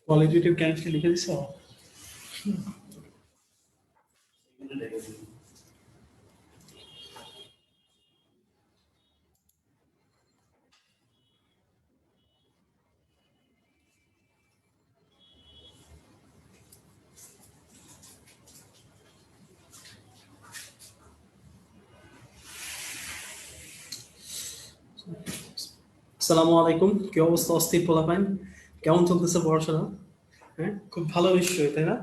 Qualitative chemistry লিখে দিছো? আসসালামু আলাইকুম, কি অবস্থা? অস্থির পোলাপাইন, কেমন চলতেছে পড়াশোনা? হ্যাঁ, খুব ভালো নিশ্চয়ই, তাই না?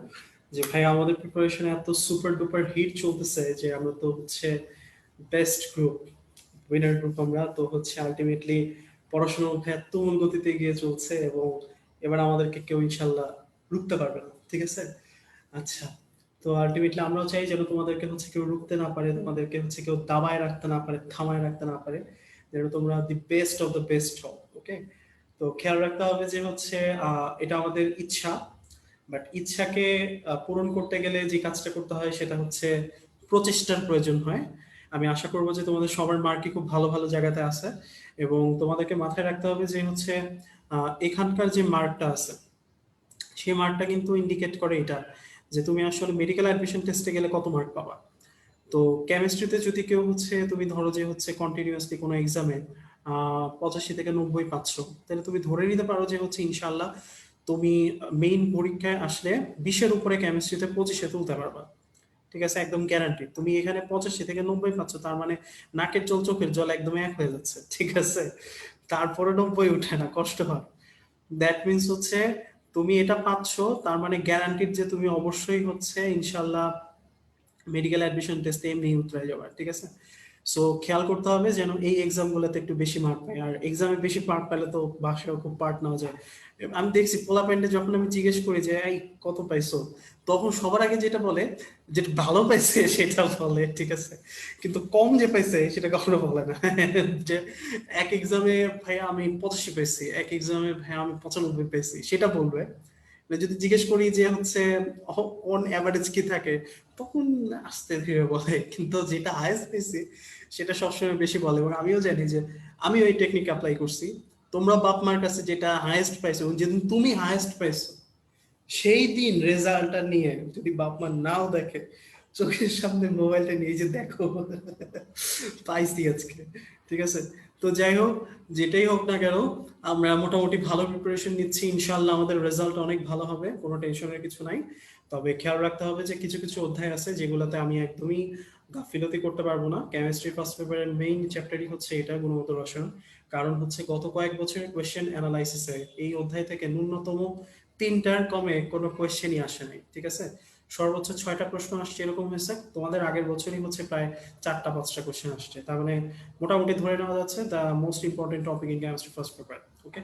যে ভাই আমাদের প্রিপারেশনে এত সুপার ডুপার হিট চলতেছে যে আমরা তো হচ্ছে বেস্ট গ্রুপ, উইনার গ্রুপ। আমরা তো হচ্ছে আলটিমেটলি পড়াশোনার মধ্যে এত গতিতে এগিয়ে চলছে এবং এবার আমাদেরকে কেউ ইনশাল্লাহ রুখতে পারবে না, ঠিক আছে? আচ্ছা, তো আলটিমেটলি আমরাও চাই যেন তোমাদেরকে হচ্ছে কেউ রুখতে না পারে, তোমাদেরকে হচ্ছে কেউ দাবায় রাখতে না পারে, থামায় রাখতে না পারে, যেন তোমরা the best of the best হও। ওকে, তো খেয়াল রাখতে হবে যে হচ্ছে এটা আমাদের ইচ্ছা, বাট ইচ্ছাকে পূরণ করতে গেলে যে কাজটা করতে হয় সেটা হচ্ছে প্রচেষ্টার প্রয়োজন হয়। আমি আশা করবো যে তোমাদের সবার মার্কই খুব ভালো ভালো জায়গাতে আছে এবং তোমাদেরকে মাথায় রাখতে হবে যে হচ্ছে এখানকার যে মার্কটা আছে সেই মার্কটা কিন্তু ইন্ডিকেট করে এটা যে তুমি আসলে মেডিকেল অ্যাডমিশন টেস্টে গেলে কত মার্ক পাবা। তো কেমিস্ট্রিতে যদি কেউ হচ্ছে তুমি ধরো যে হচ্ছে কন্টিনিউয়াসলি কোনো এক্সামে 85 থেকে 90 পাচ্ছ, তাহলে তুমি ধরে নিতে পারো যে হচ্ছে ইনশাল্লাহ তুমি মেইন পরীক্ষায় আসলে 20-এর উপরে কেমিস্ট্রিতে 25-এ তুলতে পারবা। ঠিক আছে, একদম গ্যারান্টি। তুমি এখানে 85 থেকে 90 পাচ্ছ, তার মানে নাকের জল চোখের জল একদম এক হয়ে যাচ্ছে, ঠিক আছে? তারপরে 90 উঠে না, কষ্ট হয়। দ্যাট মিনস হচ্ছে তুমি এটা পাচ্ছ, তার মানে গ্যারান্টিড যে তুমি অবশ্যই হচ্ছে ইনশাল্লাহ মেডিকেল অ্যাডমিশন টেস্টে এমনি উতরে যাবে, ঠিক আছে? সো খেয়াল করতে হবে যেন এই এক্সামগুলোতে একটু বেশি মার্ক পাই, আর এক্সামে বেশি মার্ক পেলে তো বাসায়ও খুব পার্ট নেওয়া যায়। আমি দেখছি পোলা প্যান্ডে যখন আমি জিজ্ঞেস করি যে এই কত পাইছো, তখন সবার আগে যেটা বলে, যেটা ভালো পাইছে সেটা বলে, ঠিক আছে? কিন্তু কম যে পাইছে সেটা কখনো বলে না। যে এক এক্সামে ভাইয়া আমি 85 পেয়েছি, এক এক্সামে ভাইয়া আমি 95 পেয়েছি, সেটা বলবে। যদি জিজ্ঞেস করি যে হচ্ছে অন অ্যাভারেজ কি থাকে, তখন আস্তে ধীরে বলে, কিন্তু যেটা হায়েস্ট পেয়েছি সেটা সবসময় বেশি বলে। এবং আমিও জানি যে আমি ওই টেকনিক অ্যাপ্লাই করছি। তোমরা বাপ মার কাছে যেটা হায়েস্ট পাইছো এবং যেদিন তুমি হায়েস্ট পাইছো সেই দিন রেজাল্টটা নিয়ে যদি বাপ মা নাও দেখে, চোখের সামনে মোবাইলটা নিয়ে যে দেখো পাইছি আজকে, ঠিক আছে? তো যাই হোক, যেটাই হোক না কেন, আমরা মোটামুটি ভালো প্রিপারেশন নিচ্ছি, ইনশাল্লাহ আমাদের রেজাল্ট অনেক ভালো হবে, কোনো টেনশনের কিছু নাই। তবে খেয়াল রাখতে হবে যে কিছু কিছু অধ্যায় আছে যেগুলোতে আমি একদমই গাফিলতি করতে পারবো না। কেমিস্ট্রি ফার্স্ট পেপারের মেইন চ্যাপ্টারই হচ্ছে এটা, গুণগত রসায়ন। কারণ হচ্ছে গত কয়েক বছরের কোয়েশ্চেন অ্যানালাইসিসে এই অধ্যায় থেকে ন্যূনতম 3টার কমে কোনো কোয়েশ্চেনই আসে নাই, ঠিক আছে? সর্বোচ্চ 6টা প্রশ্ন আসছে, এরকম হয়েছে। তোমাদের আগের বছরই হচ্ছে প্রায় 4টা 5টা কোয়েশ্চেন আসছে, তার মানে মোটামুটি ধরে নেওয়া যাচ্ছে the most important topic in chemistry first paper. Okay,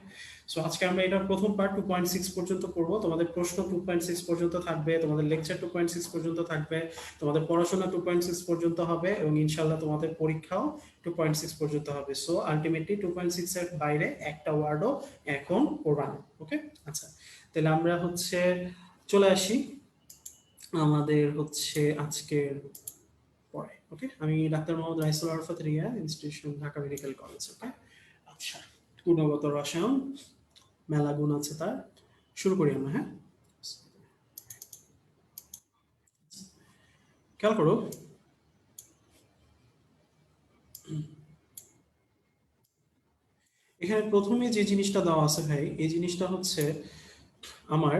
so আজকে আমরা এটার প্রথম পার্ট 2.6 পর্যন্ত পড়বো। তোমাদের প্রশ্ন 2.6 পর্যন্ত থাকবে, তোমাদের লেকচার 2.6 পর্যন্ত থাকবে, তোমাদের পড়াশোনা 2.6 পর্যন্ত হবে এবং ইনশাল্লাহ তোমাদের পরীক্ষাও 2.6 পর্যন্ত হবে। সো আলটিমেটলি 2.6 এর বাইরে একটা ওয়ার্ডও এখন পড়বা না। ওকে, আচ্ছা, তাহলে আমরা হচ্ছে চলে আসি আমাদের হচ্ছে আজকের পড়ে। ওকে, আমি doctor Mohammad Raisul Arafat Riya, institution Dhaka medical college. Okay, আচ্ছা, গুণগত রসায়ন, মেলা গুণ আছে তার। শুরু করি আমরা, হ্যাঁ? খেয়াল করো, এখানে প্রথমে যে জিনিসটা দেওয়া আছে ভাই, এই জিনিসটা হচ্ছে আমার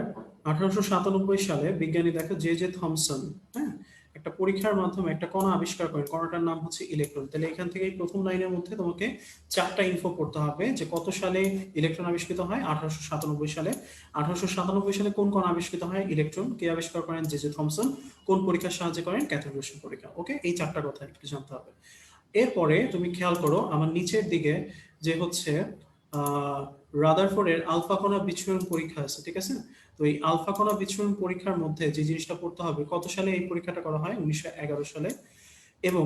1897 সালে বিজ্ঞানী দেখো জে জে থমসন, হ্যাঁ, একটা পরীক্ষার মাধ্যমে একটা কণা আবিষ্কার করেন। কণাটার নাম হচ্ছে ইলেকট্রন। তাহলে এখান থেকে প্রথম লাইনের মধ্যে তোমাকে 4টা ইনফো করতে হবে যে কত সালে ইলেকট্রন আবিষ্কৃত হয়। 1897 সালে। 1897 সালে কোন কণা আবিষ্কৃত হয়? ইলেকট্রন। কে আবিষ্কার করেন? J J Thomson. কোন পরীক্ষার সাহায্যে করেন? ক্যাথোড রশ্মি পরীক্ষা। ওকে, এই 4টা কথা একটু জানতে হবে। এরপরে তুমি খেয়াল করো আমার নিচের দিকে যে হচ্ছে রাদারফোর্ডের আলফা কণা বিচ্ছুরণ পরীক্ষা আছে, ঠিক আছে? তো এই আলফা কণা বিচ্ছুরণ পরীক্ষার মধ্যে যে জিনিসটা পড়তে হবে, কত সালে এই পরীক্ষাটা করা হয়? 1911 সালে। এবং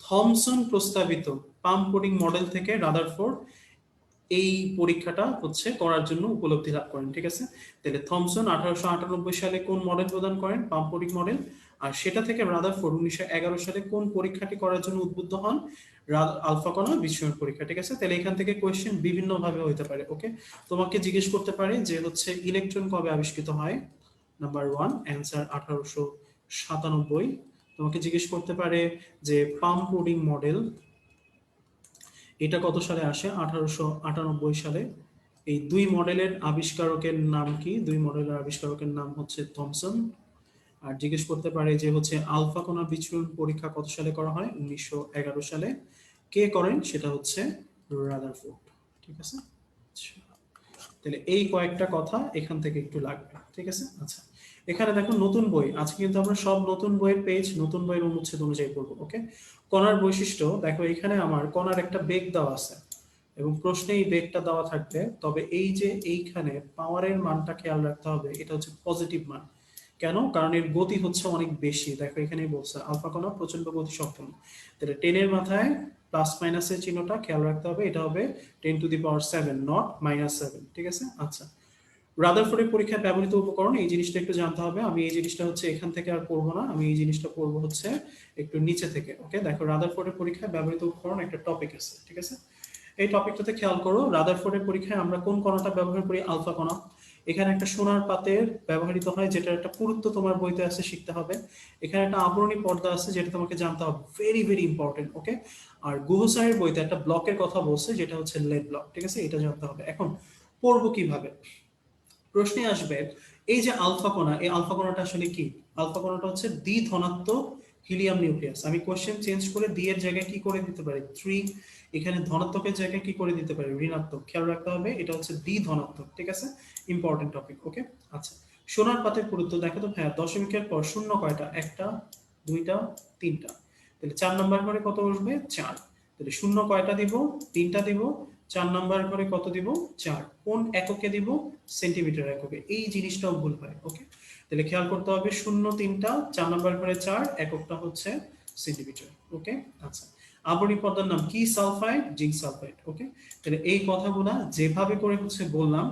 থমসন প্রস্তাবিত পাম্প কোডিং মডেল থেকে রাদারফোর্ড এই পরীক্ষাটা হচ্ছে করার জন্য উপলব্ধি লাভ করেন, ঠিক আছে? তাহলে থমসন 1898 সালে কোন মডেল প্রদান করেন? Pump coding model. আর সেটা থেকে রাদারফোর্ড 1911 সালে কোন পরীক্ষাটি করার জন্য উদ্বুদ্ধ হন? আলফা কণা বিচ্ছুরণ পরীক্ষা। ঠিক আছে, তাহলে এখান থেকে কোয়েশ্চেন বিভিন্ন ভাবে হতে পারে। ওকে, তোমাকে জিজ্ঞেস করতে পারে যে হচ্ছে ইলেকট্রন কবে আবিষ্কৃত হয়, নাম্বার 1 অ্যান্সার 1897। তোমাকে জিজ্ঞেস করতে পারে যে পাম পুডিং মডেল এটা কত সালে আসে, 1898 সালে। এই দুই মডেলের আবিষ্কারকের নাম কি? দুই মডেলের আবিষ্কারকের নাম হচ্ছে থমসন। আর জিজ্ঞেস করতে পারে যে হচ্ছে আলফা কণা বিচ্ছুরণ পরীক্ষা কত সালে করা হয়, 1911 সালে। কে করেন? সেটা হচ্ছে রাদারফোর্ড। ঠিক আছে, আচ্ছা, তাহলে এই কয়েকটা কথা এখান থেকে একটু লাগবে। ঠিক আছে, আচ্ছা, এখানে দেখো নতুন বই, আজকে কিন্তু আমরা সব নতুন বইয়ের পেজ, নতুন বইয়ের অনুচ্ছেদ অনুযায়ী পড়বো। ওকে, কণার বৈশিষ্ট্য দেখো, এখানে আমার কণার একটা বেগ দেওয়া আছে এবং প্রশ্নে এই বেগটা দেওয়া থাকবে, তবে এই যে এইখানে পাওয়ারের মানটা খেয়াল রাখতে হবে, এটা হচ্ছে পজিটিভ মান। কেন? কারণ এর গতি হচ্ছে অনেক বেশি। দেখো এখানেই বলছে আলফা কণা প্রচন্ড গতি সম্পন্ন, তাহলে 10 এর মাথায় প্লাস মাইনাসের চিহ্নটা খেয়াল রাখতে হবে, এটা হবে 10⁻7 নট -7। ঠিক আছে, আচ্ছা, রাদারফোর্ডের পরীক্ষায় ব্যবহৃত উপকরণ, এই জিনিসটা একটু জানতে হবে। আমি এই জিনিসটা হচ্ছে এখান থেকে আর পড়বো না, আমি এই জিনিসটা পড়বো হচ্ছে একটু নিচে থেকে। ওকে, দেখো রাদারফোর্ডের পরীক্ষায় ব্যবহৃত উপকরণ একটা টপিক আছে। ঠিক আছে, এই টপিকটাতে খেয়াল করো, রাদারফোর্ডের পরীক্ষায় আমরা কোন কণাটা ব্যবহার করি? আলফা কণা। এখানে একটা সোনার পাতের ব্যবহৃত হয়, যেটার একটা পুরুত্ব তোমার বইতে আছে, শিখতে হবে। এখানে একটা আবরণী পর্দা আছে, যেটা তোমাকে জানতে হবে, ভেরি ভেরি ইম্পর্টেন্ট। ওকে, আর গুহসারের বইতে একটা ব্লকের কথা বলছে, যেটা হচ্ছে লেড ব্লক। ঠিক আছে, এটা জানতে হবে। এখন পড়বো কিভাবে? প্রশ্নে আসবে এই যে আলফা কণা, এই আলফা কণাটা আসলে কি? আলফা কণাটা হচ্ছে দ্বিধনাত্মক হিলিয়াম নিউক্লিয়াস। আমি কোশ্চেন চেঞ্জ করে দ্বি এর জায়গায় কি করে দিতে পারি? 3। এখানে ধনাত্মকের জায়গায় কি করে দিতে পারি? ঋণাত্মক। খেয়াল রাখতে হবে এটা হচ্ছে দ্বিধনাত্মক। ঠিক আছে, ইম্পর্টেন্ট টপিক। ওকে, আচ্ছা, সোনার পাতের পুরুত্ব দেখো তো ভাইয়া, দশমিকের পর শূন্য কয়টা? একটা, দুইটা, তিনটা। তাহলে 4 নাম্বার ঘরে কত বসবে? 4। তাহলে শূন্য কয়টা দিব? তিনটা দিব। 4 নাম্বার ঘরে কত দিব? 4। কোন এককে দিব? সেন্টিমিটার এককে। এই জিনিসটাও ভুল হয়। ওকে, তাহলে খেয়াল করতে হবে শূন্য তিনটা, 4 নাম্বার ঘরে 4, এককটা হচ্ছে সেন্টিমিটার। ওকে, আচ্ছা, আবরণী পর্দার নাম কি? Sulphide, zinc sulphide. ওকে, তাহলে এই কথাগুলো যেভাবে করে হচ্ছে বললাম,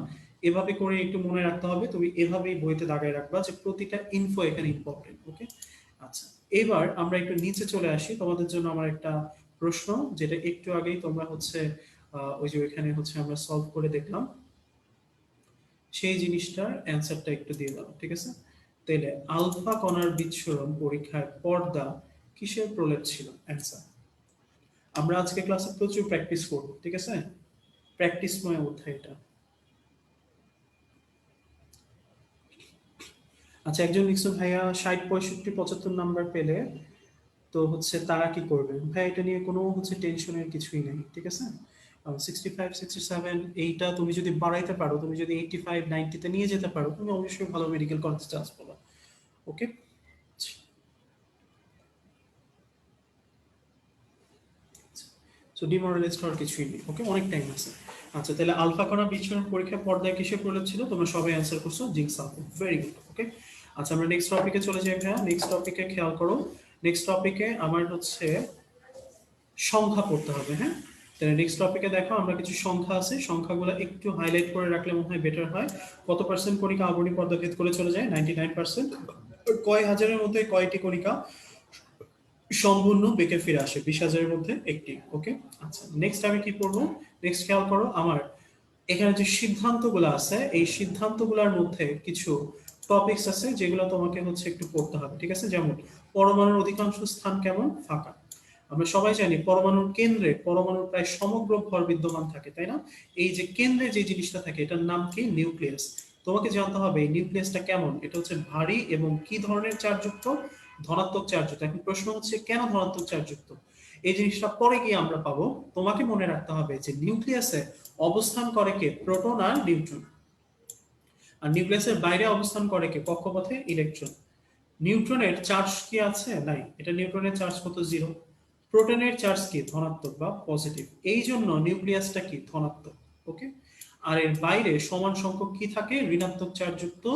এভাবে করে একটু মনে রাখতে হবে। তুমি এভাবেই বইতে দাগায় রাখবা যে প্রতিটা ইনফো এখানে ইম্পর্টেন্ট। ওকে, আচ্ছা, এবার আমরা একটু নিচে চলে আসি। তোমাদের জন্য আমার একটা প্রশ্ন, যেটা একটু আগেই তোমরা হচ্ছে ওই যে ওইখানে হচ্ছে আমরা সলভ করে দেখলাম, সেই জিনিসটার অ্যান্সারটা একটু দিয়ে দাও। ঠিক আছে, তাহলে আলফা কণার বিচ্ছুরণ পরীক্ষায় পর্দা কিসের প্রলেপ ছিল? অ্যান্সার। আমরা আজকে ক্লাসে প্রচুর প্র্যাকটিস করব। ঠিক আছে, প্র্যাকটিসময় অধ্যায় এটা। আচ্ছা, একজন লিখছো ভাইয়া 60, 65, 75 নাম্বার পেলে তো হচ্ছে তারা কি করবে? ভাই এটা নিয়ে কোনো হচ্ছে টেনশনের কিছুই নেই। ঠিক আছে, 65, 67 এইটা তুমি যদি বাড়াইতে পারো, তুমি যদি 85, 90-তে নিয়ে যেতে পারো, তুমি অবশ্যই ভালো মেডিকেল কলেজে চান্স পাবা। ওকে, সো ডিমোরালাইজ হওয়ার কিছুই নেই। ওকে, অনেক টাইম আছে। আচ্ছা, তাহলে আলফা কণা বিচ্ছুরণ পরীক্ষা পর্দায় কিসে প্রলেপ ছিল? তোমরা সবাই অ্যান্সার করছো zinc sulphate. Very good. Okay, আচ্ছা, আমরা নেক্সট টপিকে চলে যাই ভাইয়া। নেক্সট টপিকে খেয়াল করো, নেক্সট টপিকে আমার হচ্ছে সংখ্যা পড়তে হবে। হ্যাঁ, তাহলে নেক্সট টপিকে দেখো আমরা কিছু সংখ্যা আছে, সংখ্যাগুলো একটু হাইলাইট করে রাখলে মনে হয় বেটার হয়। কত পার্সেন্ট কণিকা আবরণী পর্দা ভেদ করে চলে যায়? 99%। কয় হাজারের মধ্যে কয়টি কণিকা সম্পূর্ণ বেঁকে ফিরে আসে? 20,000-এর মধ্যে একটি। ওকে, আচ্ছা, নেক্সট আমি কি করবো? নেক্সট খেয়াল করো, আমার এখানে যে সিদ্ধান্তগুলো আছে, এই সিদ্ধান্তগুলোর মধ্যে কিছু টপিকস আছে যেগুলো তোমাকে হচ্ছে একটু পড়তে হবে। ঠিক আছে, যেমন পরমাণুর অধিকাংশ স্থান কেমন? ফাঁকা। আমরা সবাই জানি পরমাণুর কেন্দ্রে পরমাণুর প্রায় সমগ্র ভর বিদ্যমান থাকে, তাই না? এই যে কেন্দ্রে যে জিনিসটা থাকে, এটার নাম কি? নিউক্লিয়াস। তোমাকে জানতে হবে এই নিউক্লিয়াসটা কেমন। এটা হচ্ছে ভারী এবং কি ধরনের চার্জযুক্ত? ধনাত্মক চার্জযুক্ত। এখন প্রশ্ন হচ্ছে কেন ধনাত্মক চার্জযুক্ত? এই জিনিসটা পরে গিয়ে আমরা পাবো। তোমাকে মনে রাখতে হবে যে নিউক্লিয়াসে অবস্থান করে কে? প্রোটন আর নিউট্রন। আর নিউক্লিয়াসের বাইরে অবস্থান করে কে? কক্ষপথে ইলেকট্রন। নিউট্রনের চার্জ কি আছে? নাই। এটা নিউট্রনের চার্জ কত? 0। প্রোটনের চার্জ কি? ধনাত্মক বা পজিটিভ। এই জন্য নিউক্লিয়াসটা কি? ধনাত্মক। ওকে, আর এর বাইরে সমান সংখ্যক কি থাকে? ঋণাত্মক চার্জযুক্ত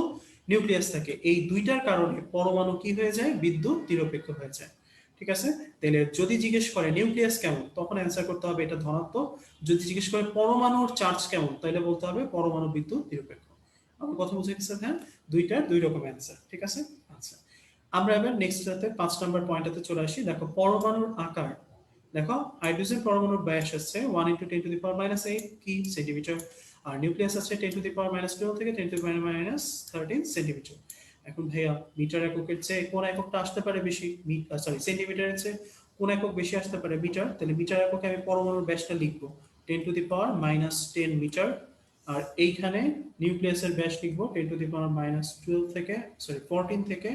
নিউক্লিয়াস থাকে। এই দুইটার কারণে পরমাণু কি হয়ে যায়? বিদ্যুৎ নিরপেক্ষ হয়ে যায়। ঠিক আছে, তাহলে যদি জিজ্ঞেস করে নিউক্লিয়াস কেমন, তখন অ্যান্সার করতে হবে এটা ধনাত্মক। যদি জিজ্ঞেস করে পরমাণুর চার্জ কেমন, তাহলে বলতে হবে পরমাণু বিদ্যুৎ নিরপেক্ষ। আমার কথা বুঝে গেছে? হ্যাঁ, দুইটার দুই রকম অ্যান্সার। ঠিক আছে, আচ্ছা, আমরা এবার নেক্সটটাতে 5 নাম্বার পয়েন্টটাতে চলে আসি। দেখো পরমাণুর আকার, দেখো হাইড্রোজেন পরমাণুর ব্যাস আছে 1 × 10⁻⁸ কি সেন্টিমিটার, আর নিউক্লিয়াস আছে 10⁻12 থেকে 10⁻13 সেন্টিমিটার। এখন ভাইয়া মিটার এককের চেয়ে কোন এককটা আসতে পারে বেশি, সরি সেন্টিমিটারের চেয়ে কোন একক বেশি আসতে পারে মিটার, তাহলে মিটার এককে আমি পরমাণুর ব্যাসটা লিখবো 10⁻⁻10 মিটার, আর এইখানে নিউক্লিয়াসের ব্যাস লিখবো 10⁻12 থেকে সরি 14 থেকে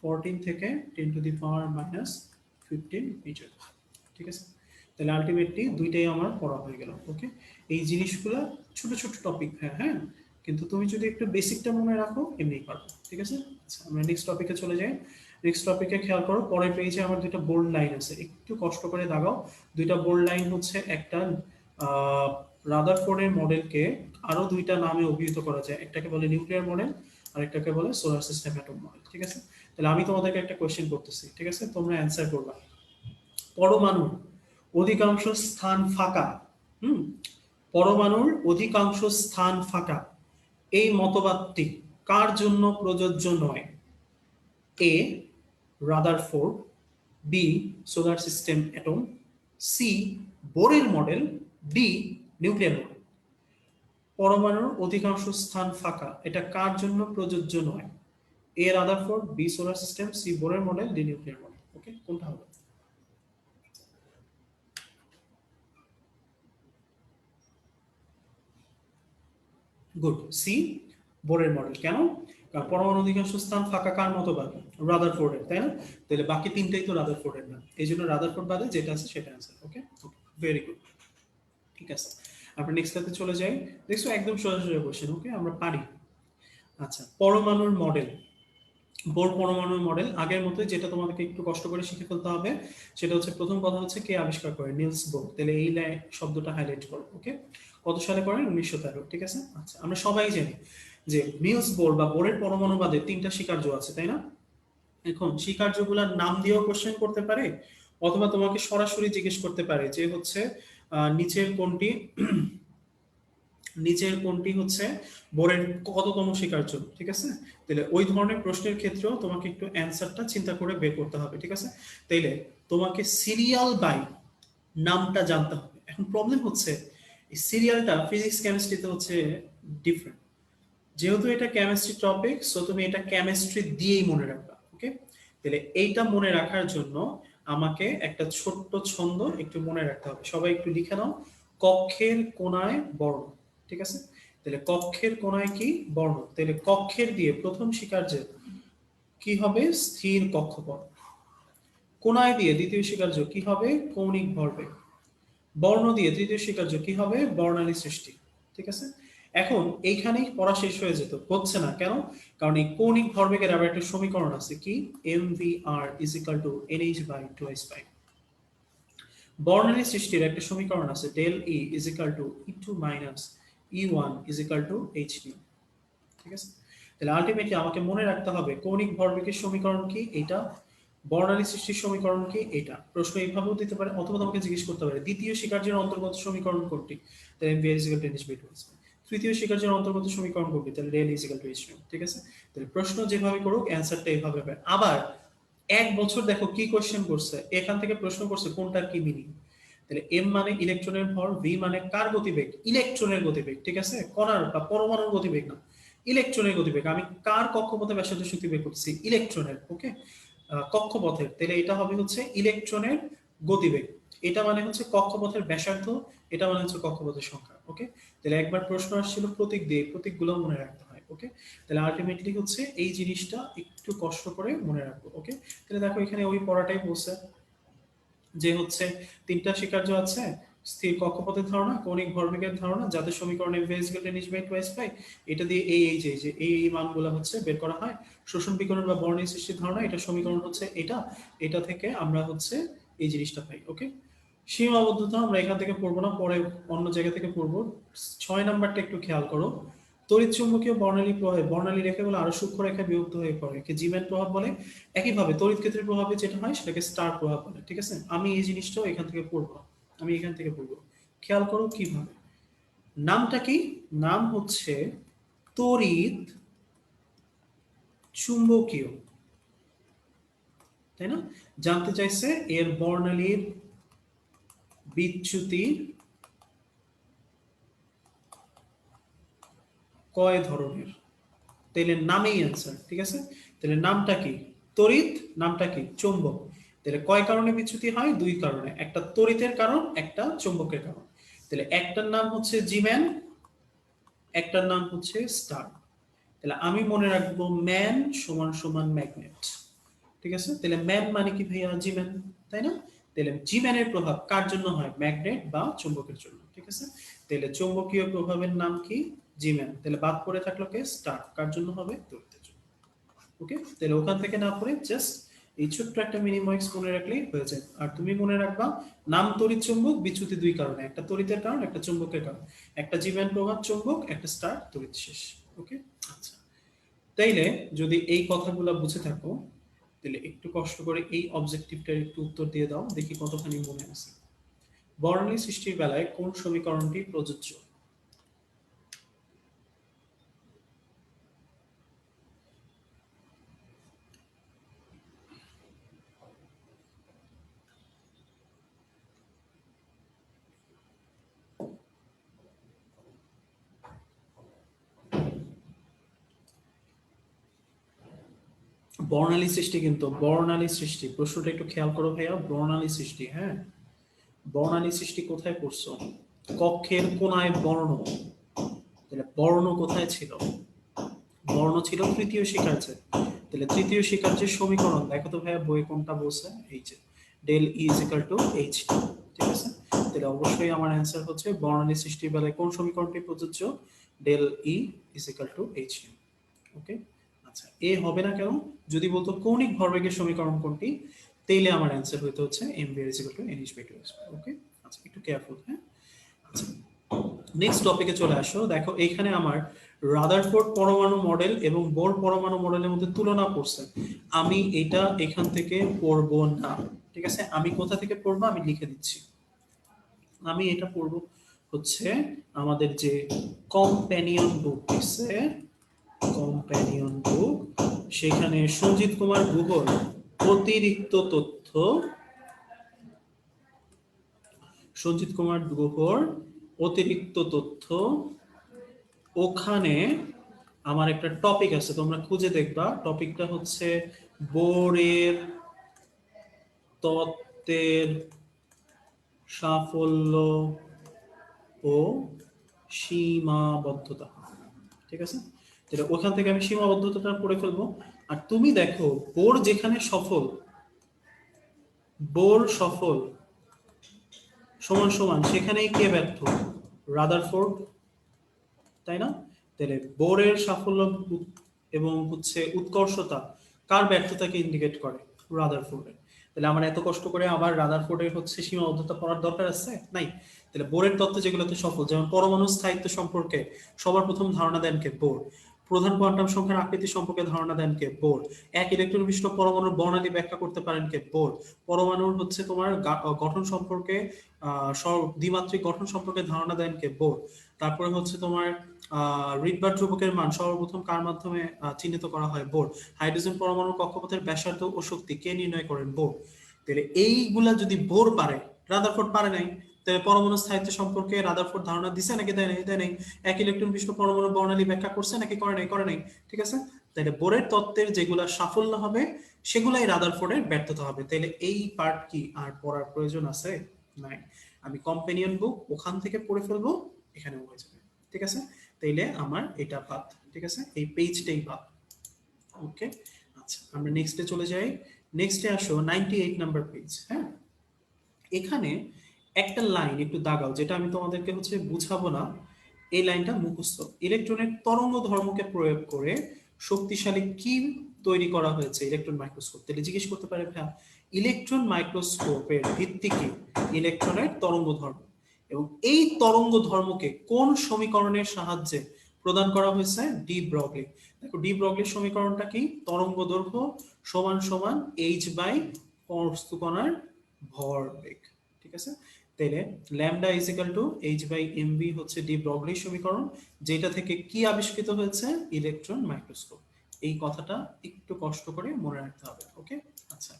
10⁻15 মিটার। ঠিক আছে, তাহলে আলটিমেটলি দুইটাই আমার পড়া হয়ে গেল। ওকে, এই জিনিসগুলো ছোট ছোট টপিক, হ্যাঁ, কিন্তু তুমি যদি একটু বেসিকটা মনে রাখো এমনি পারবে। ঠিক আছে, আচ্ছা আমরা নেক্সট টপিকে চলে যাই। নেক্সট টপিকে খেয়াল করো, পরের পেজে আমার দুটো বোল্ড লাইন আছে, একটু কষ্ট করে দাগাও। দুইটা বোল্ড লাইন হচ্ছে একটা রাদারফোর্ডের মডেলকে আরো দুইটা নামে অভিহিত করা যায়, একটাকে বলে নিউক্লিয়ার মডেল আর একটাকে বলে সোলার সিস্টেম অ্যাটম মডেল। ঠিক আছে, তাহলে আমি তোমাদেরকে একটা কোশ্চেন করতেছি, ঠিক আছে, তোমরা অ্যান্সার করবা। পরমাণুর অধিকাংশ স্থান ফাঁকা, হুম, পরমাণুর অধিকাংশ স্থান ফাঁকা, এই মতবাদটি কার জন্য প্রযোজ্য নয়? A Rutherford, B solar system atom, C বোরের মডেল, ডি নিউক্লিয়ার মডেল। পরমাণুর অধিকাংশ স্থান ফাঁকা, এটা কার জন্য প্রযোজ্য নয়? A Rutherford, B solar system, C বোরের model, D nuclear model. Okay, কোনটা হবে? গুড, সি বোরের মডেল। কেন? কারণ পরমাণু অধিকাংশ স্থান ফাঁকা কার মতবাদ? রাদারফোর্ডের, তাই না? তাহলে বাকি তিনটাই তো রাদারফোর্ডের না, এই জন্য রাদারফোর্ড বাদে যেটা আছে সেটা অ্যান্সার। ওকে, ভেরি গুড। ঠিক আছে, আমরা নেক্সটটাতে চলে যাই। দেখছো একদম সোজা কোশ্চেন। ওকে, আমরা পারি। আচ্ছা, পরমাণুর মডেল, বোর পরমাণুর মডেল আগের মতো যেটা তোমাদেরকে একটু কষ্ট করে শিখে ফেলতে হবে, সেটা হচ্ছে প্রথম কথা হচ্ছে কে আবিষ্কার করে? Nils bore. তাহলে এই শব্দটা হাইলাইট করো। ওকে, কত সালে করেন? 1913। ঠিক আছে, আচ্ছা আমরা সবাই জানি যে নিলস বোর বা বোরের পরমাণুবাদে তিনটা স্বীকার্য আছে, তাই না? এখন স্বীকার্যগুলোর নাম দিয়েও কোশ্চেন করতে পারে, অথবা তোমাকে সরাসরি জিজ্ঞেস করতে পারে যে হচ্ছে নিচের কোনটি হচ্ছে বোরের কততম স্বীকার্য। ঠিক আছে, তাহলে ওই ধরনের প্রশ্নের ক্ষেত্রেও তোমাকে একটু অ্যান্সারটা চিন্তা করে বের করতে হবে। ঠিক আছে, তাইলে তোমাকে সিরিয়াল বাই নামটা জানতে হবে। এখন প্রবলেম হচ্ছে এই সিরিয়ালটা ফিজিক্স কেমিস্ট্রিতে হচ্ছে ডিফারেন্ট, যেহেতু এটা কেমিস্ট্রি টপিক, সো তুমি এটা কেমিস্ট্রি দিয়েই মনে রাখবা। ওকে, তাহলে এইটা মনে রাখার জন্য আমাকে একটা ছোট্ট ছন্দ একটু মনে রাখতে হবে। সবাই একটু লিখে নাও, কক্ষের কোণায় বর্ণ। ঠিক আছে, তাহলে কক্ষের কোণায় কি? বর্ণ। তাহলে কক্ষের দিয়ে প্রথম স্বীকার্য কি হবে? স্থির কক্ষপথ। কোণায় দিয়ে দ্বিতীয় স্বীকার্য কি হবে? কৌণিক ভরবেগ। বর্ণ দিয়ে তৃতীয় স্বীকার্য কি হবে? বর্ণালী সৃষ্টি। ঠিক আছে, এখন এইখানেই পড়া শেষ হয়ে যেত, হচ্ছে না কেন? কারণ এই কৌণিক ভরবেগের আবার একটা সমীকরণ আছে, কি? mvr = nh/2s5। বর্ণালী সৃষ্টির একটা সমীকরণ আছে, del E = e2 - e1 = hν। ঠিক আছে, তাহলে আলটিমেটলি আমাকে মনে রাখতে হবে কৌণিক ভরবেগের সমীকরণ কি? এটা। বর্ণালী সৃষ্টির সমীকরণ কি? এটা। প্রশ্ন এইভাবেও দিতে পারে, অথবা তোমাকে জিজ্ঞেস করতে পারে দ্বিতীয় স্বীকার্যের অন্তর্গত সমীকরণ কোনটি? তাহলে mvr = nh/2s5। তৃতীয় স্বীকার্যের অন্তর্গত সমীকরণ কোনটি? তাহলে del E = hν। ঠিক আছে, তাহলে প্রশ্ন যেভাবে করুক অ্যান্সারটা এইভাবে হবে। আবার এক বছর দেখো কি কোশ্চেন করছে, এখান থেকে প্রশ্ন করছে কোনটার কি মিনিং। তাহলে এম মানে ইলেকট্রনের ভর, ভি মানে কার গতিবেগ? ইলেকট্রনের গতিবেগ। ঠিক আছে, কণার বা পরমাণুর গতিবেগ না, ইলেকট্রনের গতিবেগ। আমি কার কক্ষপথে ব্যাসার্ধ শক্তি বের করছি? ইলেকট্রনের। ওকে, কক্ষপথের, তাহলে এটা হবে হচ্ছে ইলেকট্রনের গতিবেগ। এটা মানে হচ্ছে কক্ষপথের ব্যাসার্ধ, এটা মানে হচ্ছে কক্ষপথের সংখ্যা। ওকে, তাহলে একবার প্রশ্ন আসছিল প্রতীক দিয়ে, প্রতীকগুলো মনে রাখতে হয়। ওকে, তাহলে আলটিমেটলি হচ্ছে এই জিনিসটা একটু কষ্ট করে মনে রাখবো। ওকে, তাহলে দেখো এখানে ওই পড়াটাই বলছে যে হচ্ছে তিনটা স্বীকার্য আছে, স্থির কক্ষপথের ধারণা, কৌণিক ভরবেগের ধারণা, যাদের সমীকরণ mv = এটা দিয়ে এই মানগুলো হচ্ছে বের করা হয়। শোষণ বিকিরণ বা বর্ণের সৃষ্টির ধারণা, এটা সমীকরণ হচ্ছে এটা, এটা থেকে আমরা হচ্ছে এই জিনিসটা পাই। ওকে, সীমাবদ্ধতা আমরা এখান থেকে পড়বো না, পরে অন্য জায়গা থেকে পড়বো। 6 নাম্বারটা একটু খেয়াল করো, তড়িৎ চুম্বকীয় বর্ণালী প্রবাহে বর্ণালী রেখাগুলো আরো সূক্ষ্ম রেখায় বিভক্ত হয়ে পড়ে, একে জিম্যান প্রভাব বলে। একইভাবে তড়িৎ ক্ষেত্রের প্রভাবে যেটা হয় সেটাকে স্টার প্রভাব বলে। ঠিক আছে, আমি এই জিনিসটাও এখান থেকে পড়বো, আমি এখান থেকে পড়বো। খেয়াল করো কিভাবে। নামটা কি? নাম হচ্ছে তড়িৎ চুম্বকীয়, তাই না? জানতে চাইছে এর বর্ণালীর বিচ্যুতি কয় ধরনের, তাহলে নামেই অ্যান্সার। ঠিক আছে, তাহলে নামটা কি তড়িৎ, নামটা কি চুম্বক। তাহলে কয় কারণে বিচ্যুতি হয়? দুই কারণে, একটা তড়িতের কারণ, একটা চুম্বকের কারণ। তাহলে একটার নাম হচ্ছে জিম্যান, একটার নাম হচ্ছে স্টার। তাহলে আমি মনে রাখবো ম্যান সমান সমান ম্যাগনেট। ঠিক আছে, তাহলে ম্যান মানে কি ভাইয়া? জিম্যান, তাই না? তাহলে জিম্যানের প্রভাব কার জন্য হয়? ম্যাগনেট বা চুম্বকের জন্য। ঠিক আছে, তাহলে চৌম্বকীয় প্রভাবের নাম কি? জিম্যান। তাহলে বাদ পড়ে থাকলো কে? স্টার। কার জন্য হবে? তড়িতের জন্য। ওকে, তাহলে ওখান থেকে না পড়ে জাস্ট এই ছোট্ট একটা মিনিমাইক্স মনে রাখলেই হয়ে যায়। আর তুমি মনে রাখবা নাম তড়িৎ চুম্বক, বিচ্যুতি দুই কারণে, একটা তড়িতের কারণ, একটা চুম্বকের কারণ, একটা জীবন প্রভাব চুম্বক, একটা স্টার তড়িৎ শেষ। ওকে, আচ্ছা, তাইলে যদি এই কথাগুলো বুঝে থাকো তাহলে একটু কষ্ট করে এই অবজেক্টিভটার একটু উত্তর দিয়ে দাও, দেখি কতখানি মনে আছে। বর্ণালী সৃষ্টির বেলায় কোন সমীকরণটি প্রযোজ্য? বর্ণালী সৃষ্টি, কিন্তু বর্ণালী সৃষ্টি প্রশ্নটা একটু খেয়াল করো ভাইয়া। বর্ণালী সৃষ্টি, হ্যাঁ, বর্ণালী সৃষ্টি কোথায় পড়ছো? কক্ষের কোনায় বর্ণ। তাহলে বর্ণ কোথায় ছিল? বর্ণ ছিল তৃতীয় শিকার্যে। তাহলে তৃতীয় শিকার্যের সমীকরণ দেখো তো ভাইয়া, বই কোনটা বলছে? এই যে del E is equal to H. ঠিক আছে, তাহলে অবশ্যই আমার অ্যান্সার হচ্ছে বর্ণালী সৃষ্টির বেলায় কোন সমীকরণটি প্রযোজ্য? Del E is equal to h. Okay, আচ্ছা, এ হবে না কেন? যদি বলতো কৌণিক ভরবেগের সমীকরণ কোনটি, তাইলে আমার অ্যান্সার হইতে হচ্ছে m v is equal to N H by two s. Okay, আচ্ছা, একটু কেয়ারফুল, হ্যাঁ। আচ্ছা, নেক্সট টপিকে চলে আসো। দেখো এইখানে আমার রাদারফোর্ড পরমাণু মডেল এবং বোর পরমাণু মডেলের মধ্যে তুলনা করছে। আমি এটা এখান থেকে পড়ব না। ঠিক আছে, আমি কোথা থেকে পড়বো আমি লিখে দিচ্ছি। আমি এটা পড়ব হচ্ছে আমাদের যে কম্প্যানিয়ন বুক দিচ্ছে, কম্প্যানিয়ন বুক, সেখানে সঞ্জিত কুমার গুহর অতিরিক্ত তথ্য, সঞ্জিত কুমার গুহর অতিরিক্ত তথ্য, ওখানে আমার একটা টপিক আছে, তোমরা খুঁজে দেখবা। টপিকটা হচ্ছে বোরের তত্ত্বের সাফল্য ও সীমাবদ্ধতা। ঠিক আছে, তাহলে ওখান থেকে আমি সীমাবদ্ধতাটা পড়ে ফেলবো। আর তুমি দেখো বোর যেখানে সফল, বোর সফল সমান সমান সেখানেই কে ব্যর্থ? রাদারফোর্ড, তাই না? তাহলে বোরের সাফল্য এবং হচ্ছে উৎকর্ষতা কার ব্যর্থতাকে ইন্ডিকেট করে? রাদারফোর্ডের। তাহলে আমার এত কষ্ট করে আবার রাদারফোর্ডের হচ্ছে সীমাবদ্ধতা পড়ার দরকার আছে? নাই। তাহলে বোরের তত্ত্ব যেগুলোতে সফল, যেমন পরমাণু স্থায়িত্ব সম্পর্কে সবার প্রথম ধারণা দেন কে? বোর। প্রধান কোয়ান্টাম সংখ্যার আকৃতি সম্পর্কে ধারণা দেন কে? বোর। এক ইলেকট্রন বিশিষ্ট পরমাণুর বর্ণালী ব্যাখ্যা করতে পারেন কে? বোর। পরমাণুর হচ্ছে তোমার গঠন সম্পর্কে দ্বিমাত্রিক গঠন সম্পর্কে ধারণা দেন কে? বোর। তারপরে হচ্ছে তোমার রিডবার ধ্রুবকের মান সর্বপ্রথম কার মাধ্যমে চিহ্নিত করা হয়? বোর। হাইড্রোজেন পরমাণুর কক্ষপথের ব্যাসার্ধ ও শক্তি কে নির্ণয় করেন? বোর। তাহলে এইগুলা যদি বোর পারে, রাদারফোর্ড পারে নাই, তাহলে পরমাণু স্থায়িত্ব সম্পর্কে রাদারফোর্ড ধারণা দিছে নাকি দেয় নাই? দেয় নাই। এক ইলেকট্রন বিশিষ্ট পরমাণু বর্ণালী ব্যাখ্যা করছে নাকি করে নাই? করে নাই। ঠিক আছে, তাহলে বোরের তত্ত্বের যেগুলা সাফল্য হবে সেগুলাই রাদারফোর্ডের ব্যর্থতা হবে। তাহলে এই পার্ট কি আর পড়ার প্রয়োজন আছে? নাই। আমি কম্পেনিয়ন বুক ওখান থেকে পড়ে ফেলবো, এখানে হয়ে যাবে। ঠিক আছে, তাইলে আমার এটা বাদ। ঠিক আছে, এই পেজটাই বাদ। ওকে, আচ্ছা, আমরা নেক্সটে চলে যাই। নেক্সটে আসো 98 নাম্বার পেজ। হ্যাঁ, এখানে একটা লাইন একটু দাগাও, যেটা আমি তোমাদেরকে হচ্ছে বুঝাবো না, এই লাইনটা মুখস্থ। ইলেকট্রনের তরঙ্গ ধর্মকে প্রয়োগ করে শক্তিশালী কি তৈরি করা হয়েছে? Electron microscope. তাহলে জিজ্ঞেস করতে পারে ভাইয়া ইলেকট্রন মাইক্রোস্কোপের ভিত্তি কি? ইলেকট্রনের তরঙ্গ ধর্ম। এবং এই তরঙ্গ ধর্মকে কোন সমীকরণের সাহায্যে প্রদান করা হয়েছে? De Broglie. দেখো ডি ব্রগলির সমীকরণটা কি? তরঙ্গ দৈর্ঘ্য সমান সমান এইচ বাই বস্তু কণার ভরবেগ। ঠিক আছে, তাহলে lambda is equal to H by M V হচ্ছে ডি ব্রগলির সমীকরণ, যেটা থেকে কি আবিষ্কৃত হয়েছে? Electron microscope. এই কথাটা একটু কষ্ট করে মনে রাখতে হবে। ওকে, আচ্ছা,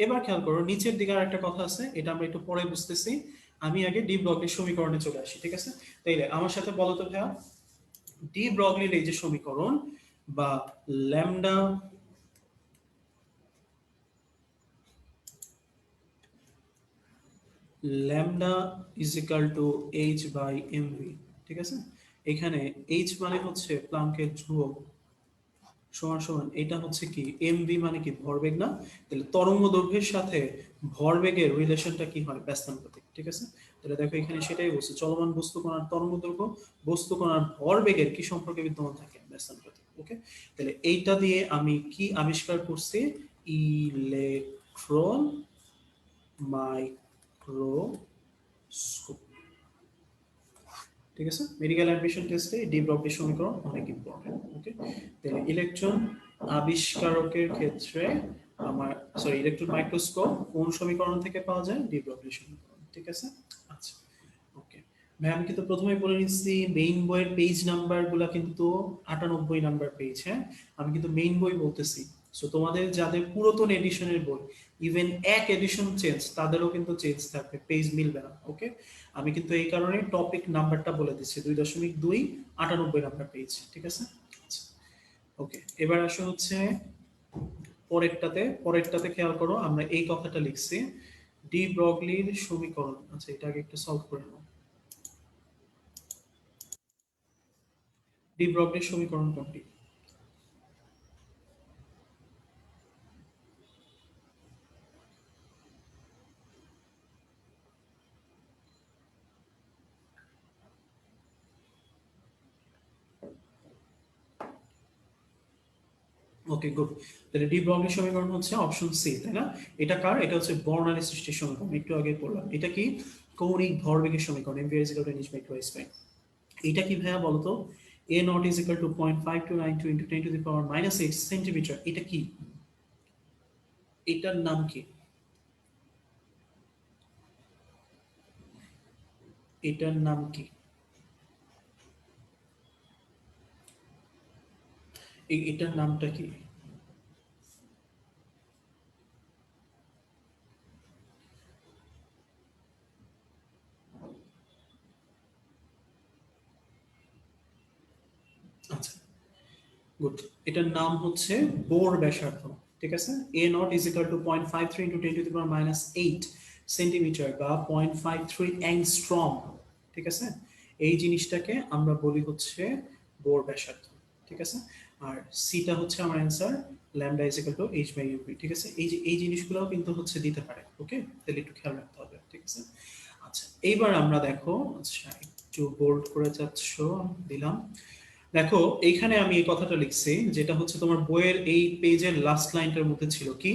এবার খেয়াল করো নিচের দিকে আর একটা কথা আছে, এটা আমরা একটু পরে বুঝতেছি। আমি আগে ডি ব্রগলির সমীকরণে চলে আসি, ঠিক আছে? তাইলে আমার সাথে বলো তো ভাইয়া, ডি ব্রগলির এই যে সমীকরণ বা lambda lambda is equal to H by MV, ঠিক আছে? এখানে এইচ মানে হচ্ছে প্লাঙ্কের ধ্রুবক, সমান সমান এটা হচ্ছে কি এমভি মানে কি ভরবেগ না? তাহলে তরঙ্গ দৈর্ঘ্যের সাথে ভরবেগের রিলেশনটা কি হয়? ব্যস্তানুপাতিক, ঠিক আছে? তাহলে দেখো এখানে সেটাই বলছে, চলমান বস্তু কণার তরঙ্গ দৈর্ঘ্য বস্তু কণার ভরবেগের কি সম্পর্কে বিদ্যমান থাকে? ব্যস্তানুপাতিক। ওকে, তাহলে এইটা দিয়ে আমি কি আবিষ্কার করছি? ইলেকট্রন মাইক্রোস্কোপ, ঠিক আছে? মেডিকেল অ্যাডমিশন টেস্টে ডি ব্রগলি সমীকরণ অনেক ইম্পর্টেন্ট। ওকে, তাহলে ইলেকট্রন আবিষ্কারকের ক্ষেত্রে আমার, সরি, ইলেকট্রন মাইক্রোস্কোপ কোন সমীকরণ থেকে পাওয়া যায়? ডি ব্রগলি সমীকরণ, ঠিক আছে? আচ্ছা, ওকে ভাই, আমি কিন্তু প্রথমেই বলে নিচ্ছি মেইন বইয়ের পেজ নাম্বার গুলা কিন্তু 98 নাম্বার পেজ, হ্যাঁ? আমি কিন্তু মেইন বই বলতেছি। সো তোমাদের যাদের পুরাতন এডিশনের বই, ইভেন এক এডিশন চেঞ্জ, তাদেরও কিন্তু চেঞ্জ থাকবে, পেজ মিলবে না। ওকে, আমি কিন্তু এই কারণে টপিক নাম্বারটা বলে দিচ্ছি 2.2 98 নাম্বার পেজ, ঠিক আছে? আচ্ছা, ওকে, এবার আসো হচ্ছে পরেরটাতে খেয়াল করো, আমরা এই কথাটা লিখছি ডি ব্রগলির সমীকরণ। আচ্ছা, এটা আগে একটু সলভ করে নাও। ডি ব্রগলির সমীকরণ কোনটি? ওকে, গুড। তাহলে ডি ব্রগলি সমীকরণ হচ্ছে অপশন সি, তাই না? এটা কার? এটা হচ্ছে বর্ণালী সৃষ্টির সমীকরণ, একটু আগে পড়লাম। এটা কি? কৌণিক ভরবেগের সমীকরণ, mv is equal to nh by 2 square. এটা কি ভাইয়া বলো তো? a naught is equal to 0.5292 into 10 to the power minus 8 centimetre, এটা কি? এটার নাম কি? এটার নাম কি? এটার নামটা কি? আচ্ছা, গুড। এটার নাম হচ্ছে বোর ব্যাসার্ধ, ঠিক আছে? A nought is equal to 0.53 into 10 to the power minus 8 centimetre বা 0.53 অ্যাংস্ট্রম, ঠিক আছে? এই জিনিসটাকে আমরা বলি হচ্ছে বোর ব্যাসার্ধ, ঠিক আছে? আর সিটা হচ্ছে আমার answer, lambda is equal to H by UP, ঠিক আছে? এই যে এই জিনিসগুলোও কিন্তু হচ্ছে দিতে পারে। ওকে, তাহলে একটু খেয়াল রাখতে হবে, ঠিক আছে? আচ্ছা, এইবার আমরা দেখো, আচ্ছা একটু বোল্ড করে যাচ্ছ, দিলাম। দেখো এইখানে আমি এই কথাটা লিখছি, যেটা হচ্ছে তোমার বইয়ের এই পেজের লাস্ট লাইনটার মধ্যে ছিল কি?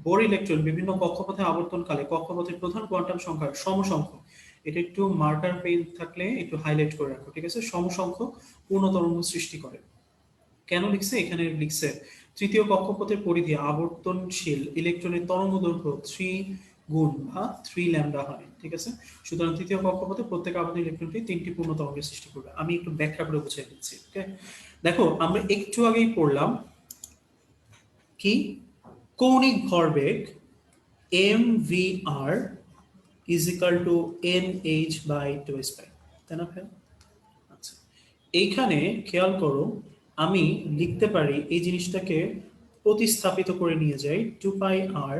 বোর ইলেকট্রন বিভিন্ন কক্ষপথে আবর্তনকালে কক্ষপথের প্রধান কোয়ান্টাম সংখ্যার সমসংখ্যক, এটা একটু মার্কার পেন থাকলে একটু হাইলাইট করে রাখো, ঠিক আছে? সমসংখ্যক পূর্ণ তরঙ্গ সৃষ্টি করে। কেন লিখছে? এখানে লিখছে তৃতীয় কক্ষপথের পরিধি আবর্তনশীল ইলেকট্রনের তরঙ্গ দৈর্ঘ্য 3 গুণ বা 3 ল্যামডা হয়, ঠিক আছে? সুতরাং তৃতীয় কক্ষপথে প্রত্যেক আবর্তন ইলেকট্রনটি 3টি পূর্ণ তরঙ্গের সৃষ্টি করবে। আমি একটু ব্যাখ্যা করে বুঝিয়ে দিচ্ছি। ওকে, দেখো আমরা একটু আগেই পড়লাম কি কৌণিক ভরবেগ M V R is equal to N H by 2 square, তাই না ভাই? আচ্ছা, এইখানে খেয়াল করো, আমি লিখতে পারি এই জিনিসটাকে প্রতিস্থাপিত করে নিয়ে যাই, 2 pi r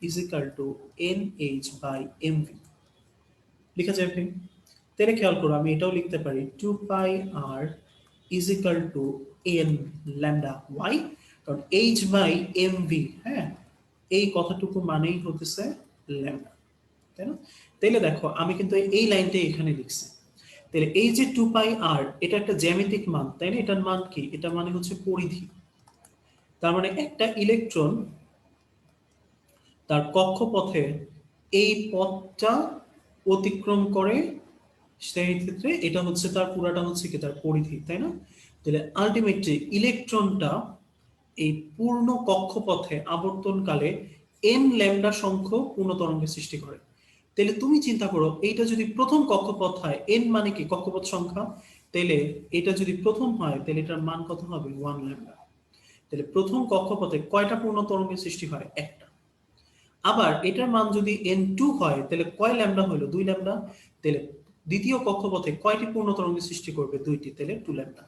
is equal to N H by M v, লেখা যায় ভাই? তাহলে খেয়াল করো, আমি এটাও লিখতে পারি 2 pi r is equal to n lambda y, কারণ এইচ বাই এম ভি, হ্যাঁ, এই কথাটুকু মানেই হতেছে ল্যামডা, তাই না? তাইলে দেখো আমি কিন্তু এই লাইনটাই এখানে লিখছি। তাহলে এই যে 2 পাই আর, এটা একটা জ্যামিতিক মান, তাই না? এটার মান কি? এটা মানে হচ্ছে পরিধি। তার মানে একটা ইলেকট্রন তার কক্ষপথে এই পথটা অতিক্রম করে, সেই ক্ষেত্রে এটা হচ্ছে তার পুরাটা হচ্ছে কি তার পরিধি, তাই না? তাহলে আলটিমেটলি ইলেকট্রনটা এই পূর্ণ কক্ষপথে আবর্তনকালে এন ল্যামডা সংখ্যক পূর্ণ তরঙ্গের সৃষ্টি করে। তাহলে তুমি চিন্তা করো, এইটা যদি প্রথম কক্ষপথ হয়, এন মানে কি কক্ষপথ সংখ্যা, তাহলে এটা যদি প্রথম হয় তাহলে এটার মান কত হবে? 1 ল্যামডা। তাহলে প্রথম কক্ষপথে কয়টা পূর্ণ তরঙ্গের সৃষ্টি হয়? একটা। আবার এটার মান যদি n2 হয় তাহলে কয় ল্যামডা হলো? 2 ল্যামডা। তাহলে দ্বিতীয় কক্ষপথে কয়টি পূর্ণ তরঙ্গের সৃষ্টি করবে? 2টি, তাহলে 2 ল্যামডা।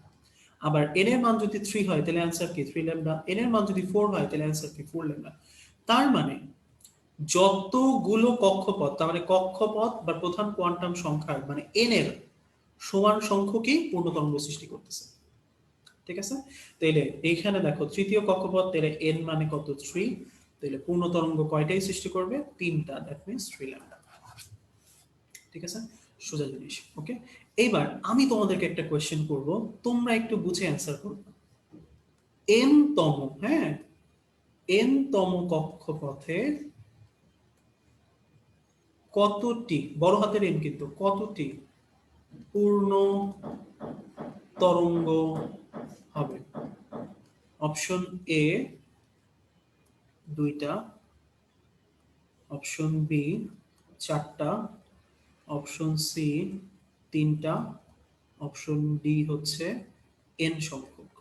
আবার n এর মান যদি 3 হয় তাহলে অ্যান্সার কি? 3 ল্যামডা। n এর মান যদি 4 হয় তাহলে অ্যান্সার কি? 4 ল্যামডা। তার মানে যতগুলো কক্ষপথ, তার মানে কক্ষপথ বা প্রধান কোয়ান্টাম সংখ্যার মানে n এর সমান সংখ্যকই পূর্ণ তরঙ্গ সৃষ্টি করতেছে। ঠিক আছে? তাইলে এইখানে দেখো তৃতীয় কক্ষপথ, তাহলে n মানে কত? 3। তাহলে পূর্ণ তরঙ্গ কয়টাই সৃষ্টি করবে? 3টা, দ্যাট মিন্স 3 ল্যামডা। ঠিক আছে? সোজা জিনিস। ওকে, এইবার আমি তোমাদেরকে একটা কোয়েশ্চেন করব, তোমরা একটু বুঝে অ্যান্সার করবে। n তম, হ্যাঁ, n তম কক্ষপথে কতটি, বড় হাতের n কিন্তু, কতটি পূর্ণ তরঙ্গ হবে? অপশন এ 2টা, অপশন বি 4টা, অপশন সি 3টা, অপশন ডি হচ্ছে n সংখ্যক।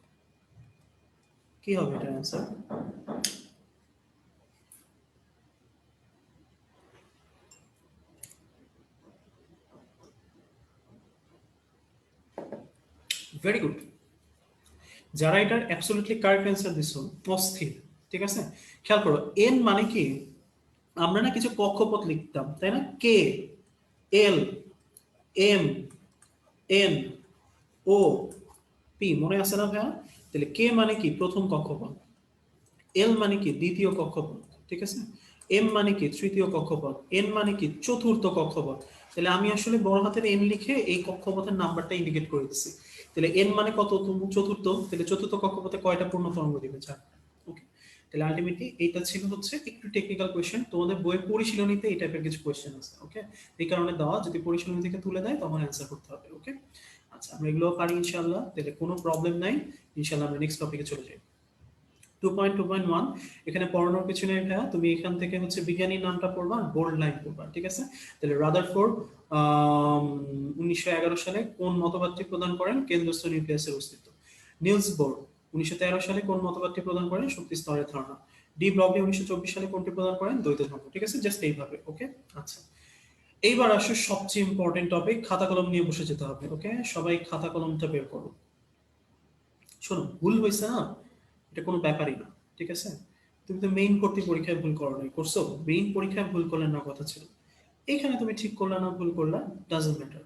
কি হবে এটা অ্যান্সার? Very good. যারা এটার অ্যাবসলিউটলি কারেক্ট অ্যান্সার দিছো, অস্থির। ঠিক আছে, খেয়াল করো, এন মানে কি? আমরা না কিছু কক্ষপথ লিখতাম, তাই না? কে, এল, এম, এন, ও, পি, মনে আছে না ভাইয়া? তাহলে কে মানে কি? প্রথম কক্ষপথ। এল মানে কি? দ্বিতীয় কক্ষপথ। ঠিক আছে, এম মানে কি? তৃতীয় কক্ষপথ। এন মানে কি? চতুর্থ কক্ষপথ। তাহলে আমি আসলে বড় হাতের এন লিখে এই কক্ষপথের নাম্বারটা ইন্ডিকেট করে দিচ্ছি। তাহলে এন মানে কত? চতুর্থ। তাহলে চতুর্থ কক্ষপথে কয়টা পূর্ণ তরঙ্গ দিবে? 4। ওকে, তাহলে আলটিমেটলি এইটা ছিল হচ্ছে একটু টেকনিক্যাল কোয়েশ্চেন, তোমাদের বইয়ের পরিশীলনীতে এই টাইপের কিছু কোয়েশ্চেন আছে। ওকে, এই কারণে দেওয়া, যদি পরিশীলনী থেকে তুলে দেয় তখন অ্যান্সার করতে হবে। ওকে, আচ্ছা, আমরা এগুলো পারি ইনশাআল্লাহ, তাহলে কোনো প্রবলেম নাই। ইনশাআল্লাহ আমরা নেক্সট টপিকে চলে যাই। 2.2.1 এখানে পড়ানোর কিছু নেই ভাইয়া, তুমি এখান থেকে হচ্ছে বিজ্ঞানীর নামটা পড়বা, বোল্ড লাইন পড়বা। ঠিক আছে, তাহলে রাদারফোর্ড 1911 সালে কোন মতবাদটি প্রদান করেন? কেন্দ্রস্থ নিউক্লিয়াসের অস্তিত্ব। নিলস বোর 1913 সালে কোন মতবাদটি প্রদান করেন? শক্তি স্তরের ধারণা। ডি ব্রগলি 1924 সালে কোনটি প্রদান করেন? দ্বৈত ধর্ম। ঠিক আছে, জাস্ট এইভাবে। ওকে, আচ্ছা, এইবার আসো সবচেয়ে ইম্পর্টেন্ট টপিক, খাতা কলম নিয়ে বসে যেতে হবে। ওকে, সবাই খাতা কলমটা বের করো। শোনো, ভুল হয়েছে না, এটা কোনো ব্যাপারই না। ঠিক আছে, তুমি তো মেইন ভর্তি পরীক্ষায় ভুল করো নাই, করছো? মেইন পরীক্ষায় ভুল করলে না কথা ছিল, এখানে তুমি ঠিক করলে না ভুল করলা, ডাজন্ট ম্যাটার।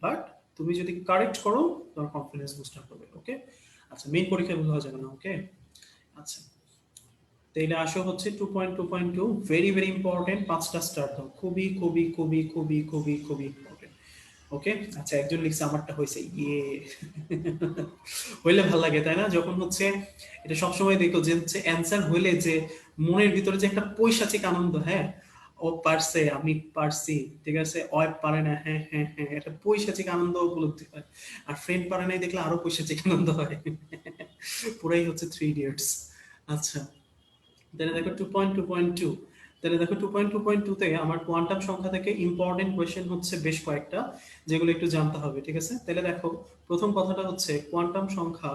বাট তুমি যদি কারেক্ট করো তোমার কনফিডেন্স বুস্ট আপ হবে। ওকে, আচ্ছা, মেইন পরীক্ষায় ভুল হওয়া যাবে না। ওকে, আচ্ছা, তাইলে আসো হচ্ছে 2.2.2, ভেরি ভেরি ইম্পর্টেন্ট। 5টা স্টার দাও, খুবই খুবই খুবই খুবই খুবই খুবই ইম্পর্টেন্ট। ওকে, আচ্ছা, একজন লিখছে আমারটা হয়েছে, ইয়ে হইলে ভাল লাগে, তাই না? যখন হচ্ছে এটা সবসময় দেখো যে হচ্ছে অ্যান্সার হইলে যে মনের ভিতরে যে একটা পৈশাচিক আনন্দ, হ্যাঁ, ও পারছে, আমি পারছি, ঠিক আছে, অয় পারে না, হ্যাঁ হ্যাঁ হ্যাঁ, একটা পৈশাচিক আনন্দ উপলব্ধি হয়। আর ফ্রেন্ড পারে নাই দেখলে আরো পৈশাচিক আনন্দ হয়। পুরাই হচ্ছে 3 ইডিয়টস। আচ্ছা, তাহলে দেখো 2.2.2, তাহলে দেখো 2.2.2 তে আমার কোয়ান্টাম সংখ্যা থেকে ইম্পর্টেন্ট কোয়েশ্চেন হচ্ছে বেশ কয়েকটা, যেগুলো একটু জানতে হবে। ঠিক আছে, তাহলে দেখো প্রথম কথাটা হচ্ছে কোয়ান্টাম সংখ্যা,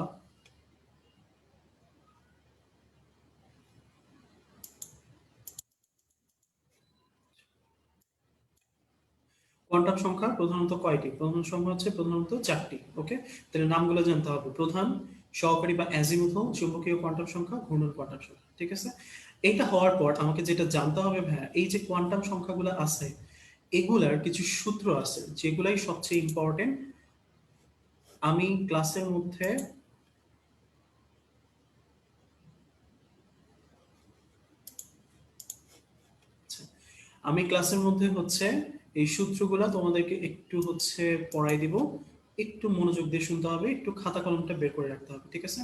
কোয়ান্টাম সংখ্যা প্রধানত কয়টি? প্রধান সংখ্যা হচ্ছে প্রধানত 4টি। ওকে, তাহলে নামগুলো জানতে হবে, প্রধান, সহকারী বা অ্যাজিমুথ, চুম্বকীয় কোয়ান্টাম সংখ্যা, ঘূর্ণন কোয়ান্টাম সংখ্যা। ঠিক আছে, এটা হওয়ার পর আমাকে যেটা জানতে হবে ভাইয়া, এই যে কোয়ান্টাম সংখ্যাগুলো আছে এগুলার কিছু সূত্র আছে যেগুলাই সবচেয়ে ইম্পর্টেন্ট। আমি ক্লাসের মধ্যে আচ্ছা, আমি ক্লাসের মধ্যে হচ্ছে এই সূত্রগুলা তোমাদেরকে একটু হচ্ছে পড়াই দিব, একটু মনোযোগ দিয়ে শুনতে হবে, একটু খাতা কলমটা বের করে রাখতে হবে। ঠিক আছে,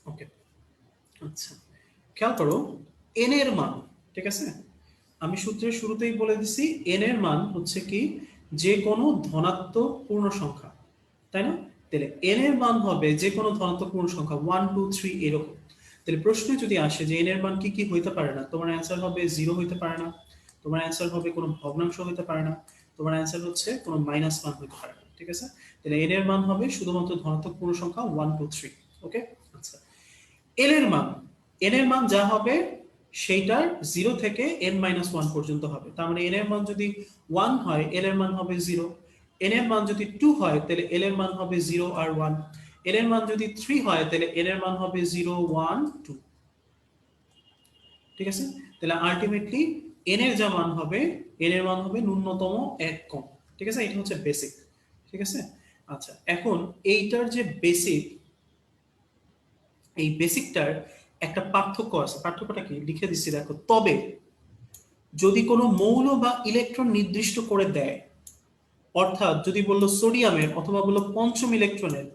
ওকে, আচ্ছা, খেয়াল করো, এন এর মান, ঠিক আছে, আমি সূত্রের শুরুতেই বলে দিছি এন এর মান হচ্ছে কি? যে কোনো ধনাত্মক পূর্ণ সংখ্যা, তাই না? তাহলে এন এর মান হবে যে কোনো ধনাত্মক পূর্ণ সংখ্যা 1 2 3 এরকম। তাহলে প্রশ্নে যদি আসে যে এন এর মান কি কি হইতে পারে না, তোমার অ্যান্সার হবে 0 হইতে পারে না, তোমার অ্যান্সার হবে কোনো ভগ্নাংশ হইতে পারে না, তোমার অ্যান্সার হচ্ছে কোনো মাইনাস মান হইতে পারে না। ঠিক আছে? তাহলে n এর মান হবে শুধুমাত্র ধনাত্মক পূর্ণ সংখ্যা 1 2 3। ওকে, আচ্ছা। l এর মান, n এর মান যা হবে সেইটার 0 থেকে n মাইনাস 1 পর্যন্ত হবে। তার মানে n এর মান যদি 1 হয় l এর মান হবে 0, n এর মান যদি 2 হয় তাহলে l এর মান হবে 0 আর 1, n এর মান যদি 3 হয় তাহলে n এর মান হবে 0 1 2। ঠিক আছে? তাহলে আলটিমেটলি n এর যা মান হবে, n এর মান হবে ন্যূনতম 1 কম। ঠিক আছে? এটা হচ্ছে বেসিক। ঠিক আছে? আচ্ছা, এখন এইটার যে বেসিক, এই বেসিকটার একটা পার্থক্য আছে। পার্থক্যটা কি লিখে দিচ্ছি দেখো। তবে যদি কোনো মৌল বা ইলেকট্রন নির্দিষ্ট করে দেয়, অর্থাৎ যদি বললো সোডিয়ামের অথবা বললো পঞ্চম ইলেকট্রনের,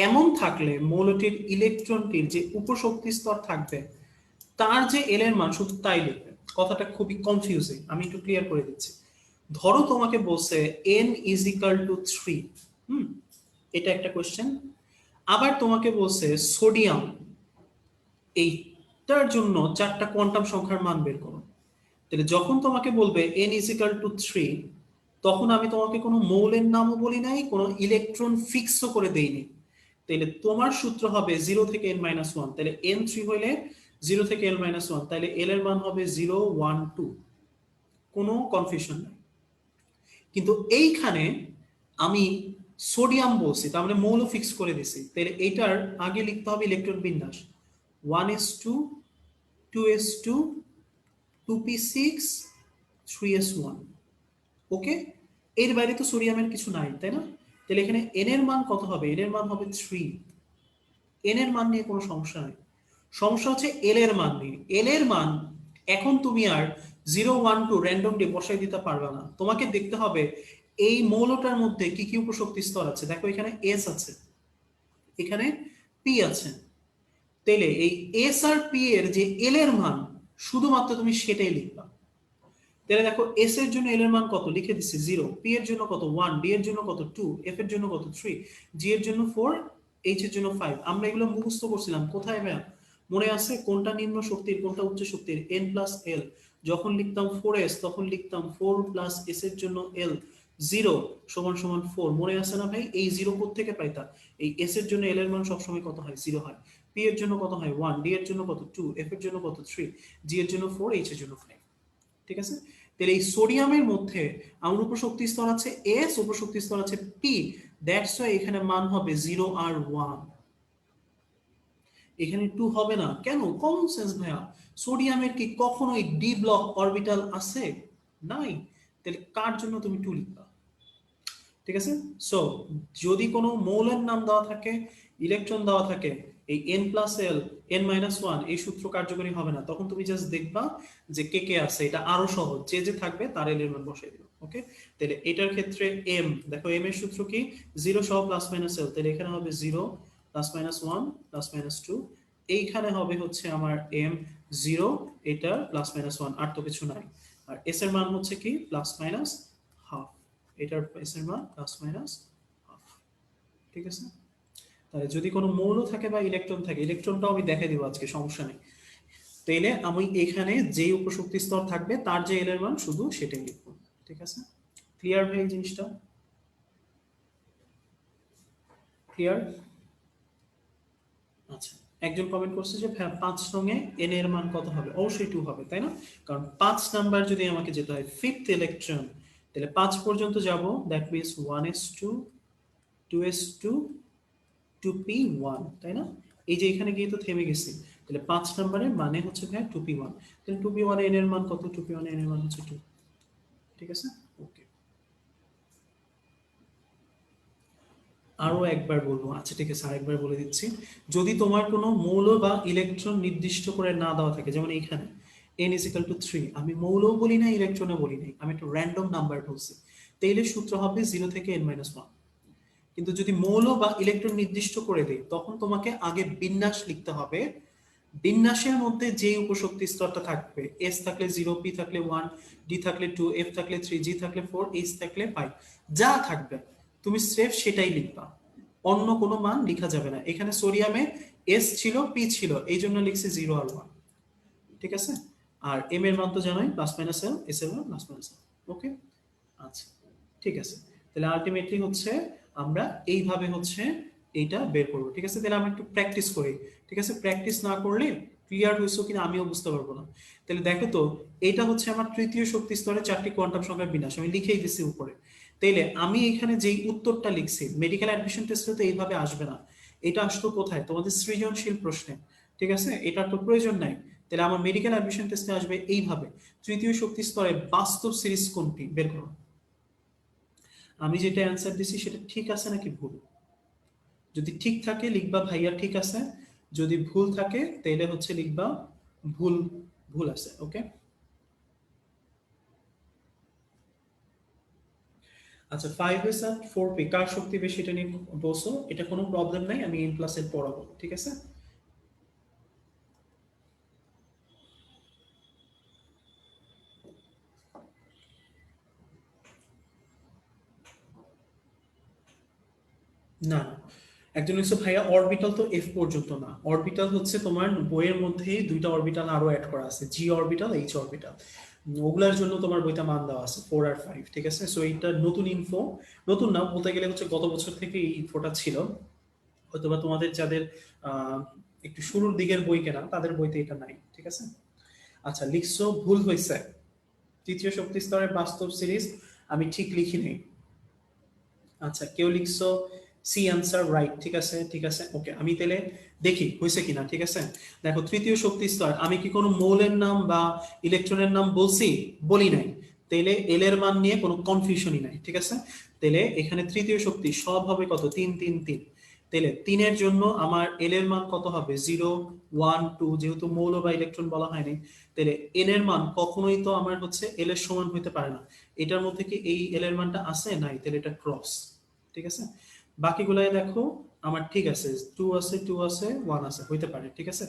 এমন থাকলে মৌলটির ইলেকট্রনটির যে উপশক্তি স্তর থাকবে তার যে এল এর মান শুধু তাই লিখবে। কথাটা খুবই কনফিউজিং, আমি একটু ক্লিয়ার করে দিচ্ছি। ধরো তোমাকে বলছে n ইজ ইকাল টু 3, এটা একটা কোয়েশ্চেন। আবার তোমাকে বলছে সোডিয়াম, এইটার জন্য 4টা কোয়ান্টাম সংখ্যার মান বের করো। তাহলে যখন তোমাকে বলবে n ইজ ইকাল টু 3, তখন আমি তোমাকে কোনো মৌলের নামও বলি নাই, কোনো ইলেকট্রন ফিক্সও করে দেইনি। তাহলে তোমার সূত্র হবে 0 থেকে n মাইনাস 1। তাহলে n 3 হইলে 0 থেকে l মাইনাস 1, তাহলে l এর মান হবে 0 1 2, কোনো কনফিউশন নাই। কিন্তু এইখানে আমি সোডিয়াম বলছি, তার মানে মৌল ফিক্স করে দিছি। তাহলে এইটার আগে লিখতে হবে ইলেকট্রন বিন্যাস 1s2 2s2 2p6 3s1। ওকে, এর বাইরে তো সোডিয়ামের কিছু নাই, তাই না? তাহলে এখানে n এর মান কত হবে? n এর মান হবে 3। n এর মান নিয়ে কোনো সমস্যা নেই, সমস্যা হচ্ছে l এর মান নিয়ে। l এর মান এখন তুমি আর 0 1 2 র্যান্ডমলি বসাই দিতে পারবে না, তোমাকে দেখতে হবে এই মৌলটার মধ্যে কি কি উপশক্তি স্তর আছে। দেখো এখানে s আছে, এখানে p আছে। তাহলে এই s আর p এর যে l এর মান শুধুমাত্র তুমি সেটাই লিখবা। তাহলে দেখো s এর জন্য l এর মান কত লিখে দিচ্ছি 0, p এর জন্য কত 1, d এর জন্য কত 2, f এর জন্য কত 3, g এর জন্য 4, h এর জন্য 5। আমরা এগুলো মুখস্থ করছিলাম কোথায় ভাইয়া? মনে আছে কোনটা নিম্ন শক্তির কোনটা উচ্চ শক্তির? n plus l। যখন লিখতাম 4s তখন লিখতাম 4 প্লাস s এর জন্য l 0 সমান সমান 4। মনে আছে না ভাই? এই 0 কোথা থেকে পাইতা? এই s এর জন্য l এর মান সবসময় কত হয়? 0 হয়। p এর জন্য কত হয়? 1, d এর জন্য কত 2, f এর জন্য কত 3, g এর জন্য 4, h এর জন্য 5। ঠিক আছে? তাহলে এই সোডিয়ামের মধ্যে আমার উপশক্তি স্তর আছে s, উপশক্তি স্তর আছে p, দ্যাটস ওয়াই এখানে মান হবে 0 আর 1। এখানে 2 হবে না কেন? কমন সেন্স ভাইয়া। সোডিয়ামের কি কখনোই ডি ব্লক অরবিটাল আছে? নাই। তাহলে কার জন্য তুমি 2 লিখবা? ঠিক আছে? সো যদি কোনো মৌলের নাম দেওয়া থাকে, ইলেকট্রন দেওয়া থাকে, এই n plus l n minus 1 এই সূত্র কার্যকরী হবে না। তখন তুমি জাস্ট দেখবা যে কে কে আছে, এটা আরো সহজ, যে যে থাকবে তার l এর মান বসাই দিও। ওকে, তাহলে এটার ক্ষেত্রে m, দেখো m এর সূত্র কি? 0 সহ প্লাস মাইনাস l। তাহলে এখানে হবে 0 প্লাস মাইনাস 1 প্লাস মাইনাস 2, এইখানে হবে হচ্ছে আমার m 0, এটা প্লাস মাইনাস 1, আর তো কিছু নাই। আর s এর মান হচ্ছে কি? Plus minus half. এটার s এর মান প্লাস মাইনাস হাফ। ঠিক আছে? তাহলে যদি কোনো মৌল থাকে বা ইলেকট্রন থাকে, ইলেকট্রনটাও আমি দেখাই দিব আজকে, সমস্যা নেই। তাইলে আমি এখানে যে উপশক্তি স্তর থাকবে তার যে এল এর মান শুধু সেটাই লিখবো। ঠিক আছে? ক্লিয়ার ভাই এই জিনিসটা? ক্লিয়ার? আচ্ছা, একজন কমেন্ট করছে যে হ্যাঁ 5 রঙে এন এর মান কত হবে? অবশ্যই 2 হবে, তাই না? কারণ 5 নাম্বার যদি আমাকে যেতে হয় ফিফথ ইলেকট্রন, তাহলে 5 পর্যন্ত যাব, that means 1s2 2s2 2p1, তাই না? এই যে এখানে গিয়ে তো থেমে গেছি। তাহলে 5 নম্বরের মানে হচ্ছে ভাই 2p1। তাহলে 2p1 এন এর মান কত? 2p1 এন এর মান হচ্ছে 2। ঠিক আছে? ওকে, আরো একবার বলবো। আচ্ছা ঠিক আছে, আরেকবার বলে দিচ্ছি। যদি তোমার কোনো মৌল বা ইলেকট্রন নির্দিষ্ট করে না দেওয়া থাকে, যেমন এইখানে n is equal to 3, আমি মৌলও বলি না ইলেকট্রনও বলি নাই, আমি একটা র্যান্ডম নাম্বার বলছি, তাইলে সূত্র হবে 0 থেকে n - 1। কিন্তু যদি মৌল বা ইলেকট্রন নির্দিষ্ট করে দেই তখন তোমাকে আগে বিন্যাস লিখতে হবে। বিন্যাসের মধ্যে যে উপশক্তি স্তরটা থাকবে, s থাকলে 0, p থাকলে 1, d থাকলে 2, f থাকলে 3, g থাকলে 4, h থাকলে 5, যা থাকবে তুমি স্রেফ সেটাই লিখবা, অন্য কোনো মান লেখা যাবে না। এখানে সোডিয়ামে s ছিল, p ছিল, এই জন্য লিখছি 0 আর 1। ঠিক আছে? আর m এর মান তো জানোই, প্লাস মাইনাস l, s এর মান প্লাস মাইনাস l। ওকে, আচ্ছা ঠিক আছে। তাহলে আলটিমেটলি হচ্ছে আমরা এইভাবে হচ্ছে এইটা বের করবো, ঠিক আছে? তাহলে আমরা একটু প্র্যাকটিস করি, ঠিক আছে? প্র্যাকটিস না করলে ক্লিয়ার হয়েছে কিনা আমিও বুঝতে পারবো না। তাহলে দেখো তো, এটা হচ্ছে আমার তৃতীয় শক্তি স্তরে 4টি কোয়ান্টাম সংখ্যার বিন্যাস, আমি লিখেই দিছি উপরে। তাইলে আমি এখানে যেই উত্তরটা লিখছি মেডিকেল অ্যাডমিশন টেস্টে তো এইভাবে আসবে না, এটা আসতো কোথায়? তোমাদের সৃজনশীল প্রশ্নে, ঠিক আছে? এটার তো প্রয়োজন নাই। তাহলে আমার মেডিকেল অ্যাডমিশন টেস্টে আসবে এইভাবে, তৃতীয় শক্তি স্তরে বাস্তব সিরিজ কোনটি বের করো। আমি যেটা অ্যান্সার দিছি সেটা ঠিক আছে নাকি ভুল? যদি ঠিক থাকে লিখবা ভাইয়া ঠিক আছে, যদি ভুল থাকে তাহলে হচ্ছে লিখবা ভুল, ভুল আছে। ওকে, আচ্ছা 5s আর 4p কার শক্তি বেশি এটা নিয়ে বলছো, এটা কোনো প্রবলেম নাই, আমি n প্লাস এর পড়াবো, ঠিক আছে? না, একজন হচ্ছে ভাইয়া অরবিটাল তো এফ পর্যন্ত না, অরবিটাল হচ্ছে তোমার বইয়ের মধ্যেই দুইটা অরবিটাল আরো অ্যাড করা আছে, জি অরবিটাল, এইচ অরবিটাল। ওগুলার জন্য তোমার বইটা মান দেওয়া আছে 4 আর 5, ঠিক আছে? সো এইটা নতুন ইনফো, নতুন না বলতে গেলে হচ্ছে গত বছর থেকে এই ইনফোটা ছিল, হয়তোবা তোমাদের যাদের আহ, একটু শুরুর দিকের বই কেনা তাদের বইতে এটা নাই, ঠিক আছে? আচ্ছা লিখছো ভুল হয়েছে, তৃতীয় শক্তি স্তরের বাস্তব সিরিজ আমি ঠিক লিখি নেই। আচ্ছা কেউ লিখছো সি অ্যান্সার রাইট, ঠিক আছে ঠিক আছে, ওকে। আমি তাহলে দেখি হয়েছে কিনা, ঠিক আছে? দেখো তৃতীয় শক্তি স্তর, আমি কি কোনো মৌলের নাম বা ইলেকট্রনের নাম বলছি? বলি নাই। তাইলে এল এর মান নিয়ে কোনো কনফিউশনই নাই, ঠিক আছে? তাহলে এখানে তৃতীয় শক্তি সব হবে কত? 3 3 3। তাহলে 3-এর জন্য আমার এল এর মান কত হবে? 0 1 2, যেহেতু মৌল বা ইলেকট্রন বলা হয়নি, তাহলে এন এর মান কখনোই তো আমার হচ্ছে এল এর সমান হতে পারে না। এটার মধ্যে কি এই এল এর মানটা আছে? নাই, তাহলে এটা ক্রস, ঠিক আছে? বাকিগুলাই দেখো আমার ঠিক আছে, 2 আছে 1 আছে, হইতে পারে, ঠিক আছে?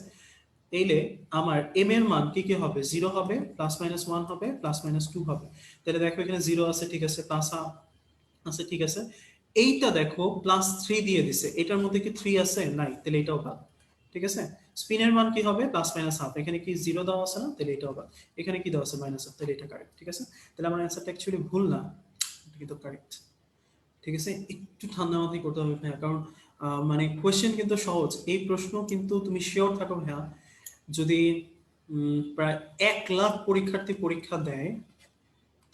তাইলে আমার এম এর মান কি কি হবে? 0 হবে, +-1 হবে, +-2 হবে। তাহলে দেখো এখানে 0 আছে, ঠিক আছে, প্লাস আছে, ঠিক আছে। এইটা দেখো +3 দিয়ে দিছে, এটার মধ্যে কি 3 আছে? নাই, তাহলে এটাও বাদ, ঠিক আছে? স্পিনের মান কি হবে? +-1/2, এখানে কি 0 দেওয়া আছে না? তাহলে এটাও বাদ। এখানে কি দেওয়া আছে? -1, তাহলে এটা কারেক্ট, ঠিক আছে? তাহলে আমার অ্যান্সারটা অ্যাকচুয়ালি ভুল না, এটা কিন্তু কারেক্ট, ঠিক আছে? একটু ঠান্ডা মাথায় করতে হবে ভাইয়া, কারণ মানে কোয়েশ্চেন কিন্তু সহজ, এই প্রশ্ন কিন্তু তুমি শিওর থাকো ভাইয়া, যদি প্রায় 1 লাখ পরীক্ষার্থী পরীক্ষা দেয়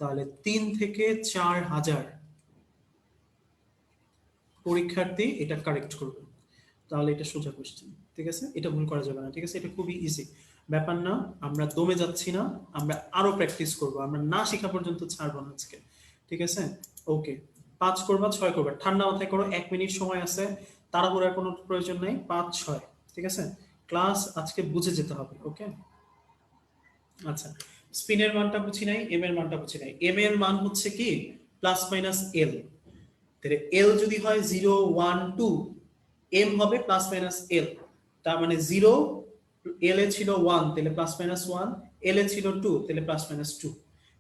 তাহলে 3 থেকে 4 হাজার পরীক্ষার্থী এটা কারেক্ট করবে, তাহলে এটা সোজা কোশ্চেন, ঠিক আছে? এটা ভুল করা যাবে না, ঠিক আছে? এটা খুবই ইজি ব্যাপার না, আমরা দমে যাচ্ছি না, আমরা আরো প্র্যাকটিস করব, আমরা না শেখা পর্যন্ত ছাড়বো না আজকে, ঠিক আছে? ওকে, 5 করবা 6 করবা, ঠান্ডা মাথায় করো, 1 মিনিট সময় আছে, তাড়াহুড়ার কোনো প্রয়োজন নেই, 5 6, ঠিক আছে? ক্লাস আজকে বুঝে যেতে হবে, ওকে? আচ্ছা, স্পিনের মানটা বুঝি নাই, এম এর মানটা বুঝি নাই। এম এর মান হচ্ছে কি +-L, তাহলে এল যদি হয় 0 1 2, এম হবে +-L, তার মানে 0, এল এ ছিল 1 তাহলে +-1, এল এ ছিল 2 তাহলে +-2,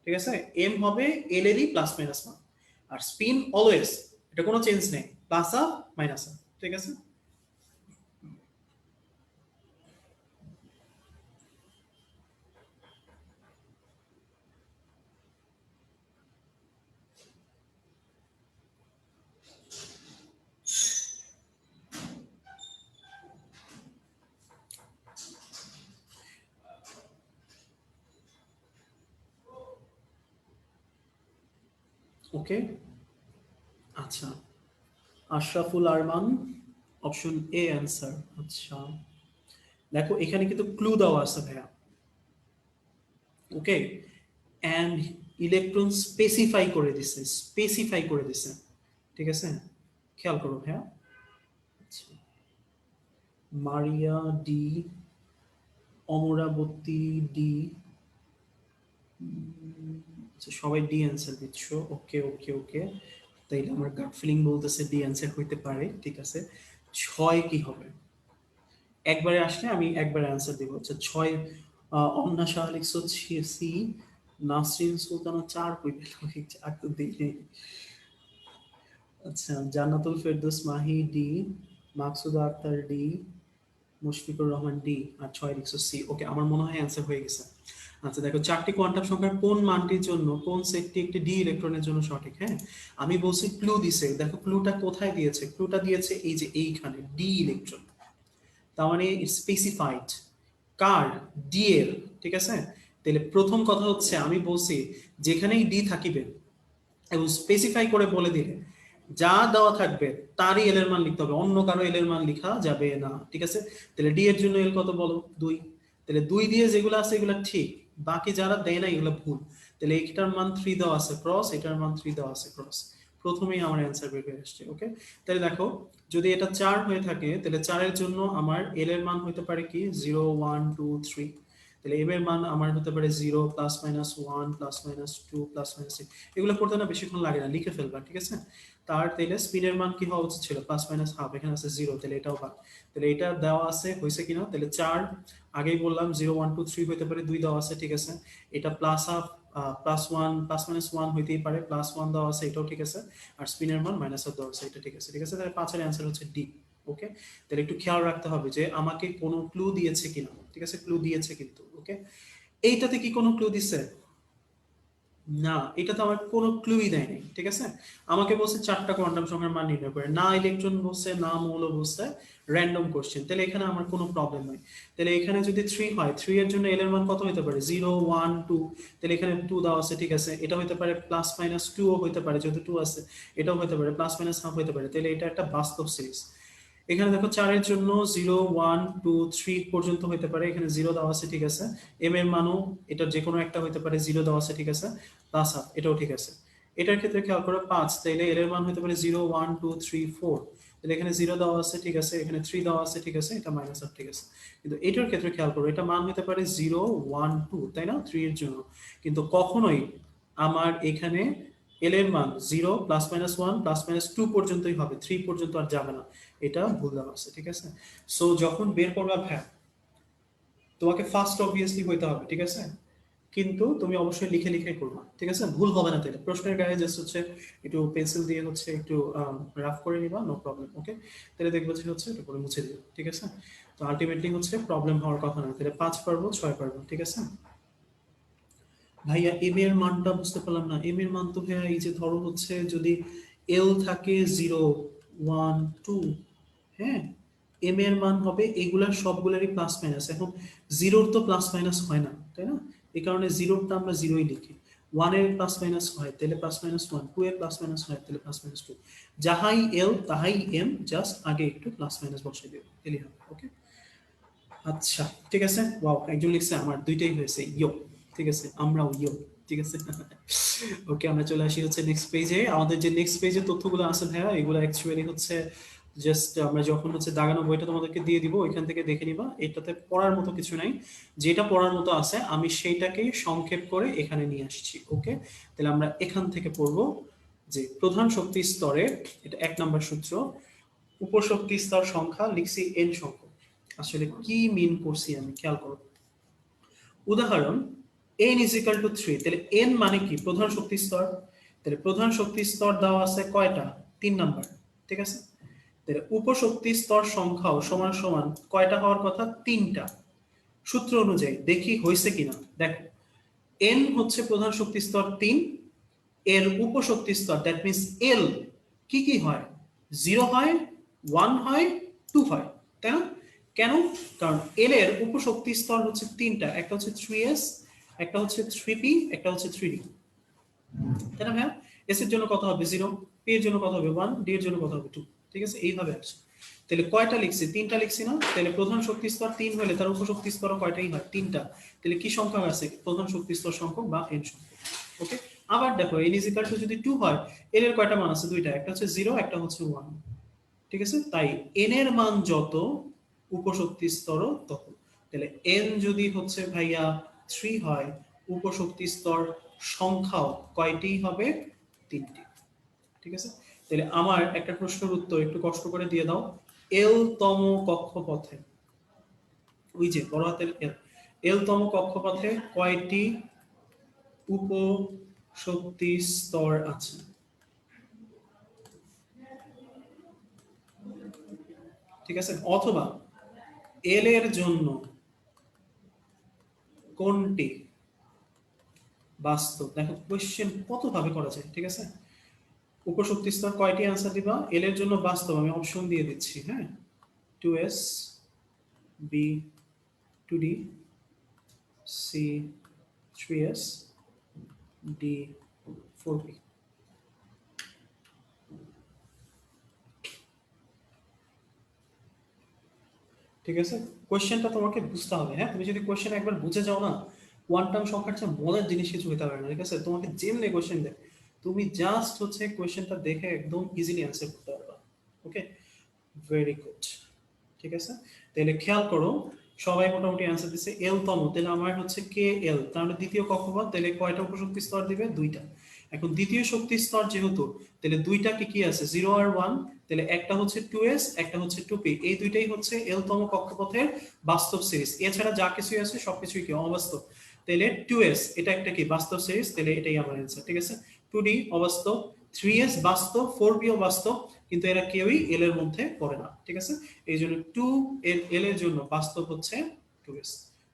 ঠিক আছে? এম হবে এল এরই +-1, আর স্পিন অলওয়েজ, এটা কোনো চেঞ্জ নেই, প্লাস আপ মাইনাস আপ, ঠিক আছে? ওকে, আচ্ছা Ashraful Arman, option A answer. আচ্ছা দেখো এখানে কিন্তু ক্লু দেওয়া আছে ভাইয়া, ওকে, অ্যান্ড ইলেকট্রন স্পেসিফাই করে দিছে, স্পেসিফাই করে দিছে, ঠিক আছে? খেয়াল করো ভাইয়া। আচ্ছা, মারিয়া ডি, অমরাবতী ডি, আচ্ছা সবাই ডি অ্যান্সার দিচ্ছ, ওকে ওকে ওকে, তাইলে আমার গাট ফিলিং বলতেছে ডি অ্যান্সার হইতে পারে, ঠিক আছে? 6 কি হবে? একবারে আসলে আমি একবারে অ্যান্সার দিব, আচ্ছা 6, অন্না শাহ লিখছো সি, নাসরিন সুলতানা 4 কই পেল? 4 তো দিই। আচ্ছা জান্নাতুল ফেরদৌস মাহি ডি, মাকসুদা আক্তার ডি, মুশফিকুর রহমান ডি, আর 6 লিখছো সি। ওকে, আমার মনে হয় অ্যান্সার হয়ে গেছে। আচ্ছা দেখো, চারটি কোয়ান্টাম সংখ্যার কোন মানটির জন্য কোন সেটটি একটি ডি ইলেকট্রনের জন্য সঠিক। হ্যাঁ, আমি বলছি ক্লু দিছে, দেখো ক্লুটা কোথায় দিয়েছে, ক্লুটা দিয়েছে এই যে এইখানে, ডি ইলেকট্রন। তার মানে স্পেসিফাইড কার, ডি এর। ঠিক আছে, তাহলে প্রথম কথা হচ্ছে আমি বলছি যেখানেই ডি থাকিবে এবং স্পেসিফাই করে বলে দিলে যা দেওয়া থাকবে তারই এল এর মান লিখতে হবে, অন্য কারো এল এর মান লেখা যাবে না। ঠিক আছে, তাহলে ডি এর জন্য এল কত বলো, 2। তাহলে 2 দিয়ে যেগুলো আছে এগুলো ঠিক, বাকি যারা দেয় না এগুলো ভুল। তাহলে এইটার মান 3 দেওয়া আছে ক্রস, এটার মান 3 দেওয়া আছে ক্রস। প্রথমেই আমার অ্যান্সার বের হয়ে আসছে। ওকে, তাহলে দেখো যদি এটা 4 হয়ে থাকে তাহলে 4 এর জন্য আমার এল এর মান হতে পারে কি 0 1 2 3। তাহলে এম এর মান আমার হতে পারে 0 plus minus 1 plus minus 2 plus minus 3। এগুলো পড়তে না বেশিক্ষণ লাগে না, লিখে ফেলবা। ঠিক আছে, তার তাহলে স্পিনের মান কি হওয়া উচিত ছিল প্লাস মাইনাস হাফ, এখানে আছে 0, তাহলে এটাও বাদ। তাহলে এটা দেওয়া আছে হয়েছে কিনা, তাহলে 4 আগেই বললাম 0 1 2 3 হতে পারে, 2 দেওয়া আছে। ঠিক আছে, এটা plus half plus 1 plus minus 1 হইতেই পারে, প্লাস 1 দেওয়া আছে, এটাও ঠিক আছে। আর স্পিনের মান মাইনাস হাফ দেওয়া আছে, এটা ঠিক আছে। ঠিক আছে, তাহলে 5 এর অ্যান্সার হচ্ছে ডি। ওকে, তাহলে একটু খেয়াল রাখতে হবে যে আমাকে কোনো ক্লু দিয়েছে কিনা। ঠিক আছে, ক্লু দিয়েছে কিন্তু। ওকে, এইটাতে কি কোনো ক্লু দিছে? না, এটা তো আমার কোনো ক্লুই দেয় নাই। ঠিক আছে, আমাকে বলছে 4টা কোয়ান্টাম সংখ্যার মান নির্ণয় করে, না ইলেকট্রন বলছে না মৌল বলছে, র্যান্ডম কোশ্চেন। তাহলে এখানে আমার কোনো প্রবলেম নাই। তাহলে এখানে যদি 3 হয়, 3 এর জন্য এল এর মান কত হতে পারে 0 1 2। তাহলে এখানে 2 দেওয়া আছে। ঠিক আছে, এটা হতে পারে প্লাস মাইনাস 2 ও হতে পারে, যেহেতু 2 আছে। এটাও হতে পারে প্লাস মাইনাস হাফ হতে পারে। তাহলে এটা একটা বাস্তব সিরিজ। এখানে দেখো 4 এর জন্য 0 1 2 3 পর্যন্ত হতে পারে, এখানে 0 দেওয়া আছে। ঠিক আছে, এম এর মানও এটা যে কোনো একটা হতে পারে, 0 দেওয়া আছে। ঠিক আছে, প্লাস হাফ এটাও ঠিক আছে। এটার ক্ষেত্রে খেয়াল করো 5, তাইলে এর মান হতে পারে 0 1 2 3 4। তাহলে এখানে 0 দেওয়া আছে। ঠিক আছে, এখানে 3 দেওয়া আছে। ঠিক আছে, এটা মাইনাস হাফ। ঠিক আছে, কিন্তু এটার ক্ষেত্রে খেয়াল করো এটা মান হতে পারে 0 1 2, তাই না, 3 এর জন্য। কিন্তু কখনোই আমার এখানে এল এর মান 0 প্লাস মাইনাস 1 প্লাস মাইনাস 2 পর্যন্তই হবে, 3 পর্যন্ত আর যাবে না। এটা ভুল দেওয়া আছে। ঠিক আছে, সো যখন বের করবা ভ্যাপ তোমাকে ফার্স্ট অবভিয়াসলি হইতে হবে। ঠিক আছে, কিন্তু তুমি অবশ্যই লিখে লিখে করবা। ঠিক আছে, ভুল হবে না। তাহলে প্রশ্নের গায়ে জাস্ট হচ্ছে একটু পেন্সিল দিয়ে হচ্ছে একটু রাফ করে নিবা, নো প্রবলেম। ওকে, তাহলে দেখবো যে হচ্ছে এটা করে মুছে দিও। ঠিক আছে, তো আলটিমেটলি হচ্ছে প্রবলেম হওয়ার কথা না। তাহলে 5 পারবো, 6 পারবো। ঠিক আছে ভাইয়া, এম এর মানটা বুঝতে পারলাম না। এম এর মান তো ভাইয়া এই যে ধরো হচ্ছে যদি এল থাকে 0 1 2, হ্যাঁ, এম এর মান হবে এগুলার সবগুলারই প্লাস মাইনাস। এখন জিরোর তো প্লাস মাইনাস হয় না, তাই না, এই কারণে জিরোরটা আমরা জিরোই লিখি। 1 এর প্লাস মাইনাস হয় তাহলে প্লাস মাইনাস 1, 2 এর প্লাস মাইনাস হয় তাহলে প্লাস মাইনাস 2। যাহাই এল তাহাই এম, জাস্ট আগে একটু প্লাস মাইনাস বসাই দেবো, তাহলেই হবে। ওকে, আচ্ছা ঠিক আছে। ওয়াও, একজন লিখছে আমার দুইটাই হয়েছে, ইয়ো। ঠিক আছে, আমরাও ইয়ো। ঠিক আছে ওকে, আমরা চলে আসি হচ্ছে নেক্সট পেজে। আমাদের যে নেক্সট পেজে তথ্যগুলো আছে ভাইয়া, এগুলো অ্যাকচুয়ালি হচ্ছে জাস্ট আমরা যখন হচ্ছে দাগানো বইটা তোমাদেরকে দিয়ে দিব ওইখান থেকে দেখে নিবা। এটাতে পড়ার মতো কিছু নাই, যেটা পড়ার মতো আছে আমি সেইটাকেই সংক্ষেপ করে এখানে নিয়ে আসছি। ওকে, তাহলে আমরা এখান থেকে পড়বো যে প্রধান শক্তি স্তরে, এটা 1 নম্বর সূত্র, উপশক্তি স্তর সংখ্যা লিখছি এন সংখ্যক। আসলে কি মিন করছি আমি, খেয়াল করো। উদাহরণ n ইজ ইকাল টু 3, তাহলে n মানে কি প্রধান শক্তি স্তর। তাহলে প্রধান শক্তি স্তর দেওয়া আছে কয়টা, 3 নাম্বার। ঠিক আছে, তাহলে উপশক্তি স্তর সংখ্যাও সমান সমান কয়টা হওয়ার কথা, 3টা। সূত্র অনুযায়ী দেখি হয়েছে কিনা। দেখো n হচ্ছে প্রধান শক্তি স্তর 3, এর উপশক্তি স্তর দ্যাট মিন্স এল কি কি হয়, 0 হয়, 1 হয়, 2 হয়, তাই না। কেন, কারণ এল এর উপশক্তি স্তর হচ্ছে 3টা, একটা হচ্ছে 3s, একটা হচ্ছে 3p, একটা হচ্ছে 3d, তাই না ভাইয়া। এস এর জন্য কত হবে 0, পি এর জন্য কত হবে 1, ডি এর জন্য কত হবে 2। ঠিক আছে, এইভাবে আসছে। তাহলে কয়টা লিখছি, 3টা লিখছি না। তাহলে প্রধান শক্তি স্তর 3 হলে তার উপশক্তি স্তর কয়টাই হয়, 3টা। তাহলে কি সংখ্যা আছে, প্রধান শক্তি স্তর সংখ্যক বা এন সংখ্যক। ওকে, আবার দেখো n ইজ ইকুয়াল টু যদি 2 হয়, n এর কয়টা মান আছে, দুইটা, একটা হচ্ছে 0, একটা হচ্ছে 1। ঠিক আছে, তাই n এর মান যত উপশক্তি স্তর তত। তাহলে n যদি হচ্ছে ভাইয়া 3 হয়, উপশক্তি স্তর সংখ্যাও কয়টি হবে, 3টি। ঠিক আছে, তাহলে আমার একটা প্রশ্নের উত্তর একটু কষ্ট করে দিয়ে দাও। এল তম কক্ষপথে, ওই যে বড় হাতের এল, এল তম কক্ষপথে কয়টি উপশক্তি স্তর আছে। ঠিক আছে, অথবা এল এর জন্য কোনটি বাস্তব? দেখো কোশ্চেন কত ভাবে করা যায়, ঠিক আছে? উপশক্তি স্তর কয়টি आंसर দিবা? এল এর জন্য বাস্তব আমি অপশন দিয়ে দিচ্ছি, হ্যাঁ, 2s, b 2d, c 3s, d 4b। ঠিক আছে, কোশ্চেনটা তোমাকে বুঝতে হবে, হ্যাঁ, তুমি যদি কোশ্চেন একবার বুঝে যাও না, কোয়ান্টাম সংখ্যার চেয়ে মজার জিনিস কিছু হতে পারে না, ঠিক আছে? তোমাকে যেমনি কোশ্চেন দেয় তুমি জাস্ট হচ্ছে কোশ্চেনটা দেখে একদম ইজিলি অ্যান্সার করতে পারবা। ওকে, ভেরি গুড। ঠিক আছে, তাহলে খেয়াল করো, সবাই মোটামুটি অ্যান্সার দিচ্ছে এল তম, তাহলে আমার হচ্ছে কে এল, তাহলে দ্বিতীয় কক্ষপথ, তাহলে কয়টা উপশক্তি স্তর দিবে? দুইটা। এখন দ্বিতীয় শক্তি স্তর যেহেতু, তাহলে দুইটা কি কি আছে? 0 আর 1, তাহলে একটা হচ্ছে 2s, একটা হচ্ছে 2p, এই দুইটাই হচ্ছে এল তম কক্ষপথের বাস্তব সিরিজ। এছাড়া যা কিছুই আছে সবকিছুই কি অবাস্তব। তাহলে 2s এটা একটা কি বাস্তব সিরিজ, তাহলে এটাই আমার অ্যান্সার। ঠিক আছে, 2d অবাস্তব, 3s বাস্তব, 4b ও বাস্তব, কিন্তু এরা কেউই এল এর মধ্যে পড়ে না। ঠিক আছে, এই জন্য 2 এর এল এর জন্য বাস্তব হচ্ছে 2s।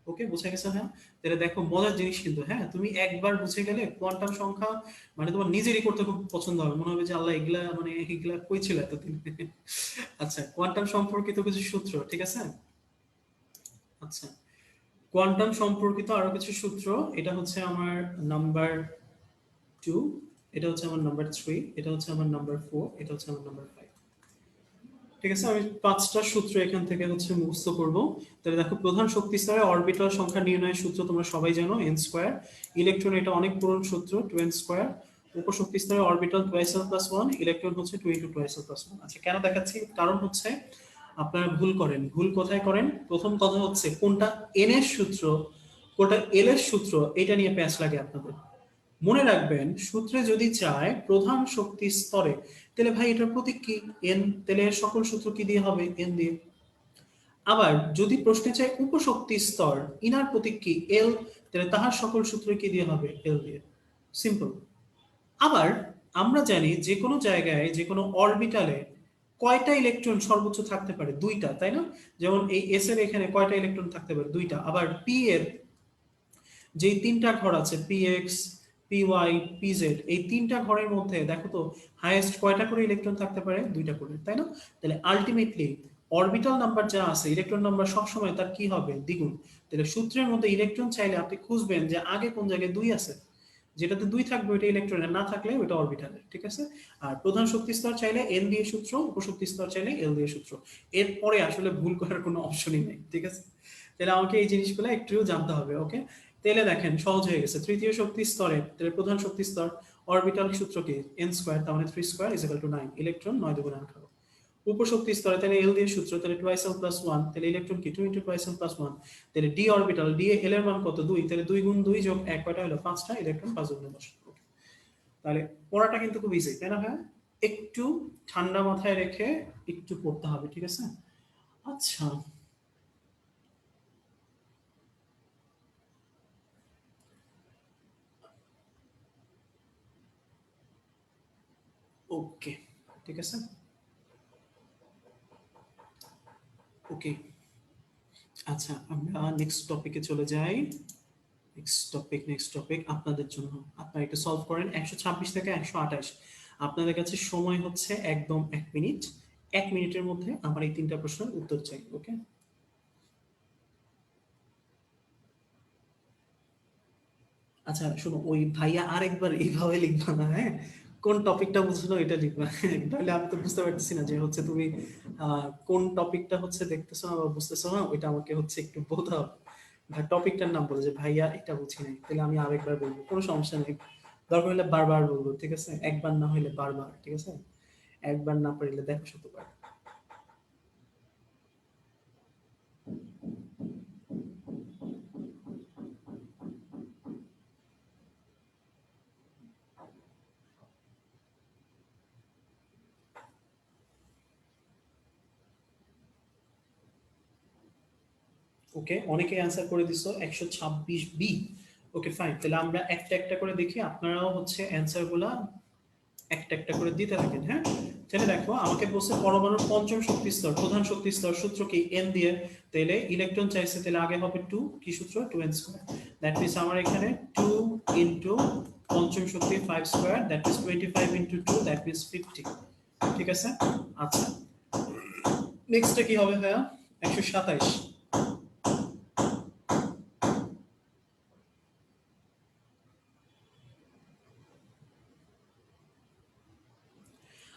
ওকে, বুঝে গেছে? হ্যাঁ, তাহলে দেখো মজার জিনিস কিন্তু, হ্যাঁ, তুমি একবার বুঝে গেলে কোয়ান্টাম সংখ্যা মানে তোমার নিজেরই করতে খুব পছন্দ হবে, মনে হবে যে আল্লাহ এগুলা মানে এগুলা কই ছিল এতদিন। আচ্ছা, কোয়ান্টাম সম্পর্কিত কিছু সূত্র, ঠিক আছে? আচ্ছা, কোয়ান্টাম সম্পর্কিত আরো কিছু সূত্র, এটা হচ্ছে আমার নাম্বার 2, এটা হচ্ছে আমার নাম্বার 3, এটা হচ্ছে আমার নাম্বার 4, এটা হচ্ছে আমার নাম্বার 5। ঠিক আছে, আমি পাঁচটা সূত্র এখান থেকে হচ্ছে মুখস্থ করব। তাহলে দেখো, প্রধান শক্তি স্তরে অরবিটাল সংখ্যা নির্ণয়ের সূত্র তোমরা সবাই জানো, n স্কয়ার। ইলেকট্রন, এটা অনেক পুরনো সূত্র, 2n স্কয়ার। উপশক্তি স্তরে অরবিটাল 2s প্লাস 1, ইলেকট্রন হচ্ছে 2 × 2s প্লাস 1। আচ্ছা, কেন দেখাচ্ছি? কারণ হচ্ছে আপনারা ভুল করেন। ভুল কোথায় করেন? প্রথম কথা হচ্ছে কোনটা n এর সূত্র, কোনটা l এর সূত্র, এটা নিয়ে প্যাচ লাগে আপনাদের। মনে রাখবেন, সূত্রে যদি চায় প্রধান শক্তি স্তরে, তাহলে ভাই এটার প্রতীক কি? এন, তাহলে এর সকল সূত্র কি দিয়ে হবে? এন দিয়ে। আবার যদি প্রশ্নে চায় উপশক্তি স্তর, ইনার প্রতীক কি? এল, তাহলে তাহার সকল সূত্র কি দিয়ে হবে? এল দিয়ে। সিম্পল। আবার আমরা জানি যে কোনো জায়গায় যে কোনো অরবিটালে কয়টা ইলেকট্রন সর্বোচ্চ থাকতে পারে? দুইটা, তাই না? যেমন এই এস এর এখানে কয়টা ইলেকট্রন থাকতে পারে? দুইটা। আবার পি এর যেই তিনটা ঘর আছে, P X, P Y, P Z, এই তিনটা ঘরের মধ্যে দেখো তো হাইয়েস্ট কয়টা করে ইলেকট্রন থাকতে পারে? দুইটা করে, তাই না? তাহলে আলটিমেটলি অরবিটাল নাম্বার যা আছে, ইলেকট্রন নাম্বার সবসময় তার কি হবে? দ্বিগুণ। তাহলে সূত্রের মধ্যে ইলেকট্রন চাইলে আপনি খুঁজবেন যে আগে কোন জায়গায় দুই আছে, যেটাতে দুই থাকবে ওইটা ইলেকট্রনের, না থাকলে ওইটা অরবিটালের। ঠিক আছে, আর প্রধান শক্তি স্তর চাইলে এন দিয়ে সূত্র, উপশক্তি স্তর চাইলে এল দিয়ে সূত্র। এরপরে আসলে ভুল করার কোনো অপশনই নেই। ঠিক আছে, তাহলে আমাকে এই জিনিসগুলো একটু জানতে হবে। ওকে, তাহলে দেখেন সহজ হয়ে গেছে। তৃতীয় শক্তি স্তরে তাহলে প্রধান শক্তি স্তর অরবিটাল সূত্র কি? এন স্কয়ার, তার মানে 3 square is equal two 9, electron 9 দুগুণ 18। উপশক্তি স্তরে তাহলে এল দিয়ে সূত্র, তাহলে 2s প্লাস 1, তাহলে ইলেকট্রন কি? 2 × 2s প্লাস 1। তাহলে ডি অরবিটাল, ডি এল এর মান কত? 2, তাহলে 2 গুণ 2 যোগ 1 কয়টা হলো? 5টা, ইলেকট্রন 5 গুণ 10। তাহলে পড়াটা কিন্তু খুব ইজি, তাই না ভাই? একটু ঠান্ডা মাথায় রেখে একটু পড়তে হবে। ঠিক আছে, আচ্ছা, ওকে, ঠিক আছে, ওকে। আচ্ছা, আমরা নেক্সট টপিকে চলে যাই। নেক্সট টপিক আপনাদের জন্য। আপনারা একটু সলভ করেন 126 থেকে 128। আপনাদের কাছে সময় হচ্ছে একদম 1 মিনিট। 1 মিনিটের মধ্যে আমার এই তিনটা প্রশ্নের উত্তর চাই। ওকে, আচ্ছা শোনো, ওই ভাইয়া আরেকবার এইভাবে লিখবা না, হ্যাঁ? কোন টপিকটা বুঝলো এটা লিখবা। তাহলে আমি তো বুঝতে পারতেছি না যে হচ্ছে তুমি কোন টপিকটা হচ্ছে দেখতেছো না বা বুঝতেছো না, ওইটা আমাকে হচ্ছে একটু বলতে হবে। ভাই টপিকটার নাম বলে যে ভাইয়া এটা বুঝি নাই, তাহলে আমি আরেকবার বলবো, কোনো সমস্যা নেই। দরকার হলে বারবার বলবো, ঠিক আছে? একবার না হইলে বারবার, ঠিক আছে? একবার না পারিলে দেখো শতবার। ওকে, অনেকে অ্যান্সার করে দিছো 126 বি। ওকে ফাইন, তাহলে আমরা একটা একটা করে দেখি, আপনারাও হচ্ছে অ্যান্সার গুলা একটা একটা করে দিতে থাকেন। হ্যাঁ, তাহলে দেখো আমাকে বলছে পরমাণুর পঞ্চম শক্তি স্তর, প্রধান শক্তি স্তর সূত্র কি n দিয়ে, তাহলে ইলেকট্রন চাইছে, তাহলে আগে হবে 2, কি সূত্র 2n স্কয়ার। দ্যাট মিন্স আমার এখানে 2 ইনটু পঞ্চম শক্তি 5 square, that means 25 into 2, that means 50। ঠিক আছে। আচ্ছা, নেক্সটটা কি হবে ভাইয়া? 127।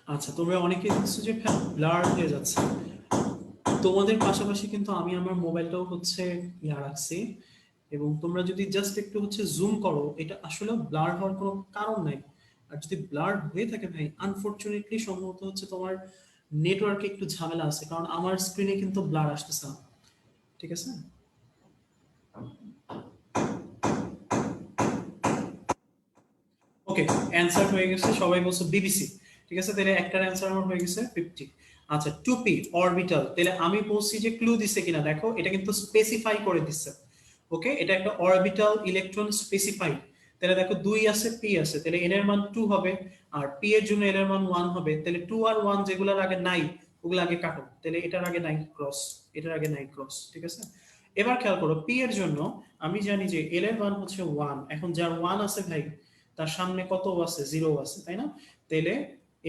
আচ্ছা, তোমরা অনেকেই দেখছো যে ব্লার হয়ে যাচ্ছে তোমাদের পাশাপাশি, কিন্তু আমি আমার মোবাইলটাও হচ্ছে ইয়া রাখছি, এবং তোমরা যদি জাস্ট একটু হচ্ছে জুম করো, এটা আসলে ব্লার হওয়ার কোনো কারণ নাই। আর যদি ব্লার হয়ে থাকে ভাই, আনফরচুনেটলি সম্ভবত হচ্ছে তোমার নেটওয়ার্কে একটু ঝামেলা আছে, কারণ আমার স্ক্রিনে কিন্তু ব্লার আসতেছে না। ঠিক আছে। ওকে, অ্যান্সার হয়ে গেছে, সবাই বলছো বিবিসি। ঠিক আছে, তাহলে একটার অ্যান্সার আমার হয়ে গেছে 50। আচ্ছা, টুপি অরবিটাল, তাহলে আমি বলছি যে ক্লু দিছে কিনা দেখো, এটা কিন্তু স্পেসিফাই করে দিচ্ছে। ওকে, এটা একটা অরবিটাল ইলেকট্রন স্পেসিফাইড। তাহলে দেখো 2 আছে, পি আছে, তাহলে এন এর মান 2 হবে, আর পি এর জন্য এন এর মান 1 হবে। তাহলে 2 আর 1 যেগুলোর আগে নাই ওগুলো আগে কাটো, তাহলে এটার আগে নাই ক্রস, এটার আগে নাই ক্রস। ঠিক আছে। এবার খেয়াল করো, পি এর জন্য আমি জানি যে এল এর মান হচ্ছে 1, এখন যার 1 আছে ভাই, তার সামনে কত আছে? 0 আছে, তাই না? তাহলে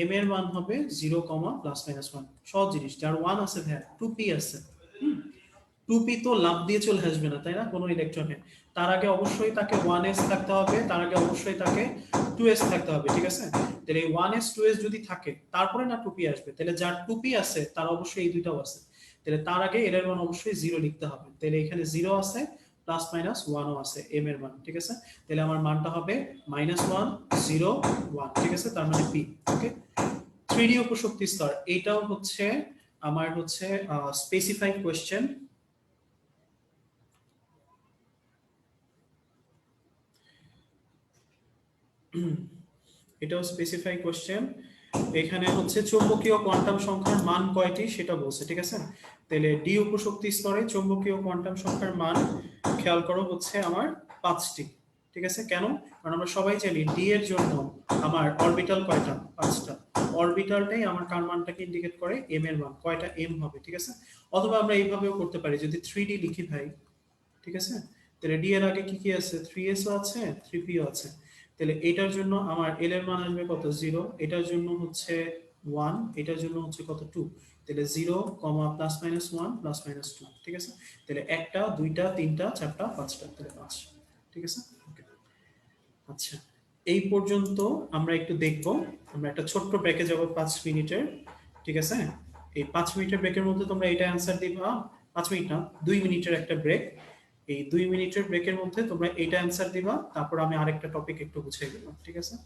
এম এর মান হবে 0 কমা প্লাস মাইনাস 1। সহজ জিনিস, যার 1 আছে ভাই, 2p আছে। টু পি তো লাভ দিয়ে চলে আসবে না, তাই না, কোনো ইলেকট্রনে? তার আগে অবশ্যই তাকে 1s থাকতে হবে, তার আগে অবশ্যই তাকে 2s থাকতে হবে। ঠিক আছে। তাহলে এই 1s 2s যদি থাকে, তারপরে না 2p আসবে, তাহলে যার 2p আছে তার অবশ্যই এই দুইটাও আছে। তাহলে তার আগে এর এর মান অবশ্যই 0 লিখতে হবে, তাহলে এখানে 0 আছে, প্লাস মাইনাস 1ও আছে এম এর মান। ঠিক আছে। তাহলে আমার মানটা হবে -1 0 1। ঠিক আছে, তার মানে পি। ওকে, 3D উপশক্তি স্তর, এইটাও হচ্ছে আমার হচ্ছে স্পেসিফাইড কোয়েশ্চেন। এটাও স্পেসিফাই কোশ্চেন। এখানে হচ্ছে চৌম্বকীয় কোয়ান্টাম সংখ্যার মান কয়টি সেটা বলছে। ঠিক আছে। তাহলে ডি উপশক্তি স্তরে চৌম্বকীয় কোয়ান্টাম সংখ্যার মান খেয়াল করো হচ্ছে আমার 5টি। ঠিক আছে। কেন? কারণ আমরা সবাই জানি ডি এর জন্য আমার অরবিটাল কয়টা? 5টা। অরবিটালটাই আমার কার মানটাকে ইন্ডিকেট করে, এম এর মান কয়টা এম হবে। ঠিক আছে। অথবা আমরা এইভাবেও করতে পারি, যদি 3D লিখি ভাই। ঠিক আছে। তাহলে ডি এর আগে কি কি আছে? 3s ও আছে, 3p ও আছে। তাহলে এটার জন্য আমার এল এর মান আসবে কত? 0। এটার জন্য হচ্ছে 1, এটার জন্য হচ্ছে কত? 2। তাহলে 0 কমা প্লাস মাইনাস 1 প্লাস মাইনাস 2। ঠিক আছে। তাহলে একটা, দুইটা, তিনটা, চারটা, পাঁচটা, তাহলে 5। ঠিক আছে। ওকে। আচ্ছা, এই পর্যন্ত আমরা একটু দেখব। আমরা একটা ছোট্ট ব্রেকে যাব 5 মিনিটের। ঠিক আছে। এই 5 মিনিটের ব্রেকের মধ্যে তোমরা এটা অ্যান্সার দিবা। 5 মিনিট না, 2 মিনিটের একটা ব্রেক। এই 2 মিনিটের ব্রেকের মধ্যে তোমরা এইটা অ্যান্সার দিবা, তারপর আমি আরেকটা টপিক একটু গুছিয়ে দেবো। ঠিক আছে।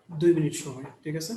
দুই মিনিট সময়। ঠিক আছে।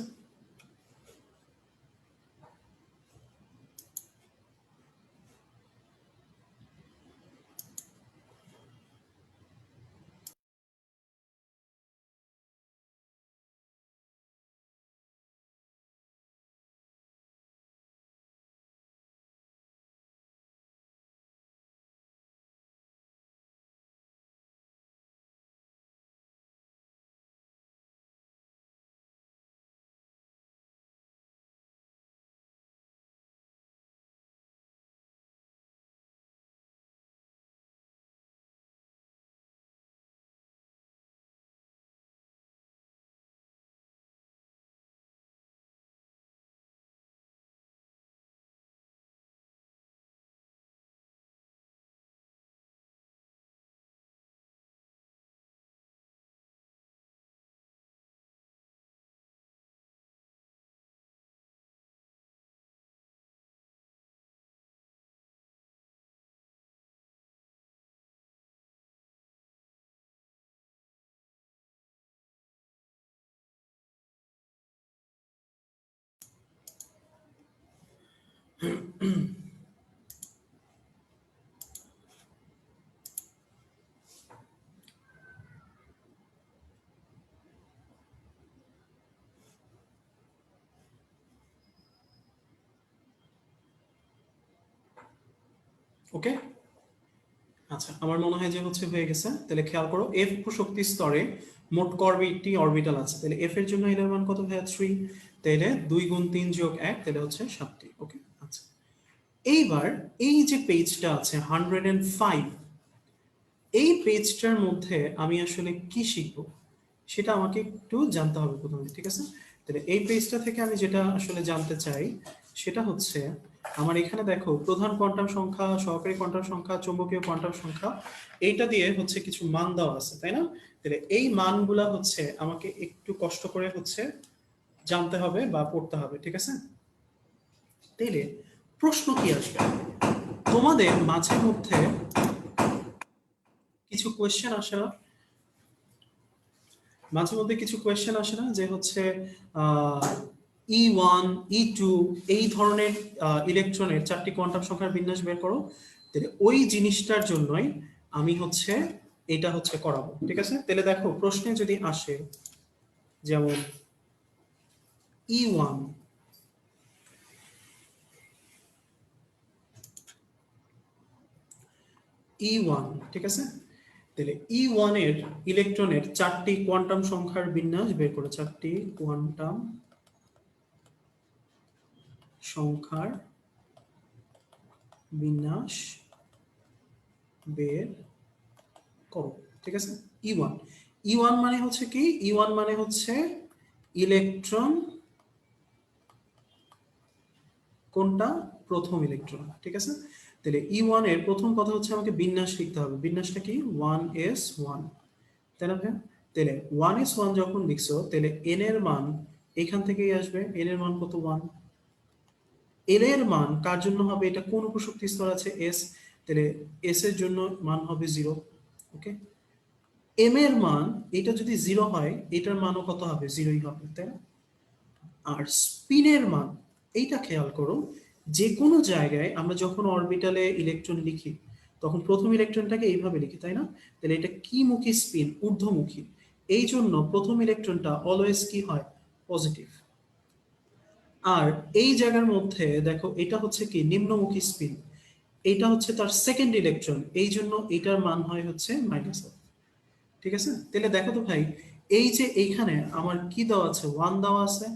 ওকে, আচ্ছা আমার মনে হয় যে হচ্ছে হয়ে গেছে। তাহলে খেয়াল করো এফ শক্তি স্তরে মোট কয়টি অরবিটাল আছে, তাহলে এফ এর জন্য এর মান কত ভাইয়া 3, তাহলে 2 গুণ 3 যোগ 1 তাহলে হচ্ছে 7টি। ওকে আচ্ছা, এইবার এই যে পেজটা আছে 105, এই পেজটার মধ্যে আমি আসলে কি শিখবো সেটা আমাকে একটু জানতে হবে প্রথমে, ঠিক আছে? তাহলে এই পেজটা থেকে আমি যেটা আসলে জানতে চাই সেটা হচ্ছে আমার এখানে দেখো প্রধান কোয়ান্টাম সংখ্যা, সহকারী কোয়ান্টাম সংখ্যা, চৌম্বকীয় কোয়ান্টাম সংখ্যা, এইটা দিয়ে হচ্ছে কিছু মান দেওয়া আছে, তাই না? তাহলে এই মানগুলা হচ্ছে আমাকে একটু কষ্ট করে হচ্ছে জানতে হবে বা পড়তে হবে, ঠিক আছে? তাইলে প্রশ্ন কি আসবে তোমাদের মাঝে মধ্যে, কিছু কোয়েশ্চেন আসে না মাঝে মধ্যে কিছু কোয়েশ্চেন আসে না যে হচ্ছে E1 E2 এই ধরনের ইলেকট্রনের 4টি কোয়ান্টাম সংখ্যার বিন্যাস বের করো, তাহলে ওই জিনিসটার জন্যই আমি হচ্ছে এটা হচ্ছে করাবো, ঠিক আছে? তাহলে দেখো প্রশ্নে যদি আসে যেমন E1, E1, ঠিক আছে? তাহলে E1 এর ইলেকট্রনের 4টি কোয়ান্টাম সংখ্যার বিন্যাস বের করো, 4টি কোয়ান্টাম সংখ্যার বিন্যাস বের করো, ঠিক আছে? E1, E1 মানে হচ্ছে কি? E1 মানে হচ্ছে ইলেকট্রন, কোনটা? প্রথম ইলেকট্রন, ঠিক আছে? তাহলে E1 এর প্রথম কথা হচ্ছে আমাকে বিন্যাস লিখতে হবে। বিন্যাসটা কি? 1s1, তাই না ভাইয়া? তাহলে 1s1 যখন লিখছো তাহলে n এর মান এখান থেকেই আসবে। n এর মান কত? 1। l এর মান কার জন্য হবে? এটা কোন উপশক্তি স্তর আছে? s, তাহলে s এর জন্য মান হবে 0। ওকে, m এর মান এটা যদি 0 হয় এটার মানও কত হবে? 0ই হবে, তাই না? আর স্পিনের মান, এইটা খেয়াল করো, যে কোনো জায়গায় আমরা যখন অরবিটালে ইলেকট্রন লিখি তখন প্রথম ইলেকট্রনটাকে এইভাবে লিখি, তাই না? তাহলে এটা কি মুখী স্পিন? ঊর্ধ্বমুখী। এই জন্য প্রথম ইলেকট্রনটা অলওয়েজ কি হয়? পজিটিভ। আর এই জায়গার মধ্যে দেখো এটা হচ্ছে কি? নিম্নমুখী স্পিন। এইটা হচ্ছে তার সেকেন্ড ইলেকট্রন, এই জন্য এটার মান হয় হচ্ছে মাইনাস। ঠিক আছে? তাহলে দেখো তো ভাই, এই যে এইখানে আমার কি দেওয়া আছে? 1 দেওয়া আছে।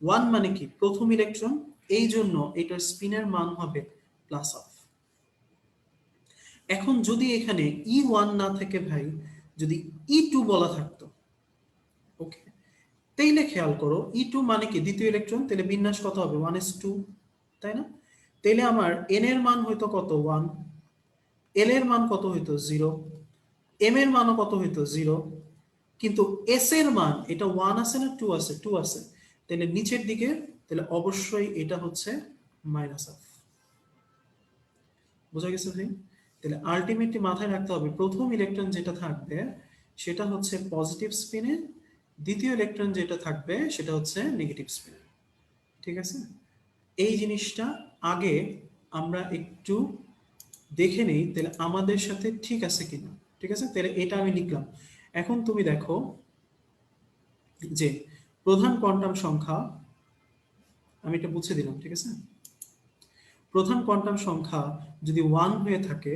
1 মানে কি? প্রথম ইলেকট্রন, এই জন্য এটার স্পিনের মান হবে প্লাস অফ। এখন যদি এখানে E1 না থেকে ভাই যদি E2 বলা থাকতো, ওকে, তাইলে খেয়াল করো E2 মানে কি? দ্বিতীয় ইলেকট্রন, তাহলে বিন্যাস কত হবে? 1s2, তাই না? তাইলে আমার n এর মান হইতো কত? 1, l এর মান কত হইতো? 0, m এর মানও কত হইতো? 0, কিন্তু s এর মান এটা 1 আছে না 2 আছে? 2 আছে, তাহলে নিচের দিকে, তাহলে অবশ্যই এটা হচ্ছে মাইনাস অফ। বোঝা গেছে ভাই? তাহলে আলটিমেটলি মাথায় রাখতে হবে প্রথম ইলেকট্রন যেটা থাকবে সেটা হচ্ছে পজিটিভ স্পিনে, দ্বিতীয় ইলেকট্রন যেটা থাকবে সেটা হচ্ছে নেগেটিভ স্পিনে, ঠিক আছে? এই জিনিসটা আগে আমরা একটু দেখে নেই, তাহলে আমাদের সাথে ঠিক আছে কিনা, ঠিক আছে? তাহলে এটা আমি লিখলাম। এখন তুমি দেখো যে প্রধান কোয়ান্টাম সংখ্যা, আমি এটা মুছে দিলাম, ঠিক আছে? প্রধান কোয়ান্টাম সংখ্যা যদি 1 হয়ে থাকে,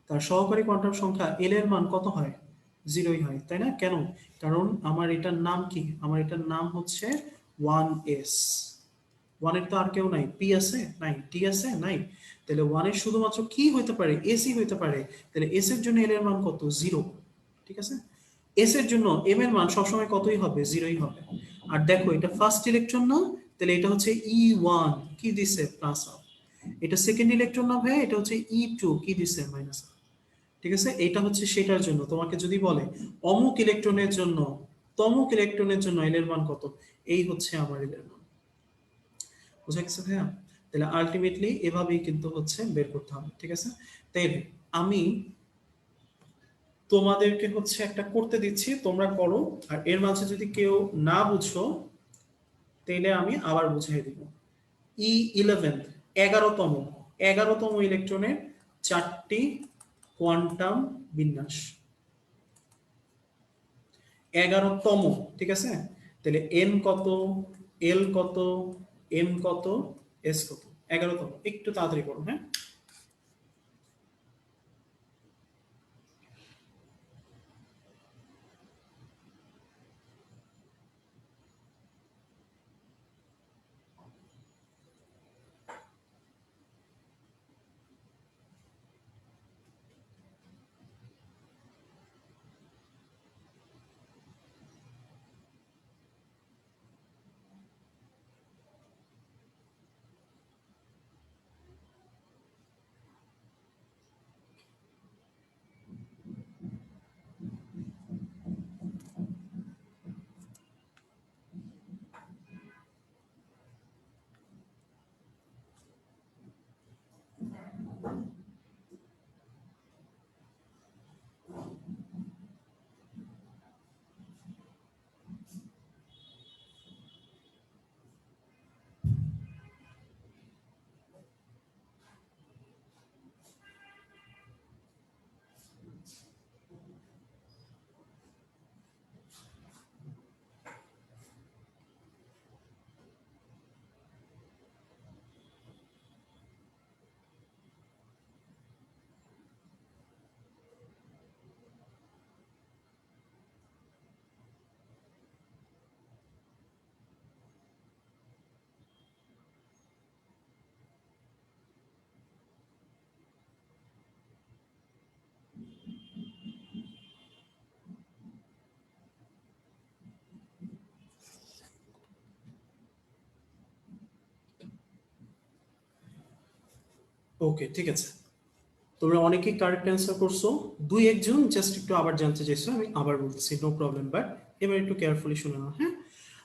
তার সহকারী কোয়ান্টাম সংখ্যা এল এর মান কত হয়? 0ই হয়, তাই না? কেন? কারণ আমার এটার নাম কি? আমার এটার নাম হচ্ছে 1s। 1 এর তো আর কেউ নাই, পি আছে? নাই। টি আছে? নাই। তাহলে 1 এর শুধুমাত্র কি হইতে পারে? এসই হইতে পারে। তাহলে এস এর জন্য এল এর মান কত? 0, ঠিক আছে? এস এর জন্য এম এর মান সবসময় কতই হবে? 0ই হবে। আর দেখো এটা ফার্স্ট ইলেকট্রন না, তাহলে এটা হচ্ছে E1, কি দিছে? Plus of. এটা সেকেন্ড ইলেকট্রন না ভাই, এটা হচ্ছে E2, কি দিছে? Minus of. ঠিক আছে? এটা হচ্ছে সেটার জন্য তোমাকে যদি বলে অমুক ইলেকট্রনের জন্য তমুক ইলেকট্রনের জন্য এল এর মান কত, এই হচ্ছে আমার এল এর মান। বুঝা গেছে ভাইয়া? তাহলে আলটিমেটলি এভাবেই কিন্তু হচ্ছে বের করতে হবে, ঠিক আছে? তাই আমি তোমাদেরকে হচ্ছে একটা করতে দিচ্ছি, তোমরা করো। আর এর মাঝে যদি কেউ না বুঝো তাইলে আমি আবার বুঝিয়ে দিব। E11, 11তম 11তম ইলেকট্রনের 4টি কোয়ান্টাম বিন্যাস। 11তম, ঠিক আছে? তাহলে এন কত, এল কত, এম কত, এস কত? 11তম। একটু তাড়াতাড়ি করো, হ্যাঁ? ওকে, ঠিক আছে। তোমরা অনেকেই কারেক্ট অ্যান্সার করছো, দুই একজন জাস্ট একটু আবার জানতে চাইছো, আমি আবার বলতেছি, নো প্রবলেম, বাট এবার একটু কেয়ারফুলি শুনে নাও, হ্যাঁ?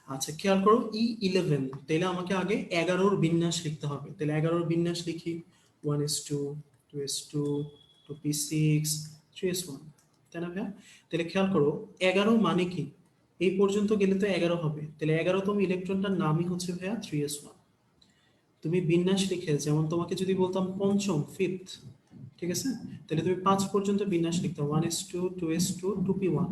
আচ্ছা, খেয়াল করো, E11, তাহলে আমাকে আগে 11-র বিন্যাস লিখতে হবে। তাহলে 11-র বিন্যাস লিখি, 1s2, 2s2, 2p6, 3s1, তাই না ভাইয়া? তাহলে খেয়াল করো, 11 মানে কি? এই পর্যন্ত গেলে তো 11 হবে, তাহলে 11তম ইলেকট্রনটার নামই হচ্ছে ভাইয়া 3s1। তুমি বিন্যাস লিখে, যেমন তোমাকে যদি বলতাম পঞ্চম, ফিফথ, ঠিক আছে, তাহলে তুমি 5 পর্যন্ত বিন্যাস লিখতে, 1s2, 2s2, 2p1।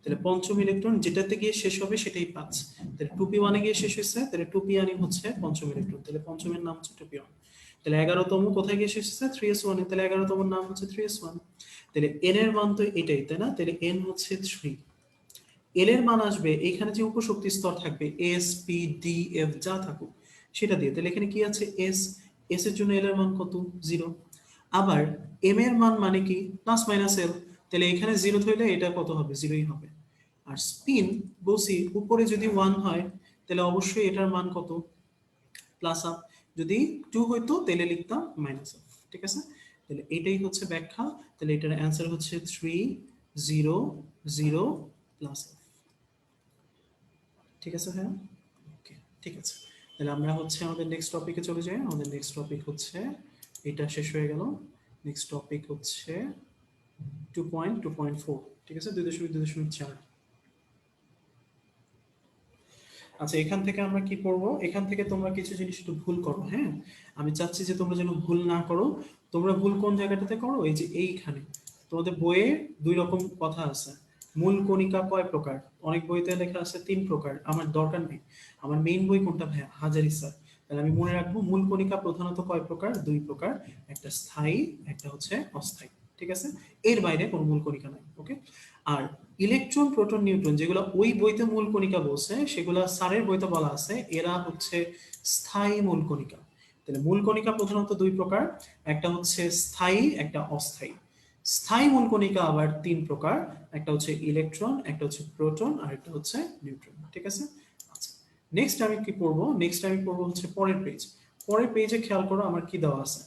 তাহলে পঞ্চম ইলেকট্রন যেটাতে গিয়ে শেষ হবে সেটাই 5। তাহলে 2p1 এ গিয়ে শেষ হয়েছে, তাহলে 2p1 হচ্ছে পঞ্চম ইলেকট্রন, তাহলে পঞ্চমের নাম হচ্ছে 2p1। তাহলে 11তম কোথায় গিয়ে শেষ হচ্ছে? 3s1 এ, তাহলে 11তম নাম হচ্ছে 3s1। তাহলে n এর মান তো এটাই, তাই না? তাহলে n হচ্ছে 3। এল এর মান আসবে এখানে যে উপশক্তি স্তর থাকবে, এস, পি, ডি, এফ যা থাকুক সেটা দিয়ে। তাহলে এখানে কি আছে? এস। এস এর জন্য এল এর মান কত? 0। আবার এম এর মান মানে কি? Plus minus L. তাহলে এখানে 0 হইলে এটা কত হবে? 0ই হবে। আর স্পিন বলছি উপরে যদি 1 হয় তাহলে অবশ্যই এটার মান কত? Plus up. যদি 2 হইতো তাহলে লিখতাম মাইনাস আপ, ঠিক আছে? তাহলে এটাই হচ্ছে ব্যাখ্যা। তাহলে এটার অ্যান্সার হচ্ছে 3, 0, 0 প্লাস আপ। ঠিক আছে ভাইয়া? ওকে, ঠিক আছে। তাহলে আমরা হচ্ছে আমাদের নেক্সট টপিকে চলে যাই। আমাদের নেক্সট টপিক হচ্ছে, এটা শেষ হয়ে গেল। নেক্সট টপিক হচ্ছে 2.2.4, ঠিক আছে, 2.2.4। আচ্ছা, এখান থেকে আমরা কি করব? এখান থেকে তোমরা কিছু জিনিস একটু ভুল করো, হ্যাঁ? আমি চাচ্ছি যে তোমরা যেন ভুল না করো। তোমরা ভুল কোন জায়গাটাতে করো? এই যে এইখানে তোমাদের বইয়ে দুই রকম কথা আছে। মূল কণিকা কয় প্রকার? অনেক বইতে লেখা আছে 3 প্রকার। আমার দরকার নেই, আমার মেইন বই কোনটা ভাইয়া? হাজারি স্যার। তাহলে আমি মনে রাখবো মূল কণিকা প্রধানত কয় প্রকার? 2 প্রকার, একটা স্থায়ী, একটা হচ্ছে অস্থায়ী, ঠিক আছে? এর বাইরে কোনো মূল কণিকা নাই, ওকে? আর ইলেকট্রন, প্রোটন, নিউট্রন যেগুলো ওই বইতে মূল কণিকা বলছে, সেগুলো স্যারের বইতে বলা আছে এরা হচ্ছে স্থায়ী মূল কণিকা। তাহলে মূল কণিকা প্রধানত 2 প্রকার, একটা হচ্ছে স্থায়ী, একটা অস্থায়ী। স্থায়ী মূল কণিকা আবার 3 প্রকার, একটা হচ্ছে ইলেকট্রন, একটা হচ্ছে প্রোটন, আর একটা হচ্ছে নিউট্রন, ঠিক আছে? আচ্ছা, নেক্সট আমি কি পড়বো? নেক্সট আমি পড়বো হচ্ছে পরের পেজ। পরের পেজে খেয়াল করো আমার কি দেওয়া আছে।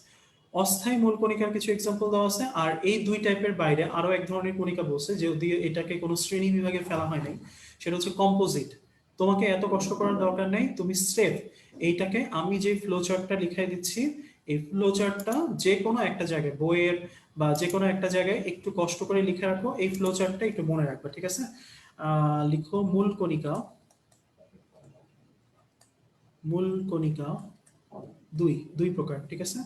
অস্থায়ী মূল কণিকার কিছু এক্সাম্পল দেওয়া আছে, আর এই দুই টাইপের বাইরে আরো এক ধরনের কণিকা বলছে, যদি এটাকে কোনো শ্রেণী বিভাগে ফেলা হয় নাই, সেটা হচ্ছে কম্পোজিট। তোমাকে এত কষ্ট করার দরকার নেই, তুমি স্রেফ এইটাকে, আমি যে ফ্লো চার্টটা লিখাই দিচ্ছি, এই ফ্লো চার্টটা যে কোনো একটা জায়গায় বইয়ের বা যে কোনো একটা জায়গায় একটু কষ্ট করে লিখে রাখো, এই ফ্লো চার্টটা একটু মনে রাখবে, ঠিক আছে? লিখো মূল কণিকা, মূল কণিকা, দুই দুই প্রকার, ঠিক আছে।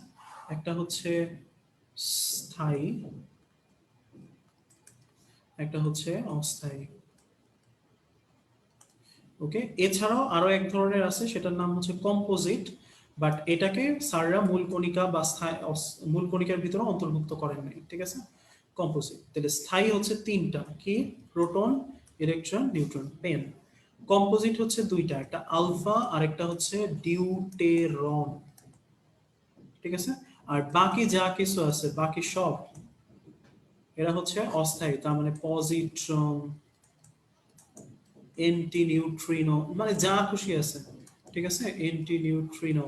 একটা হচ্ছে স্থায়ী, একটা হচ্ছে অস্থায়ী। ওকে, এছাড়াও আরো এক ধরনের আছে, সেটার নাম হচ্ছে কম্পোজিট, বাট এটাকে স্যাররা মূল কণিকা বা মূল কণিকার ভিতরে অন্তর্ভুক্ত করেন নাই, ঠিক আছে। কম্পোজিট, তাহলে স্থায়ী হচ্ছে তিনটা, কি? প্রোটন, ইলেকট্রন, নিউট্রন, পেন। কম্পোজিট হচ্ছে দুইটা, একটা আলফা আর একটা হচ্ছে ডিউটেরন, ঠিক আছে। আর বাকি যা কিছু আছে, বাকি সব এরা হচ্ছে অস্থায়ী, তার মানে পজিট্রন, এন্টি নিউট্রিনো, মানে যা খুশি আছে, ঠিক আছে, এন্টি নিউট্রিনো,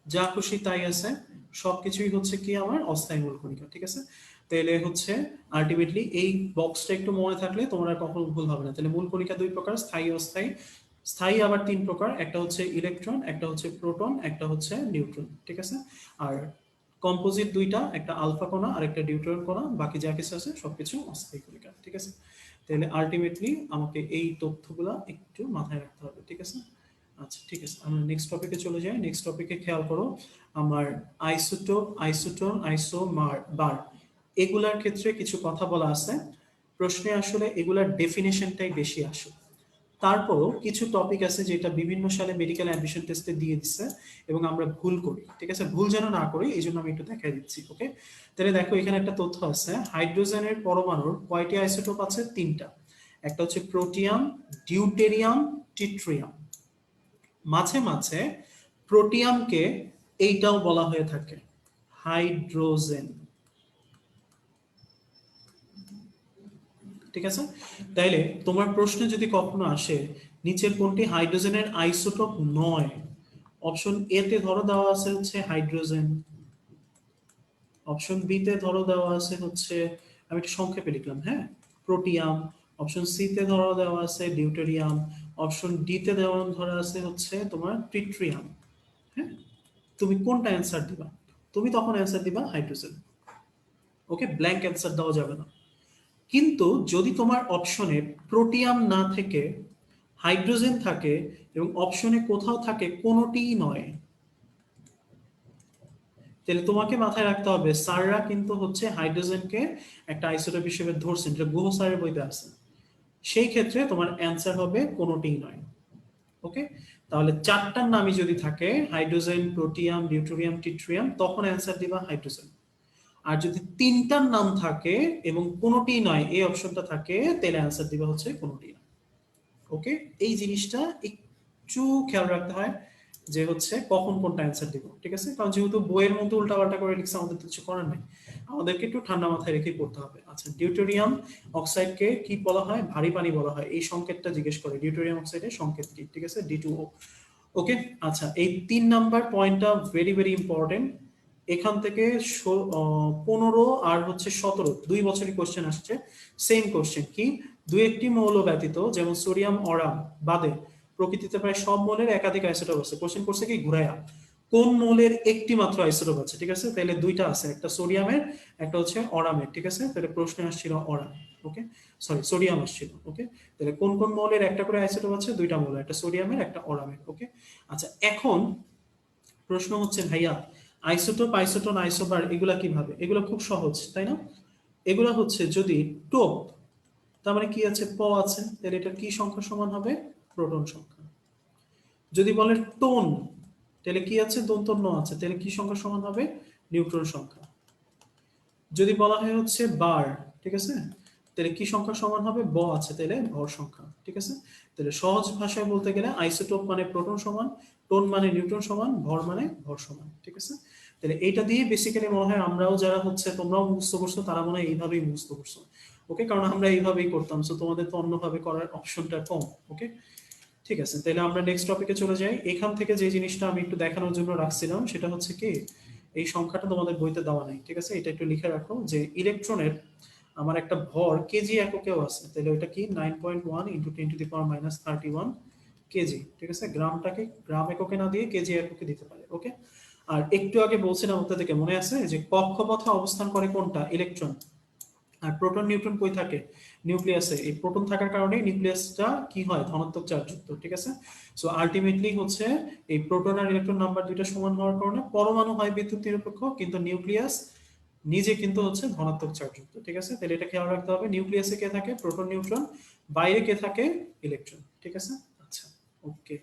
যা খুশি তাই আছে, সবকিছুই হচ্ছে কি আমার অস্থায়ী মূল কণিকা, ঠিক আছে। তাহলে হচ্ছে আলটিমেটলি এই বক্সটা একটু মনে থাকলে তোমার আর কখনো ভুল হবে না। তাহলে মূল কণিকা দুই প্রকার, স্থায়ী, অস্থায়ী। স্থায়ী আবার তিন প্রকার, একটা হচ্ছে ইলেকট্রন, একটা হচ্ছে প্রোটন, একটা হচ্ছে নিউট্রন, ঠিক আছে। আর কম্পোজিট দুইটা, একটা আলফা কণা আর একটা ডিউটেরন কণা, বাকি যা কিছু আছে সবকিছু অস্থায়ী কণিকা, ঠিক আছে। তাহলে আলটিমেটলি আমাকে এই তথ্যগুলা একটু মাথায় রাখতে হবে, ঠিক আছে। আচ্ছা ঠিক আছে, আমরা নেক্সট টপিকে চলে যাই। নেক্সট টপিকে খেয়াল করো, আমার আইসোটোপ, আইসোটোন, আইসোমার বার, এগুলার ক্ষেত্রে কিছু কথা বলা আছে। প্রশ্নে আসলে এগুলার ডেফিনেশনটাই বেশি আসে। তারপরও কিছু টপিক আছে যেটা বিভিন্ন সালে মেডিকেল অ্যাডমিশন টেস্টে দিয়ে দিচ্ছে এবং আমরা ভুল করি, ঠিক আছে। ভুল যেন না করি এই জন্য আমি একটু দেখাই দিচ্ছি, ওকে। তাহলে দেখো এখানে একটা তথ্য আছে, হাইড্রোজেনের পরমাণুর কয়টি আইসোটোপ আছে? তিনটা। একটা হচ্ছে প্রোটিয়াম, ডিউটেরিয়াম, টিট্রিয়াম। মাঝে মাঝে প্রোটিয়ামকে এইটাও বলা হয়ে থাকে, হাইড্রোজেন, ঠিক আছে। তাইলে তোমার প্রশ্নে যদি কখনো আসে নিচের কোনটি হাইড্রোজেনের আইসোটোপ নয়, অপশন এ তে ধরো দেওয়া আছে হচ্ছে হাইড্রোজেন, অপশন বি তে ধরো দেওয়া আছে হচ্ছে, আমি একটু সংক্ষেপে লিখলাম, হ্যাঁ, প্রোটিয়াম, অপশন সি তে ধরো দেওয়া আছে ডিউটেরিয়াম, অপশন ডি তে দেওয়া ধরা আছে হচ্ছে তোমার ট্রিট্রিয়াম, হ্যাঁ, তুমি কোনটা অ্যান্সার দিবা? তুমি তখন অ্যান্সার দিবা হাইড্রোজেন, ওকে, ব্ল্যাঙ্ক অ্যান্সার দেওয়া যাবে না। কিন্তু যদি তোমার অপশনে প্রোটিয়াম না থেকে হাইড্রোজেন থাকে এবং অপশনে কোথাও থাকে কোনোটিই নয়, তাহলে তোমাকে মাথায় রাখতে হবে স্যাররা কিন্তু হচ্ছে হাইড্রোজেনকে একটা আইসোটোপ হিসেবে ধরছেন, যেটা গুহ স্যারের বইতে আছে। সেই ক্ষেত্রে তোমার অ্যান্সার হবে কোনোটিই নয়, ওকে। তাহলে চারটার নামই যদি থাকে হাইড্রোজেন, প্রোটিয়াম, ডিউটেরিয়াম, টিট্রিয়াম, তখন অ্যান্সার দিবা হাইড্রোজেন। আর যদি তিনটার নাম থাকে এবং কোনোটি নয় এই অপশনটা থাকে, তাহলে অ্যান্সার দিবা হচ্ছে কোনোটি না, ওকে। এই জিনিসটা একটু খেয়াল রাখতে হয় যে হচ্ছে কখন কোনটা অ্যান্সার দিব, ঠিক আছে। কারণ যেহেতু বইয়ের মধ্যে উল্টাপাল্টা করে লিখছে, আমাদের তো কিছু করার নেই, আমাদেরকে একটু ঠান্ডা মাথায় রেখে পড়তে হবে। আচ্ছা, ডিউটেরিয়াম অক্সাইডকে কি বলা হয়? ভারী পানি বলা হয়। এই সংকেতটা জিজ্ঞেস করে, ডিউটেরিয়াম অক্সাইডের সংকেত কি, ঠিক আছে, D2O, ওকে। আচ্ছা, এই 3 নাম্বার পয়েন্টটা ভেরি ভেরি ইম্পর্টেন্ট। এখান থেকে 15 আর হচ্ছে 17 2 বছরই কোশ্চেন আসছে। সেম কোশ্চেন কি, দুই একটি মৌল ব্যতীত, যেমন সোডিয়াম, অরাম বাদে প্রকৃতিতে প্রায় সব মৌলের একাধিক আইসোটোপ আছে। কোশ্চেন করছে কি ঘুরাইয়া, কোন মৌলের একটি মাত্র আইসোটোপ আছে, ঠিক আছে। তাহলে দুইটা আছে, একটা সোডিয়ামের, একটা হচ্ছে অরামের, ঠিক আছে। তাহলে প্রশ্নে আসছিল অরাম, ওকে, সরি সোডিয়াম আসছিল, ওকে। তাহলে কোন কোন মৌলের একটা করে আইসোটোপ আছে? দুইটা মৌল, একটা সোডিয়ামের, একটা অরামের, ওকে। আচ্ছা, এখন প্রশ্ন হচ্ছে ভাইয়া আইসোটোপ, আইসোটোন, আইসোবার এগুলা কিভাবে? এগুলো খুব সহজ, তাই না? এগুলা হচ্ছে যদি টোপ, তার মানে কি আছে, প আছে, তাহলে এটা কি সংখ্যা সমান হবে? প্রোটন সংখ্যা। যদি বলে টোন, তাহলে কি আছে? দন্তন্য আছে, তাহলে কি সংখ্যা সমান হবে? নিউট্রন সংখ্যা। যদি বলা হয় হচ্ছে বার, ঠিক আছে, তাহলে কি সংখ্যা সমান হবে? ব আছে, তাহলে ভর সংখ্যা, ঠিক আছে। তাহলে সহজ ভাষায় বলতে গেলে আইসোটোপ মানে প্রোটন সমান, টোন মানে নিউট্রন সমান, ভর মানে ভর সমান, ঠিক আছে। তাহলে এইটা দিয়ে বেসিক্যালি মনে হয় আমরাও যারা হচ্ছে তোমরাও মুখস্থ করছো তারা মনে হয় এইভাবেই মুখস্থ করছো, ওকে, কারণ আমরা এইভাবেই করতাম, সো তোমাদের তো অন্যভাবে করার অপশনটা কম, ওকে। ঠিক আছে, তাহলে আমরা নেক্সট টপিকে চলে যাই। এখান থেকে যে জিনিসটা আমি একটু দেখানোর জন্য রাখছিলাম সেটা হচ্ছে কি, এই সংখ্যাটা তোমাদের বইতে দেওয়া নাই, ঠিক আছে, এটা একটু লিখে রাখো যে ইলেকট্রনের আমার একটা ভর কেজি এককেও আছে, তাহলে ওইটা কি 9.1 ইন্টু 10⁻31 কেজি, ঠিক আছে। গ্রামটাকে গ্রাম এককে না দিয়ে কেজি এককে দিতে পারে, ওকে। আর একটু আগে বলছিলাম আপনাদেরকে মনে আছে যে কক্ষপথে অবস্থান করে কোনটা? ইলেকট্রন। আর প্রোটন নিউট্রন কই থাকে? নিউক্লিয়াসে। এই প্রোটন থাকার কারণে নিউক্লিয়াসটা কি হয়? ধনাত্মক চার্জযুক্ত, ঠিক আছে? সো আলটিমেটলি হচ্ছে এই প্রোটন আর ইলেকট্রন নাম্বার দুইটা সমান হওয়ার কারণে পরমাণু হয় বিদ্যুৎ নিরপেক্ষ, কিন্তু নিউক্লিয়াস নিজে কিন্তু হচ্ছে ধনাত্মক চার্জযুক্ত, ঠিক আছে? তাহলে এটা খেয়াল রাখতে হবে। নিউক্লিয়াসে কে থাকে? Proton neutron. বাইরে কে থাকে? ইলেকট্রন, ঠিক আছে? আচ্ছা, ওকে।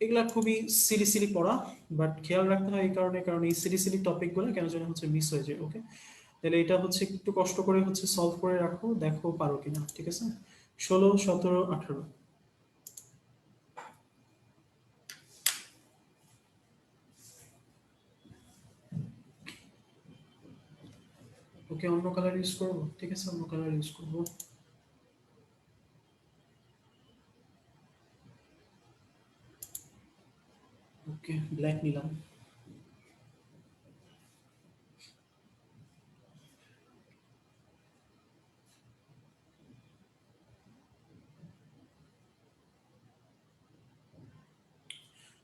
এগুলা খুবই সিলি সিলি পড়া, বাট খেয়াল রাখতে হয় এই কারণে, কারণ এই সিলি সিলি টপিকগুলো কেন যেন হচ্ছে মিস হয়ে যায়। ওকে, তাহলে এটা হচ্ছে একটু কষ্ট করে হচ্ছে সলভ করে রাখো, দেখো পারো কিনা, ঠিক আছে? 16, 17, 18। ওকে, অন্য কালার ইউজ করবো, ঠিক আছে? অন্য কালার ইউজ করবো। ওকে, ব্ল্যাক নিলাম।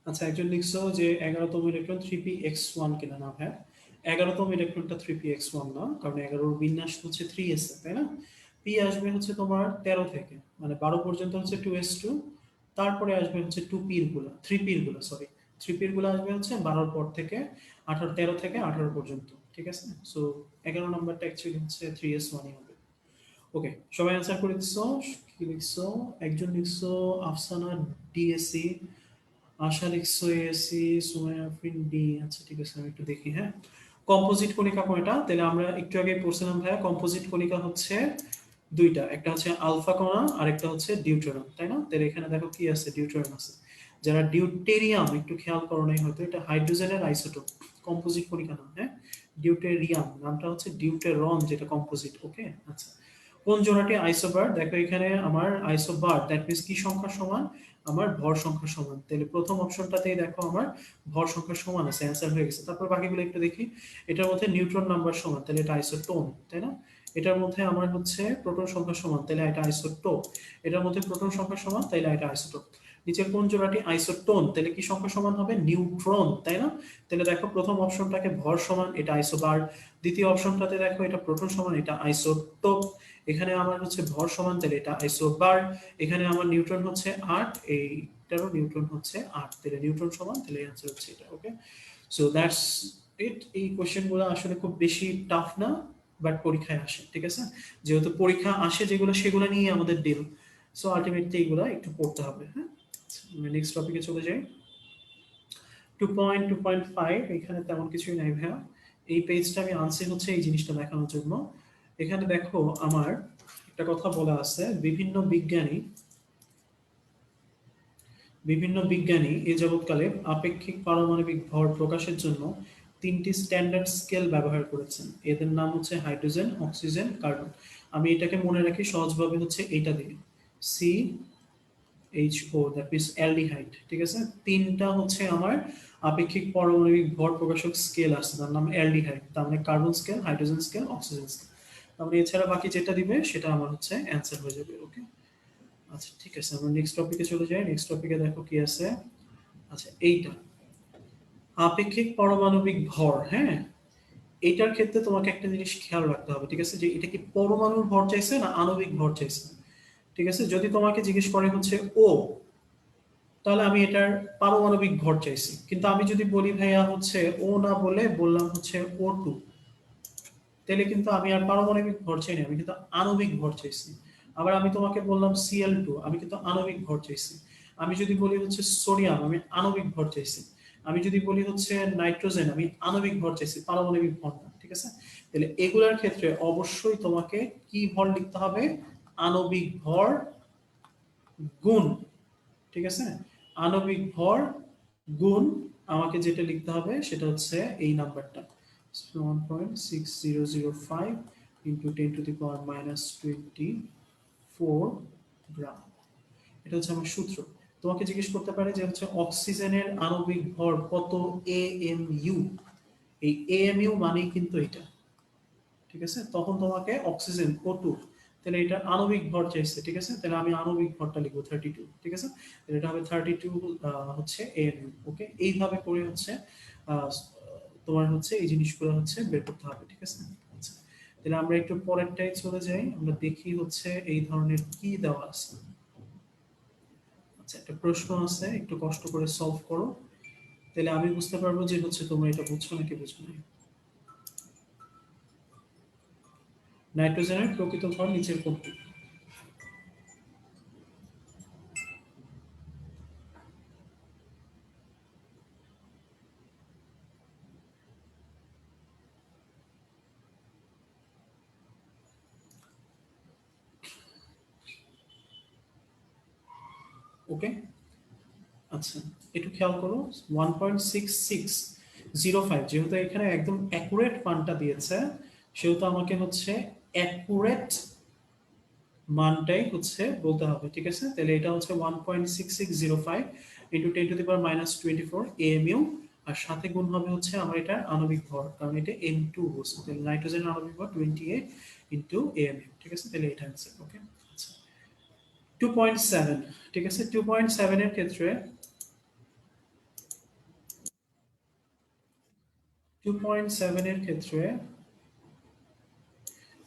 আচ্ছা, একজন লিখছো যে 11তম ইলেকট্রন 3p(x1) কিনা? না হ্যাঁ, 11তম ইলেকট্রনটা 3p(x1) না, কারণ 11-র বিন্যাস হচ্ছে 3s, তাই না? পি আসবে হচ্ছে তোমার 13 থেকে, মানে 12 পর্যন্ত হচ্ছে 2s2, তারপরে আসবে হচ্ছে 2p গুলা, 3p গুলা, সরি, 3p গুলা আসবে হচ্ছে 12-র পর থেকে 18, 13 থেকে 18 পর্যন্ত, ঠিক আছে? সো 11 নম্বরটা অ্যাকচুয়ালি হচ্ছে 3s1 হবে। ওকে, সবাই অ্যান্সার করে দিচ্ছ? কি লিখছো? একজন লিখছো আফসানা ডিএসসি, আশা লিখছো এএসসি, সুমাইয়া আফরিন ডি। আচ্ছা ঠিক আছে, আমি একটু দেখি। হ্যাঁ, কম্পোজিট কণিকা কয়টা? তাহলে আমরা একটু আগে পড়ছিলাম ভাইয়া, কম্পোজিট কণিকা হচ্ছে দুইটা, একটা হচ্ছে আলফা কণা আর একটা হচ্ছে ডিউটেরিয়াম, তাই না? তাহলে এখানে দেখো কি আছে, ডিউটেরিয়াম আছে। যারা ডিউটেরিয়াম, একটু খেয়াল করো নাই হয়তো, এটা হাইড্রোজেনের আইসোটোপ, কম্পোজিট কণিকা নাম। হ্যাঁ, ডিউটেরিয়াম নামটা হচ্ছে ডিউটেরন, যেটা কম্পোজিট। ওকে, আচ্ছা। কোন জোড়াটি আইসোবার? দেখো এখানে আমার আইসোবার, দ্যাট মিন্স কি সংখ্যা সমান? আমার ভর সংখ্যা সমান। তাহলে প্রথম অপশনটাতেই দেখো আমার ভর সংখ্যা সমান আছে, অ্যান্সার হয়ে গেছে। তারপর বাকিগুলো একটু দেখি। এটার মধ্যে নিউট্রন নাম্বার সমান, তাহলে এটা আইসোটোন, তাই না? এটার মধ্যে আমার হচ্ছে প্রোটন সংখ্যা সমান, তাহলে এটা আইসোটোপ। এটার মধ্যে প্রোটন সংখ্যা সমান, তাইলে এটা আইসোটোপ। নিচের কোন জোড়াটি আইসোটোন? তাহলে কি সংখ্যা সমান হবে? নিউট্রন, তাই না? তাহলে দেখো প্রথম অপশনটাকে ভর সমান, এটা আইসোবার। দ্বিতীয় অপশনটাতে দেখো এটা প্রোটন সমান, এটা আইসোটোপ। এখানে আমার হচ্ছে ভর সমান, তাহলে এটা আইসোবার। এখানে আমার নিউট্রন হচ্ছে 8, এইটারও নিউট্রন হচ্ছে 8, তাহলে নিউট্রন সমান, তাহলে অ্যান্সার হচ্ছে এটা। ওকে, সো দ্যাটস ইট। এই কোশ্চেনগুলো আসলে খুব বেশি টাফ না, বাট পরীক্ষায় আসে, ঠিক আছে? যেহেতু পরীক্ষা আসে যেগুলো, সেগুলো নিয়ে আমাদের ডিল। সো আলটিমেটলি এগুলো একটু পড়তে হবে। হ্যাঁ, নেক্সট টপিকে চলে যাই। 2.2.5, এখানে তেমন কিছুই নাই ভাইয়া। এই পেজটা আমি আনছি হচ্ছে এই জিনিসটা দেখানোর জন্য। এখানে দেখো আমার একটা কথা বলা আছে, বিভিন্ন বিজ্ঞানী এ যাবৎকালে আপেক্ষিক পারমাণবিক ভর প্রকাশের জন্য 3টি স্ট্যান্ডার্ড স্কেল ব্যবহার করেছেন। এদের নাম হচ্ছে হাইড্রোজেন, অক্সিজেন, কার্বন। আমি এটাকে মনে রাখি সহজভাবে হচ্ছে এইটা দিয়ে, CHO, দ্যাট মিনস অ্যালডিহাইড, ঠিক আছে? তিনটা হচ্ছে আমার আপেক্ষিক পারমাণবিক ভর প্রকাশক স্কেল আছে, তার নাম অ্যালডিহাইড। তার মানে carbon scale, hydrogen scale, oxygen scale. তারপরে এছাড়া বাকি যেটা দিবে সেটা আমার হচ্ছে অ্যান্সার হয়ে যাবে। ওকে, আচ্ছা ঠিক আছে, আমরা নেক্সট টপিকে চলে যাই। নেক্সট টপিকে দেখো কি আছে। আচ্ছা, এইটা আপেক্ষিক পারমাণবিক ভর। হ্যাঁ, এইটার ক্ষেত্রে তোমাকে একটা জিনিস খেয়াল রাখতে হবে, ঠিক আছে? যে এটা কি পরমাণুর ভর চাইছে না আণবিক ভর চাইছে, ঠিক আছে? যদি তোমাকে জিজ্ঞেস করে হচ্ছে ও, তাহলে আমি এটার পারমাণবিক ভর চাইছি। কিন্তু আমি যদি বলি ভাইয়া হচ্ছে ও না বলে বললাম হচ্ছে O2, তাহলে কিন্তু আমি আর পারমাণবিক ভর চাই না, আমি কিন্তু আণবিক ভর চাইছি। আবার আমি তোমাকে বললাম Cl2, আমি কিন্তু আণবিক ভর চাইছি। আমি যদি বলি হচ্ছে সোডিয়াম, আমি আণবিক ভর চাইছি। আমি যদি বলি হচ্ছে নাইট্রোজেন, আমি আণবিক ভর চাইছি, পারমাণবিক ভর না, ঠিক আছে? তাহলে এগুলোর ক্ষেত্রে অবশ্যই তোমাকে কি ভর লিখতে হবে? আণবিক ভর গুণ, ঠিক আছে? আণবিক ভর গুণ আমাকে যেটা লিখতে হবে সেটা হচ্ছে এই নাম্বারটা, 1.6005 ইন্টু 10⁻⁻24 গ্রাম। এটা হচ্ছে আমার সূত্র। তোমাকে জিজ্ঞেস করতে পারে যে হচ্ছে অক্সিজেনের আণবিক ভর কত AMU। এই AMU মানেই কিন্তু এটা, ঠিক আছে? তখন তোমাকে অক্সিজেন O2, তাহলে এটা আণবিক ভর চাইছে, ঠিক আছে? তাহলে আমি আণবিক ভরটা লিখবো 32, ঠিক আছে? তাহলে এটা হবে 32 হচ্ছে AMU। ওকে, এইভাবে করে হচ্ছে আহ, তোমার হচ্ছে এই জিনিসগুলো হচ্ছে বের করতে হবে, ঠিক আছে? আচ্ছা, তাহলে আমরা একটু পরেরটাই চলে যাই, আমরা দেখি হচ্ছে এই ধরনের কি দেওয়া আছে। আচ্ছা, একটা প্রশ্ন আছে, একটু কষ্ট করে সলভ করো, তাহলে আমি বুঝতে পারবো যে হচ্ছে তোমরা এটা বুঝছো নাকি বুঝছো না। নাইট্রোজেনের প্রকৃত ভর নিচের কোনটি? ওকে, আচ্ছা, একটু খেয়াল করো। 1.6605, যেহেতু এখানে একদম অ্যাকুরেট মানটা দিয়েছে, সেহেতু আমাকে হচ্ছে অ্যাকুরেট মানটাই হচ্ছে বলতে হবে, ঠিক আছে? তাহলে এটা হচ্ছে 1.6605 ইন্টু 10⁻⁻24 AMU, আর সাথে গুণ হবে হচ্ছে আমার এটা আণবিক ভর, কারণ এটা N2 বস্তু, তাহলে নাইট্রোজেনের আণবিক ভর 28 ইন্টু AMU, ঠিক আছে? তাহলে এটা অ্যান্সার। ওকে, আচ্ছা, 2.7, ঠিক আছে? 2.7 এর ক্ষেত্রে 2.7 এর ক্ষেত্রে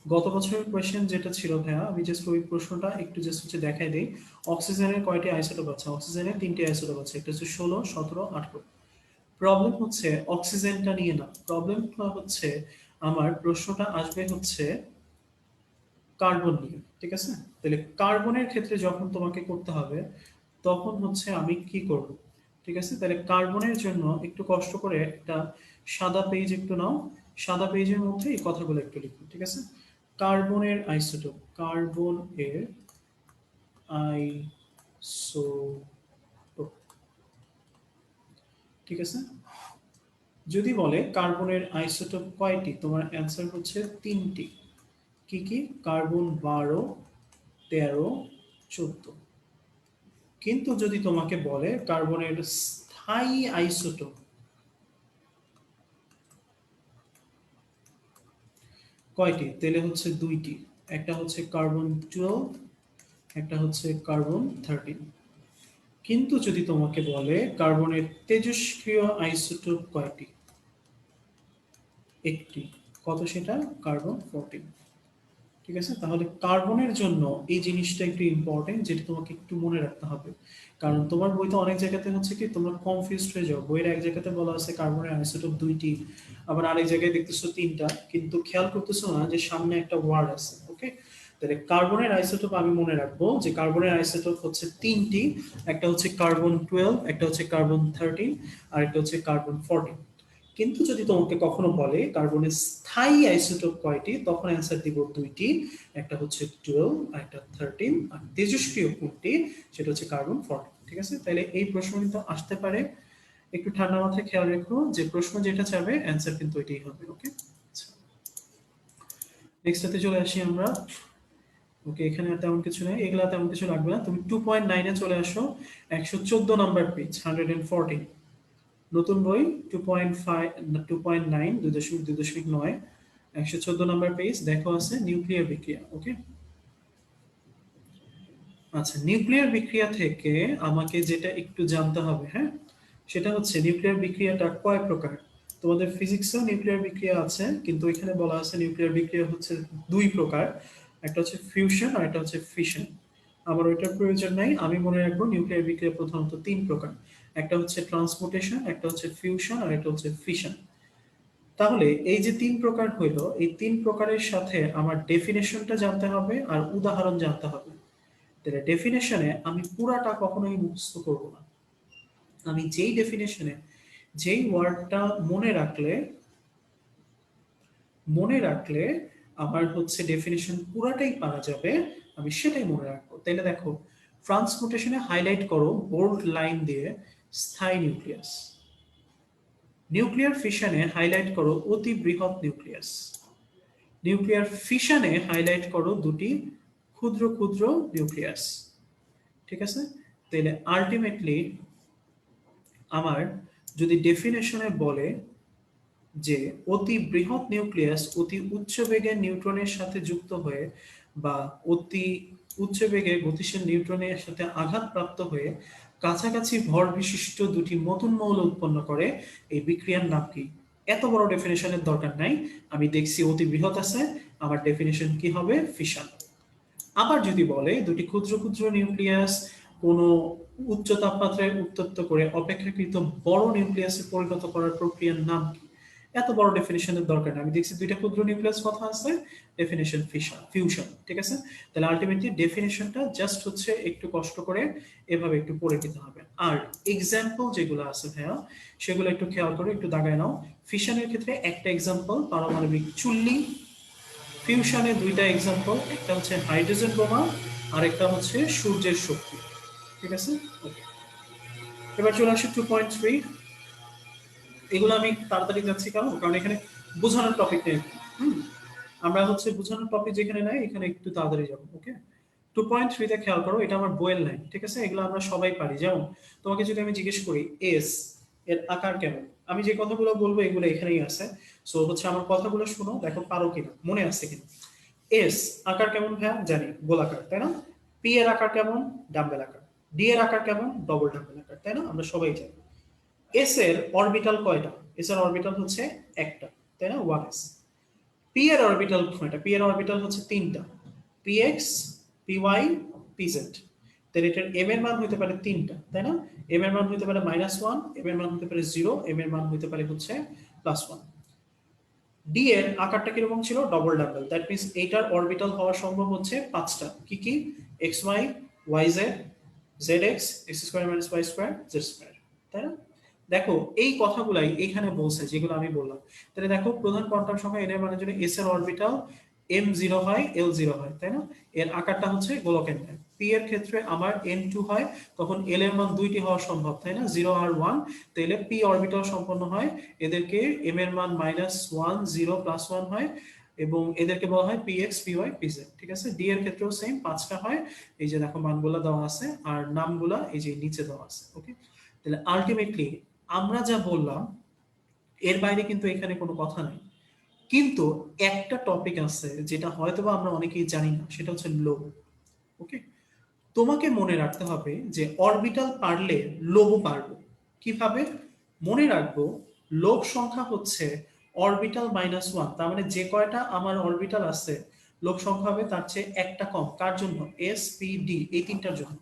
গত বছরের কোয়েশ্চেন যেটা ছিল ভাইয়া, আমি জাস্ট ওই প্রশ্নটা একটু জাস্ট হচ্ছে দেখাই দেই। অক্সিজেনের কয়টি আইসোটোপ আছে? অক্সিজেনের 3টি আইসোটোপ আছে, একটা হচ্ছে 16, 17, 18। প্রবলেম হচ্ছে অক্সিজেনটা নিয়ে না, প্রবলেমটা হচ্ছে আমার প্রশ্নটা আসবে হচ্ছে কার্বন নিয়ে, ঠিক আছে? তাহলে কার্বনের ক্ষেত্রে যখন তোমাকে করতে হবে, তখন হচ্ছে আমি কি করব, ঠিক আছে? তাহলে কার্বনের জন্য একটু কষ্ট করে একটা সাদা পেজ একটু নাও, সাদা পেজের মধ্যে এই কথাগুলো একটু লিখো, ঠিক আছে? কার্বনের আইসোটোপ, কার্বন এর আইসোটোপ, ঠিক আছে? যদি বলে কার্বনের আইসোটোপ কয়টি, তোমার অ্যান্সার হচ্ছে 3টি। কি কি? কার্বন 12, 13, 14। কিন্তু যদি তোমাকে বলে কার্বনের স্থায়ী আইসোটোপ কয়টি, তাহলে হচ্ছে 2টি। একটা হচ্ছে কার্বন 12, একটা হচ্ছে কার্বন 13। কিন্তু যদি তোমাকে বলে কার্বনের তেজস্ক্রিয় আইসোটোপ কয়টি, একটি। কত সেটা? কার্বন 14, ঠিক আছে? তাহলে কার্বনের জন্য এই জিনিসটা একটু ইম্পর্টেন্ট, যেটা তোমাকে একটু মনে রাখতে হবে, কারণ তোমার বইতে অনেক জায়গাতে হচ্ছে কি তোমরা কনফিউজড হয়ে যাও। বইয়ের এক জায়গাতে বলা আছে কার্বনের আইসোটোপ 2টি, আবার আরেক জায়গায় দেখতেছো 3টা, কিন্তু খেয়াল করতেছো না যে সামনে একটা ওয়ার্ড আছে। ওকে, তাহলে কার্বনের আইসোটোপ আমি মনে রাখবো যে কার্বনের আইসোটোপ হচ্ছে 3টি। একটা হচ্ছে কার্বন 12, একটা হচ্ছে কার্বন 13, আর একটা হচ্ছে কার্বন 14। কিন্তু যদি তোমাকে কখনো বলে কার্বনের স্থায়ী আইসোটোপ কয়টি, তখন অ্যান্সার দিব 2টি। একটা হচ্ছে 12 আর একটা 13, আর তেজস্ক্রিয় কোনটি, সেটা হচ্ছে কার্বন 14, ঠিক আছে? তাহলে এই প্রশ্ন কিন্তু আসতে পারে, একটু ঠান্ডা মাথায় খেয়াল রেখো যে প্রশ্ন যেটা চাবে অ্যান্সার কিন্তু এটাই হবে। ওকে, নেক্সটটাতে চলে আসি আমরা। ওকে, এখানে আর তেমন কিছু নেই, এগুলা তেমন কিছু লাগবে না। তুমি 2.9 এ চলে আসো, 114 নাম্বার পেজ, 114, নতুন বই, 2.5, 2.9, 2.2.9, 114 নাম্বার পেজ, দেখো আছে নিউক্লিয়ার বিক্রিয়া। ওকে, আচ্ছা, নিউক্লিয়ার বিক্রিয়া থেকে আমাকে যেটা একটু জানতে হবে, হ্যাঁ, সেটা হচ্ছে নিউক্লিয়ার বিক্রিয়াটা কয় প্রকার। তোমাদের ফিজিক্সেও নিউক্লিয়ার বিক্রিয়া আছে, কিন্তু এখানে বলা আছে নিউক্লিয়ার বিক্রিয়া হচ্ছে 2 প্রকার, একটা হচ্ছে ফিউশন আর একটা হচ্ছে ফিশন। আমার ওইটার প্রয়োজন নাই, আমি মনে রাখবো নিউক্লিয়ার বিক্রিয়া প্রধানত 3 প্রকার, একটা হচ্ছে ট্রান্সমুটেশন, একটা হচ্ছে ফিউশন, আর একটা হচ্ছে ফিশন। তাহলে এই যে 3 প্রকার হইলো, এই 3 প্রকারের সাথে আমার ডেফিনেশনটা জানতে হবে আর উদাহরণ জানতে হবে। তাহলে ডেফিনেশনে আমি পুরাটা কখনোই মুখস্থ করব না, আমি যেই ডেফিনেশনে যেই ওয়ার্ডটা মনে রাখলে আমার হচ্ছে ডেফিনেশন পুরাটাই পারা যাবে, আমি সেটাই মনে রাখবো। তাহলে দেখো, ট্রান্সমুটেশনে হাইলাইট করো বোল্ড লাইন দিয়ে স্থায়ী নিউক্লিয়াস, নিউক্লিয়ার ফিশনে হাইলাইট করো অতি বৃহৎ নিউক্লিয়াস, নিউক্লিয়ার ফিশনে হাইলাইট করো 2টি ক্ষুদ্র ক্ষুদ্র নিউক্লিয়াস, ঠিক আছে? তাহলে আলটিমেটলি আমার যদি ডেফিনেশনে বলে যে অতি বৃহৎ নিউক্লিয়াস অতি উচ্চ বেগের নিউট্রনের সাথে যুক্ত হয়ে বা অতি উচ্চ বেগে গতিশীল নিউট্রনের সাথে আঘাতপ্রাপ্ত হয়ে কাছাকাছি ভর বিশিষ্ট 2টি নতুন মৌল উৎপন্ন করে, এই বিক্রিয়ার নাম কি? এত বড় ডেফিনেশনের দরকার নাই, আমি দেখছি অতি বৃহৎ আছে, আমার ডেফিনিশন কি হবে? ফিশন। আবার যদি বলে দুটি ক্ষুদ্র ক্ষুদ্র নিউক্লিয়াস কোনো উচ্চ তাপমাত্রায় উত্তপ্ত করে অপেক্ষাকৃত বড় নিউক্লিয়াসে পরিণত করার প্রক্রিয়ার নাম কি? এত বড় ডেফিনিশনের দরকার নেই, আমি দেখছি দুইটা ক্ষুদ্র নিউক্লিয়াস কথা আছে, ডেফিনিশন ফিউশন, ঠিক আছে? তাহলে আলটিমেটলি ডেফিনিশনটা জাস্ট হচ্ছে একটু কষ্ট করে এভাবে একটু পড়ে দিতে হবে। আর এক্সাম্পল যেগুলো আছে ভাইয়া সেগুলো একটু খেয়াল করে একটু দাগায় নাও। ফিশনের ক্ষেত্রে একটা এক্সাম্পল পারমাণবিক চুল্লি, ফিউশনে দুইটা এক্সাম্পল, একটা হচ্ছে হাইড্রোজেন বোমা আর একটা হচ্ছে সূর্যের শক্তি, ঠিক আছে? ওকে, এবার চলে আসি 2.3। এগুলো আমি তাড়াতাড়ি যাচ্ছি কারণ এখানে বোঝানোর টপিক নেই। হুম, আমরা হচ্ছে বোঝানোর টপিক যেখানে নাই এখানে একটু তাড়াতাড়ি যাবো। ওকে, 2.3 তে খেয়াল করো, এটা আমার বইয়ের লাইন, ঠিক আছে? এগুলো আমরা সবাই পারি। যেমন তোমাকে যদি আমি জিজ্ঞেস করি এস এর আকার কেমন, আমি যে কথাগুলো বলবো এগুলো এখানেই আছে। সো হচ্ছে আমার কথাগুলো শুনো, দেখো পারো কিনা, মনে আছে কিনা। এস আকার কেমন ভাইয়া? জানি গোলাকার, তাই না? পি এর আকার কেমন? ডাম্বেল আকার। ডি এর আকার কেমন? ডবল ডাম্বেল আকার, তাই না? আমরা সবাই জানি। এস এর অরবিটাল কয়টা? এস এর অরবিটাল হচ্ছে একটা, তাই না? 1s। পি এর অরবিটাল কয়টা? পি এর অরবিটাল হচ্ছে তিনটা, P X, P Y, P Z. তাহলে এটার এম এর মান হতে পারে তিনটা, তাই না? এম এর মান হতে পারে -1, এম এর মান হতে পারে 0, এম এর মান হতে পারে হচ্ছে +1। ডি এর আকারটা কিরকম ছিল? ডবল ডাবল, দ্যাট মিনস এইটার অরবিটাল হওয়া সম্ভব হচ্ছে পাঁচটা। কি কি? X Y, Y Z, Z X, X square minus Y square, Z square, তাই না? দেখো এই কথাগুলাই এখানে বলছে যেগুলো আমি বললাম। তাহলে দেখো প্রধান কোয়ান্টাম সংখ্যা এর মানের জন্য এস এর অরবিটাল এম জিরো হয়, এল জিরো হয়, তাই না? এর আকারটা হচ্ছে গোলকের ন্যায়। পি এর ক্ষেত্রে আমার এন টু হয়, তখন এল এর মান দুইটি হওয়া সম্ভব, তাই না? 0 আর 1, তাহলে পি অরবিটাল সম্পন্ন হয়। এদেরকে এম এর মান -1, 0, +1 হয় এবং এদেরকে বলা হয় P X, P Y, P Z, ঠিক আছে? ডি এর ক্ষেত্রেও সেম, পাঁচটা হয়। এই যে দেখো মানগুলা দেওয়া আছে আর নামগুলা এই যে নিচে দেওয়া আছে। ওকে, তাহলে আলটিমেটলি আমরা যা বললাম এর বাইরে কিন্তু এখানে কোনো কথা নেই। কিন্তু একটা টপিক আছে যেটা হয়তোবা আমরা অনেকেই জানি না, সেটা হচ্ছে লোভ। ওকে, তোমাকে মনে রাখতে হবে যে অরবিটাল পারলে লোভও পারবো। কিভাবে মনে রাখবো? লোভ সংখ্যা হচ্ছে অরবিটাল -1, তার মানে যে কয়টা আমার অরবিটাল আছে লোভ সংখ্যা হবে তার চেয়ে একটা কম। কার জন্য? এস, পি, ডি, এই তিনটার জন্য,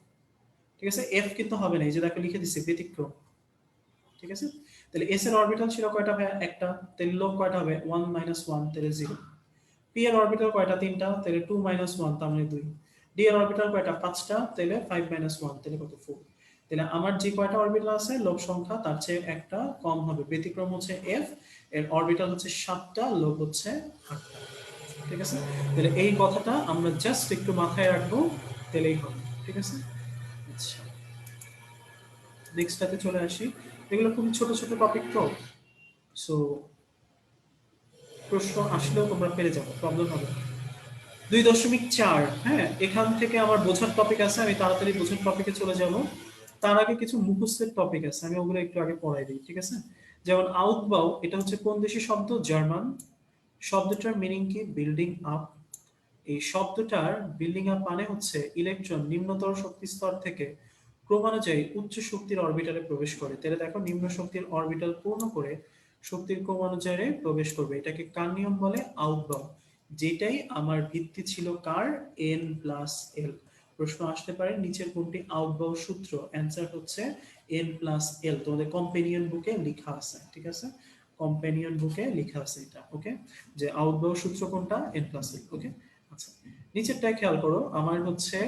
ঠিক আছে? এফ কিন্তু হবে না, এই যে দেখো লিখে দিচ্ছে ব্যতিক্রম, ঠিক আছে? তাহলে এস এর অরবিটাল ছিল কয়টা ভাই? একটা, তাহলে লোভ কয়টা হবে? 1 - 1, তাহলে 0। পি এর অরবিটাল কয়টা? তিনটা, তাহলে 2 - 1, তার মানে 2। ডি এর অরবিটাল কয়টা? পাঁচটা, তাহলে 5 - 1, তাহলে কত? 4। তাহলে আমার যে কয়টা অরবিটাল আছে লোভ সংখ্যা তার চেয়ে একটা কম হবে। ব্যতিক্রম হচ্ছে এফ, এর অরবিটাল হচ্ছে 7টা, লোভ হচ্ছে 8টা, ঠিক আছে? তাহলে এই কথাটা আমরা জাস্ট একটু মাথায় রাখবো, তাহলেই হবে, ঠিক আছে? আচ্ছা, নেক্সটটাতে চলে আসি। এগুলো খুবই ছোট ছোট টপিক তো, সো প্রশ্ন আসলেও তোমরা পেরে যাবো, প্রবলেম হবে না। 2.4, হ্যাঁ, এখান থেকে আমার বোঝার টপিক আছে, আমি তাড়াতাড়ি বোঝার টপিকে চলে যাব। তার আগে কিছু মুখস্থের টপিক আছে, আমি ওগুলো একটু আগে পড়াই দিই, ঠিক আছে? যেমন আউটবাউ, এটা হচ্ছে কোন দেশি শব্দ? জার্মান। শব্দটার মিনিং কি? Building up. এই শব্দটার বিল্ডিং আপ মানে হচ্ছে ইলেকট্রন নিম্নতর শক্তি স্তর থেকে ক্রমানুযায়ী উচ্চ শক্তির অরবিটালে প্রবেশ করে। তাহলে দেখো নিম্ন শক্তির অরবিটাল পূর্ণ করে শক্তির ক্রমানুযায়ী প্রবেশ করবে, এটাকে কার নিয়ম বলে? আউটবাউ। যেটাই আমার ভিত্তি ছিল কার? N plus L. প্রশ্ন আসতে পারে নিচের কোনটি আউটবাউ সূত্র? অ্যান্সার হচ্ছে এন প্লাস এল। তোমাদের কম্পেনিয়ন বুকে লেখা আছে, ঠিক আছে? কম্পেনিয়ন বুকে লেখা আছে এটা। ওকে, যে আউটবাউ সূত্র কোনটা? N plus L. ওকে, আচ্ছা, নিচেরটায় খেয়াল করো, আমার হচ্ছে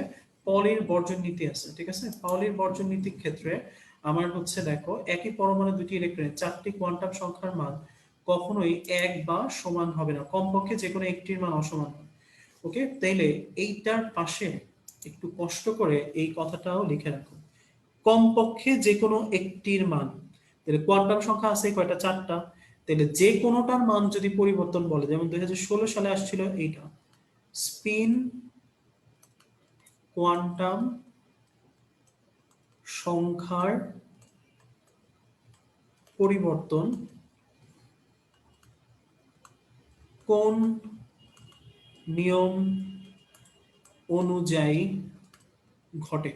পলির বর্জন নীতি আছে, ঠিক আছে? পলির বর্জন নীতির ক্ষেত্রে আমার হচ্ছে দেখো একই পরমাণু দুটি ইলেকট্রনের চারটি কোয়ান্টাম সংখ্যার মান কখনোই এক বা সমান হবে না, কমপক্ষে যে কোনো একটির মান অসমান হবে। ওকে, তাইলে এইটার পাশে একটু কষ্ট করে এই কথাটাও লিখে রাখো, কমপক্ষে যে কোনো একটির মান। তাহলে কোয়ান্টাম সংখ্যা আছে কয়টা? চারটা। তাহলে যে কোনোটার মান যদি পরিবর্তন বলে, যেমন 2016 সালে আসছিল এইটা, স্পিন কোয়ান্টাম সংখ্যার পরিবর্তন কোন নিয়ম অনুযায়ী ঘটে,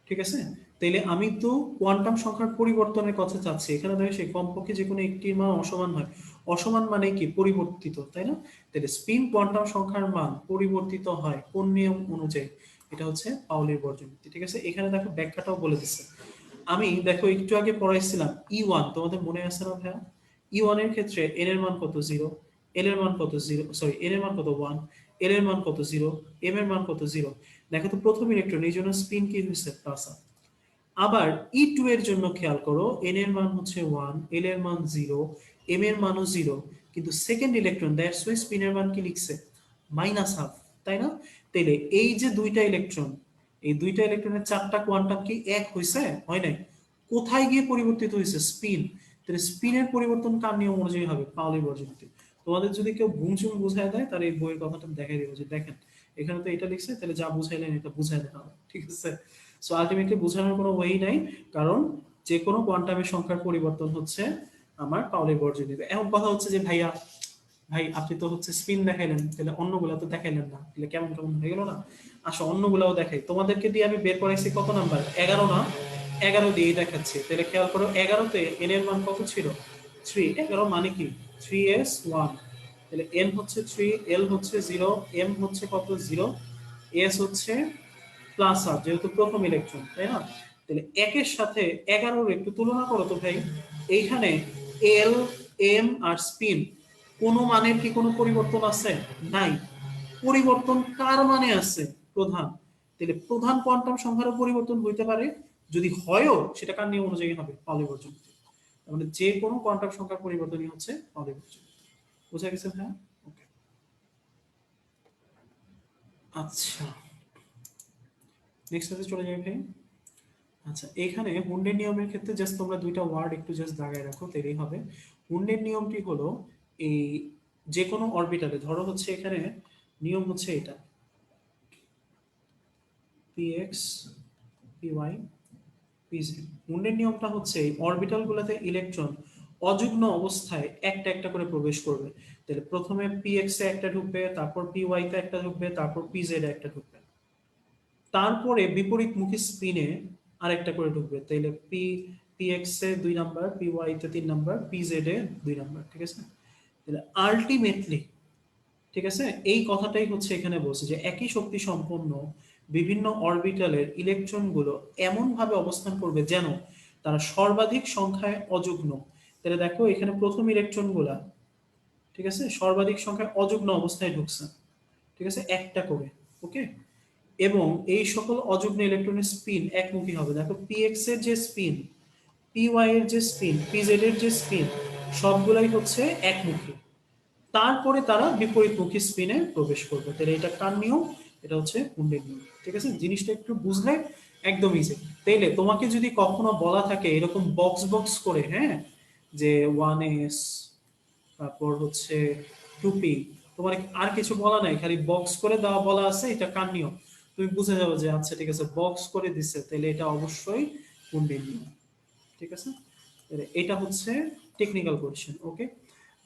ঠিক আছে? তাইলে আমি তো কোয়ান্টাম সংখ্যার পরিবর্তনের কথা চাচ্ছি, এখানে দেখো সেই কমপক্ষে যে কোনো একটির মান অসমান হয়, অসমান মানে কি পরিবর্তিত, তাই না? তাহলে স্পিন কোয়ান্টাম সংখ্যার মান পরিবর্তিত হয় কোন নিয়ম অনুযায়ী? এটা হচ্ছে পাউলির বর্গনীতি, ঠিক আছে? এখানে দেখো ব্যাখ্যাটাও বলে দিচ্ছে। আমি দেখো একটু আগে পড়াইছিলাম E1, তোমাদের মনে আছে না ভাইয়া? E1 এর ক্ষেত্রে n এর মান কত 0, l এর মান কত 0, সরি n এর মান কত 1, l এর মান কত 0, m এর মান কত 0। দেখো তো প্রথম ইলেকট্রন এই জন্য স্পিন কি হয়েছে প্লাস। আবার E2 এর জন্য খেয়াল করো, n এর মান হচ্ছে 1, l এর মান 0, m এর মানও 0, কিন্তু সেকেন্ড ইলেকট্রন দ্যাটস ওয়াই স্পিনের মান কি লিখছে -12, তাই না? তাইলে এই যে দুইটা ইলেকট্রন, এই দুইটা ইলেকট্রনের চারটা কোয়ান্টাম কি এক হইছে? হয় নাই। কোথায় গিয়ে পরিবর্তিত হয়েছে? স্পিন। তাহলে স্পিনের পরিবর্তন কার নিয়ম অনুযায়ী হবে? পাউলির বর্গনীতি। তোমাদের যদি কেউ বুঝুম বুঝায় দেয় তাহলে এই বইয়ের কথাটা দেখাই দেবো যে দেখেন এখানে তো এটা লিখছে, তাহলে যা বুঝাইলেন এটা বুঝাই দেওয়া হবে, ঠিক আছে? সো আলটিমেটলি বোঝানোর কোনো ওয়েই নাই, কারণ যে কোনো কোয়ান্টামের সংখ্যার পরিবর্তন হচ্ছে আমার পাউলির বর্গনীতি। এখন কথা হচ্ছে যে ভাইয়া, ভাই আপনি তো হচ্ছে স্পিন দেখাইলেন, তাহলে অন্যগুলা তো দেখাইলেন না, তাহলে কেমন কেমন হয়ে গেল না? আসো অন্যগুলাও দেখাই। তোমাদেরকে দিয়ে আমি বের করাইছি কত নাম্বার? 11 না? 11 দিয়েই দেখাচ্ছি। তাহলে খেয়াল করো 11তে এন এর মান কত ছিল? 3। 11 মানে কি? 3s1। তাহলে n হচ্ছে 3, l হচ্ছে 0, m হচ্ছে কত 0, s হচ্ছে প্লাস আর, যেহেতু প্রথম ইলেকট্রন, তাই না? তাহলে একের সাথে 11-র একটু তুলনা করো তো ভাই। এইখানে এল, এম আর স্পিন কোনো মানের কি কোনো পরিবর্তন আছে? নাই। পরিবর্তন কার মানে আছে? প্রধান। তাহলে প্রধান কোয়ান্টাম সংখ্যারও পরিবর্তন হইতে পারে, যদি হয়ও সেটা কার নিয়ম অনুযায়ী হবে? পাউলি বর্গনীতি। তার মানে যে কোনো কোয়ান্টাম সংখ্যার পরিবর্তনই হচ্ছে পাউলি বর্গনীতি। বুঝা গেছে ভাইয়া? ওকে, আচ্ছা নেক্সট পেজে চলে যাই ভাই। আচ্ছা, এখানে হুন্ডের নিয়মের ক্ষেত্রে জাস্ট তোমরা দুইটা ওয়ার্ড একটু জাস্ট দাগায় রাখো, তাহলেই হবে। হুন্ডের নিয়মটি হলো এই যে কোনো অরবিটালে, ধরো হচ্ছে এখানে নিয়ম হচ্ছে এটা px py pz। হুন্ডের নিয়মটা হচ্ছে এই অরবিটাল গুলোতে ইলেকট্রন অযুগ্ম অবস্থায় একটা একটা করে প্রবেশ করবে। তাহলে প্রথমে px এ একটা ঢুকবে, তারপর py তে একটা ঢুকবে, তারপর pz এ একটা ঢুকবে, তারপরে বিপরীতমুখী স্পিনে আরেকটা করে ঢুকবে। তাইলে px এ 2 নাম্বার, py তে 3 নাম্বার, pz এ 2 নাম্বার, ঠিক আছে? তাহলে আলটিমেটলি, ঠিক আছে, এই কথাটাই হচ্ছে এখানে বলছে যে একই শক্তি সম্পন্ন বিভিন্ন অরবিটালের ইলেকট্রনগুলো এমন ভাবে অবস্থান করবে যেন তারা সর্বাধিক সংখ্যায় অযুগ্ম। তাহলে দেখো এখানে প্রথম ইলেকট্রনগুলা, ঠিক আছে, সর্বাধিক সংখ্যায় অযুগ্ম অবস্থায় ঢুকছে, ঠিক আছে, একটা করে। ওকে, এবং এই সকল অযুগ্ম ইলেকট্রনের স্পিন একমুখী হবে। দেখো px এর যে স্পিন, py এর যে স্পিন, pz এর যে স্পিন, সবগুলাই হচ্ছে একমুখী। তারপরে তারা বিপরীতমুখী স্পিনে প্রবেশ করবে। তাহলে এটা কার নিয়ম? এটা হচ্ছে কুন্ডের নিয়ম, ঠিক আছে? জিনিসটা একটু বুঝলে একদম ইজি। তাইলে তোমাকে যদি কখনো বলা থাকে এরকম বক্স বক্স করে, হ্যাঁ, যে 1s, তারপর হচ্ছে 2p, তোমার আর কিছু বলা নাই, খালি বক্স করে দেওয়া বলা আছে এটা কার নিয়ম, তুমি বুঝে যাবে যে আচ্ছা ঠিক আছে বক্স করে দিছে, তাহলে এটা অবশ্যই কুন্ডের নিয়ম, ঠিক আছে? তাহলে এটা হচ্ছে টেকনিক্যাল কোয়েশ্চেন। ওকে,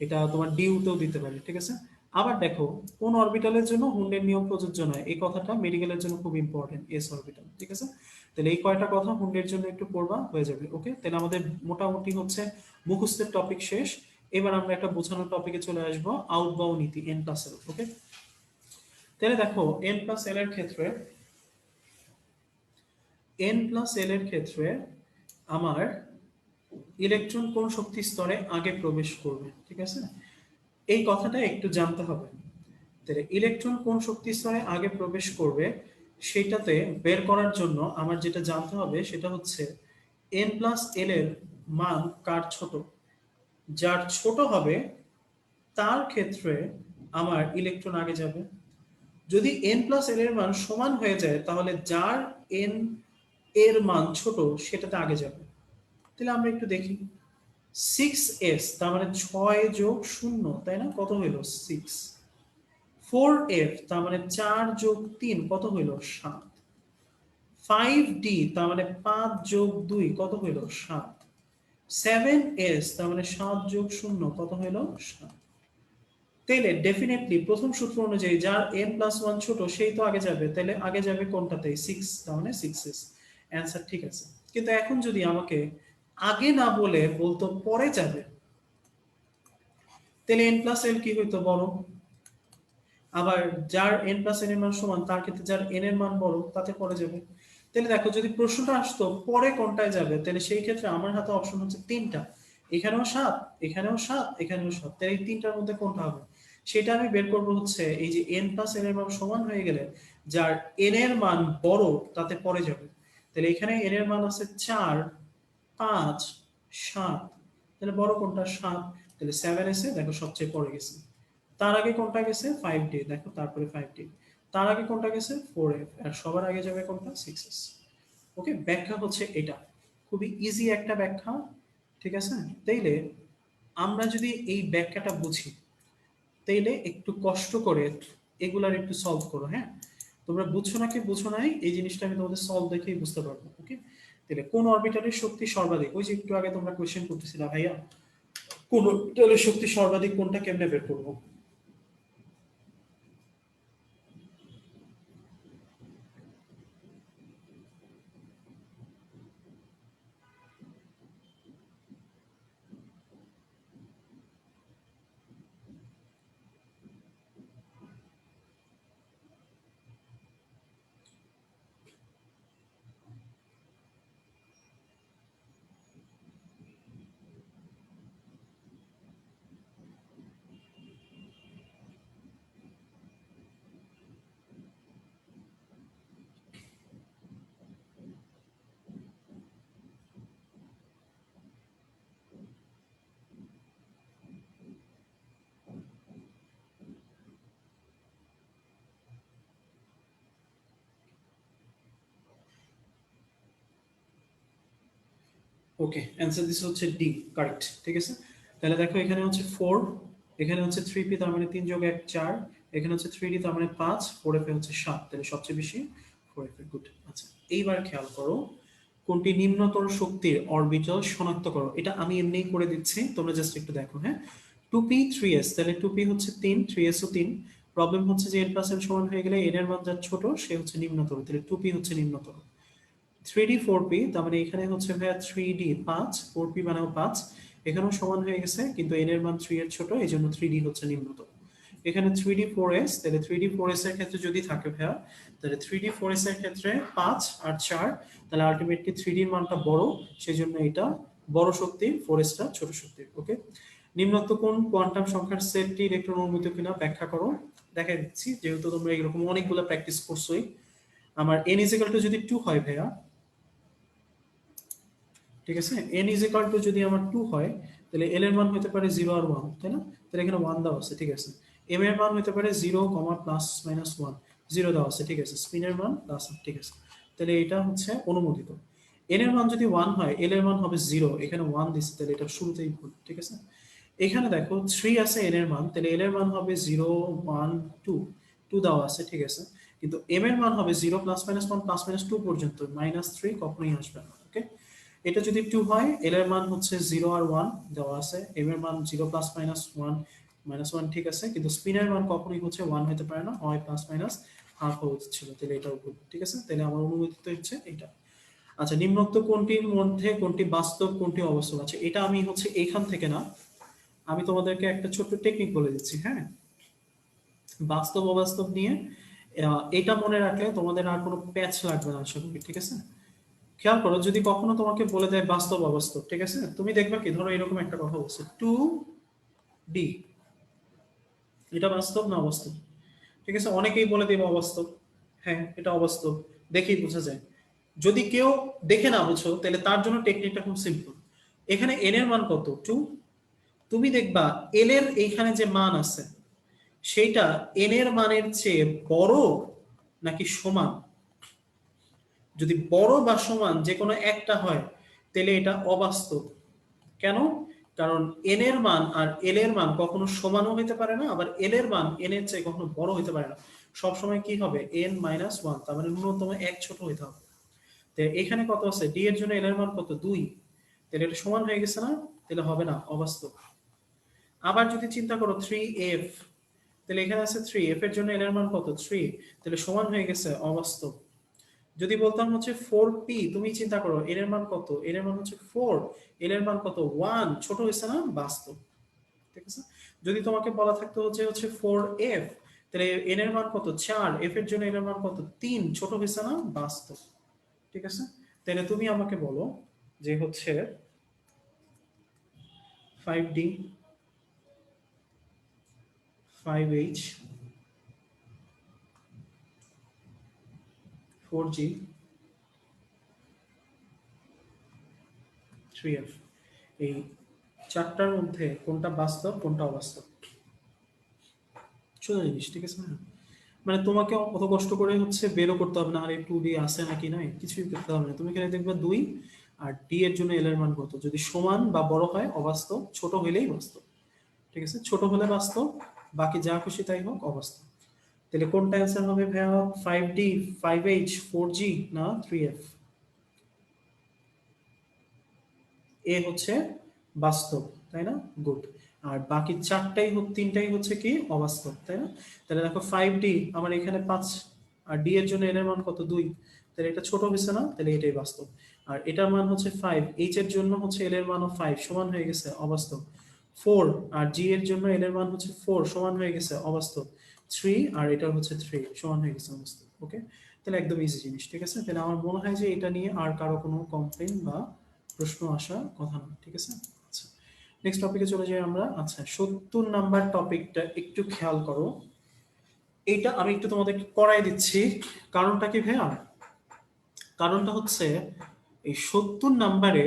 এটা তোমার ডিউতেও দিতে পারে, ঠিক আছে? আবার দেখো কোন অরবিটালের জন্য হুন্ডের নিয়ম প্রযোজ্য নয়, এই কথাটা মেডিকেলের জন্য খুব ইম্পর্টেন্ট, এস অরবিটাল, ঠিক আছে? তাহলে এই কয়টা কথা হুন্ডের জন্য একটু পড়বা, হয়ে যাবে। ওকে, তাহলে আমাদের মোটামুটি হচ্ছে মুখস্থের টপিক শেষ। এবার আমরা একটা বোঝানোর টপিকে চলে আসবো, আউটবাউ নীতি এন প্লাস এল। ওকে, তাহলে দেখো এন প্লাস এল এর ক্ষেত্রে, এন প্লাস এল এর ক্ষেত্রে আমার ইলেকট্রন কোন শক্তি স্তরে আগে প্রবেশ করবে, ঠিক আছে? এই কথাটা একটু জানতে হবে। তাহলে ইলেকট্রন কোন শক্তি স্তরে আগে প্রবেশ করবে সেটাতে বের করার জন্য আমার যেটা জানতে হবে সেটা হচ্ছে এন প্লাস এল এর মান কার ছোট। যার ছোট হবে তার ক্ষেত্রে আমার ইলেকট্রন আগে যাবে। যদি এন প্লাস এল এর মান সমান হয়ে যায় তাহলে যার এন এর মান ছোট সেটাতে আগে যাবে। তাহলে আমরা একটু দেখি, 6s তার মানে 6 যোগ 0, তাই না? কত হইল? 6। 4f তার মানে 4 যোগ 3, কত হইল? 7। 5d তার মানে 5 যোগ 2, কত হইল? 7। 7s তার মানে 7 যোগ 0, কত হইল? 7। তাহলে ডেফিনেটলি প্রথম সূত্র অনুযায়ী যার n+1 ছোট সেই তো আগে যাবে, তাহলে আগে যাবে কোনটাতে? 6, তার মানে 6s। অ্যান্সার ঠিক আছে। কিন্তু এখন যদি আমাকে আগে না বলে বলতো পরে যাবে, তাহলে n প্লাস l কি হইতো বড়, আবার যার n প্লাস n এর মান সমান তার ক্ষেত্রে যার n এর মান বড় তাতে পরে যাবে। তাহলে দেখো যদি প্রশ্নটা আসতো পরে কোনটায় যাবে, তাহলে সেই ক্ষেত্রে আমার হাতে অপশন হচ্ছে তিনটা, এখানেও 7, এখানেও 7, এখানেও 7, তাহলে এই তিনটার মধ্যে কোনটা হবে সেটা আমি বের করব হচ্ছে এই যে n প্লাস n এর মান সমান হয়ে গেলে যার n এর মান বড় তাতে পরে যাবে। তাহলে এখানে n এর মান আছে 4, 5, 7, তাহলে বড় কোনটা 7, তাহলে 7 এসে দেখো সবচেয়ে পরে গেছে। তার আগে কোনটা গেছে 5D, দেখো তারপরে 5D, তার আগে কোনটা গেছে 4F, আর সবার আগে যাবে কোনটা 6S। ওকে, ব্যাখ্যা হচ্ছে এটা, খুবই ইজি একটা ব্যাখ্যা, ঠিক আছে। তাইলে আমরা যদি এই ব্যাখ্যাটা বুঝি তাইলে একটু কষ্ট করে এগুলার একটু সলভ করো, হ্যাঁ। তোমরা বুঝছো নাকি বুঝো নাই এই জিনিসটা আমি তোমাদের সলভ দেখেই বুঝতে পারবো। ওকে, তাহলে কোন অরবিটালের শক্তি সর্বাধিক, ওই যে একটু আগে তোমরা কোশ্চেন করতেছিলা ভাইয়া কোন অরবিটালের শক্তি সর্বাধিক কোনটা কেমনে বের করবো। ওকে, অ্যান্সার দিস হচ্ছে ডি, কারেক্ট, ঠিক আছে। তাহলে দেখো এখানে হচ্ছে 4, এখানে হচ্ছে 3p, তার মানে 3 যোগ 1 4, এখানে হচ্ছে 3d তার মানে 5, 4f এ হচ্ছে 7, তাহলে সবচেয়ে বেশি 4f এ। গুড। আচ্ছা, এইবার খেয়াল করো কোনটি নিম্নতর শক্তির অরবিটাল শনাক্ত করো। এটা আমি এমনিই করে দিচ্ছি, তোমরা জাস্ট একটু দেখো, হ্যাঁ। 2p 3s, তাহলে 2p হচ্ছে 3, 3s ও 3। প্রবলেম হচ্ছে যে n প্লাস n সমান হয়ে গেলে n এর মান যার ছোট সে হচ্ছে নিম্নতর, তাহলে 2p হচ্ছে নিম্নতর। 3D 4p, তার মানে এখানে হচ্ছে ভাইয়া 3D 5, 4p মানেও 5, এখানেও সমান হয়ে গেছে কিন্তু n এর মান 3 এর ছোট, এই জন্য 3D হচ্ছে নিম্নতম। এখানে 3D 4s, তাহলে 3D 4s এর ক্ষেত্রে যদি থাকে ভাইয়া, তাহলে 3D 4s এর ক্ষেত্রে 5 আর 4, তাহলে আলটিমেটলি 3D এর মানটা বড়, সেজন্য এটা বড় শক্তি, 4s টা ছোট শক্তি। ওকে, নিম্নোক্ত কোন কোয়ান্টাম সংখ্যার সেটটি ইলেকট্রন অনুমতি কিনা ব্যাখ্যা করো। দেখা দিচ্ছি যেহেতু তোমরা এরকম অনেকগুলো প্র্যাকটিস করছোই। আমার n ইকুয়াল টু যদি 2 হয় ভাইয়া, ঠিক আছে, n ইজ ইকুয়াল টু যদি আমার 2 হয় তাহলে l এর মান হতে পারে 0 আর 1, তাই না। তাহলে এখানে 1 দেওয়া আছে, ঠিক আছে। m এর মান হতে পারে 0, প্লাস মাইনাস 1, 0 দেওয়া আছে, ঠিক আছে। স্পিনের মান প্লাস, ঠিক আছে। তাহলে এটা হচ্ছে অনুমোদিত। n এর মান যদি 1 হয়, l এর মান হবে 0, এখানে 1 দিচ্ছে, তাহলে এটা শুরুতেই ভুল, ঠিক আছে। এখানে দেখো 3 আছে n এর মান, তাহলে l এর মান হবে 0, 1, 2, 2 দেওয়া আছে, ঠিক আছে। কিন্তু m এর মান হবে 0, প্লাস মাইনাস 1, প্লাস মাইনাস 2 পর্যন্ত, মাইনাস 3 কখনোই আসবে না। ওকে, এটা যদি 2 হয়, l এর মান হচ্ছে 0 আর 1 দেওয়া আছে, m এর মান 0 প্লাস মাইনাস 1, মাইনাস 1, ঠিক আছে। কিন্তু স্পিনের মান কখনোই হচ্ছে 1 হতে পারে না, হয় প্লাস মাইনাস হাফ হচ্ছিল, তাহলে এটাও ভুল, ঠিক আছে। তাহলে আমার অনুমোদিত হচ্ছে এটা। আচ্ছা, নিম্নোক্ত কোনটির মধ্যে কোনটি বাস্তব কোনটি অবাস্তব আছে, এটা আমি হচ্ছে এইখান থেকে না, আমি তোমাদেরকে একটা ছোট্ট টেকনিক বলে দিচ্ছি, হ্যাঁ। বাস্তব অবাস্তব নিয়ে এটা মনে রাখলে তোমাদের আর কোনো প্যাচ লাগবে না আশা করি, ঠিক আছে। খেয়াল করো যদি কখনো তোমাকে বলে দেয় বাস্তব অবাস্তব, ঠিক আছে, তুমি দেখবা কি, ধরো এরকম একটা কথা বলছে 2D, এটা বাস্তব না অবাস্তব, ঠিক আছে। অনেকেই বলে দেবে অবাস্তব, হ্যাঁ এটা অবাস্তব, দেখেই বোঝা যায়। যদি কেউ দেখে না বুঝো তাহলে তার জন্য টেকনিকটা খুব সিম্পল। এখানে n এর মান কত 2, তুমি দেখবা l এর এইখানে যে মান আছে সেইটা n এর মানের চেয়ে বড় নাকি সমান। যদি বড় বা সমান যে কোনো একটা হয় তাহলে এটা অবাস্তব। কেন? কারণ n এর মান আর l এর মান কখনো সমানও হতে পারে না, আবার l এর মান n এর চেয়ে কখনো বড় হতে পারে না। সবসময় কি হবে n মাইনাস 1, তার মানে ন্যূনতম এক ছোট হতে হবে। তো এখানে কত আছে, d এর জন্য l এর মান কত 2, তাহলে এটা সমান হয়ে গেছে না, তাহলে হবে না, অবাস্তব। আবার যদি চিন্তা করো 3f, তাহলে এখানে আছে 3, f এর জন্য l এর মান কত 3, তাহলে সমান হয়ে গেছে, অবাস্তব। যদি বলতাম হচ্ছে 4p, তুমি চিন্তা করো এর এর মান কত, এর এর মান হচ্ছে 4, এর এর মান কত 1, ছোট হয়েছে না, বাস্তব। ঠিক আছে। যদি তোমাকে বলা থাকতো যে হচ্ছে 4f, তাহলে n এর মান কত 4, f এর জন্য n এর মান কত 3, ছোট হয়েছে না বাস্তব। ঠিক আছে, তাহলে তুমি আমাকে বলো যে হচ্ছে 5d 5h 4g 3f, এই চারটার মধ্যে কোনটা বাস্তব কোনটা অবাস্তব। সোজা জিনিস, ঠিক আছে না? মানে তোমাকে অত কষ্ট করে হচ্ছে বেরও করতে হবে না, আর একটু ডি আছে নাকি নাই কিছুই করতে হবে না। তুমি এখানে দেখবে 2 আর ডি এর জন্য এল এর মান কত, যদি সমান বা বড় হয় অবাস্তব, ছোট হইলেই বাস্তব। ঠিক আছে, ছোট হলে বাস্তব, বাকি যা খুশি তাই হোক অবাস্তব। তাহলে কোনটা অ্যান্সার হবে ভাইয়া? 5d 5h 4g না 3f? এ হচ্ছে বাস্তব, তাই না? গুড। আর বাকি চারটাই তিনটাই হচ্ছে কি অবাস্তব, তাই না? তাহলে দেখো 5d আমার এখানে 5, আর ডি এর জন্য এর মান কত 2, তাহলে এটা ছোট হচ্ছে না, তাহলে এটাই বাস্তব। আর এটার মান হচ্ছে 5, এইচ এর জন্য হচ্ছে এল এর মানও 5, সমান হয়ে গেছে অবাস্তব। 4 আর জি এর জন্য এল এর মান হচ্ছে 4, সমান হয়ে গেছে অবাস্তব। 3 আর এটা হচ্ছে 3, সমান হয়ে গেছে অবাস্তব। ওকে, তাহলে একদম ইজি জিনিস। ঠিক আছে, তাহলে আমার মনে হয় যে এটা নিয়ে আর কারো কোনো কমপ্লেন বা প্রশ্ন আসার কথা না। ঠিক আছে, আচ্ছা নেক্সট টপিকে চলে যাই আমরা। আচ্ছা 70 নাম্বার টপিকটা একটু খেয়াল করো, এইটা আমি একটু তোমাদেরকে করাই দিচ্ছি। কারণটা কি ভাইয়া? কারণটা হচ্ছে এই 70 নাম্বারে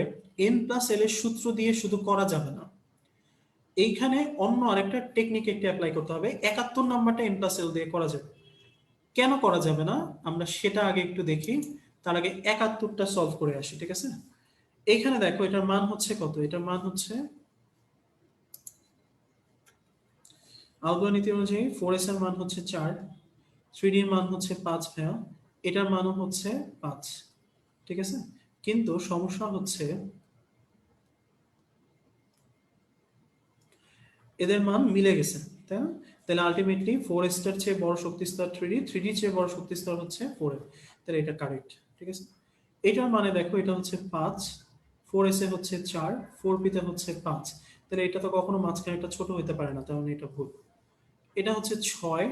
n প্লাস এল এর সূত্র দিয়ে শুধু করা যাবে না, এইখানে অন্য আরেকটা টেকনিক একটু অ্যাপ্লাই করতে হবে। 71 নাম্বারটা n প্লাস এল দিয়ে করা যাবে, কেন করা যাবে না আমরা সেটা আগে একটু দেখি। তার আগে 71টা সলভ করে আসি। ঠিক আছে, এইখানে দেখো এটার মান হচ্ছে কত, এটার মান হচ্ছে আলগা নীতি অনুযায়ী 4s এর মান হচ্ছে 4, 3d এর মান হচ্ছে 5 ভাইয়া, এটার মানও হচ্ছে 5। ঠিক আছে, কিন্তু সমস্যা হচ্ছে এদের মান মিলে গেছে, তাই না? তাহলে আলটিমেটলি 4s টার চেয়ে বড় শক্তি স্তর 3d, 3d চেয়ে বড় শক্তি স্তর হচ্ছে 4f, তাহলে এটা কারেক্ট। ঠিক আছে, এটার মানে দেখো এটা হচ্ছে 5, 4s এ হচ্ছে 4, 4p তে হচ্ছে 5, তাহলে এটা তো কখনো মাঝখানে একটা ছোট হতে পারে না, তার মানে এটা ভুল। এটা হচ্ছে 6,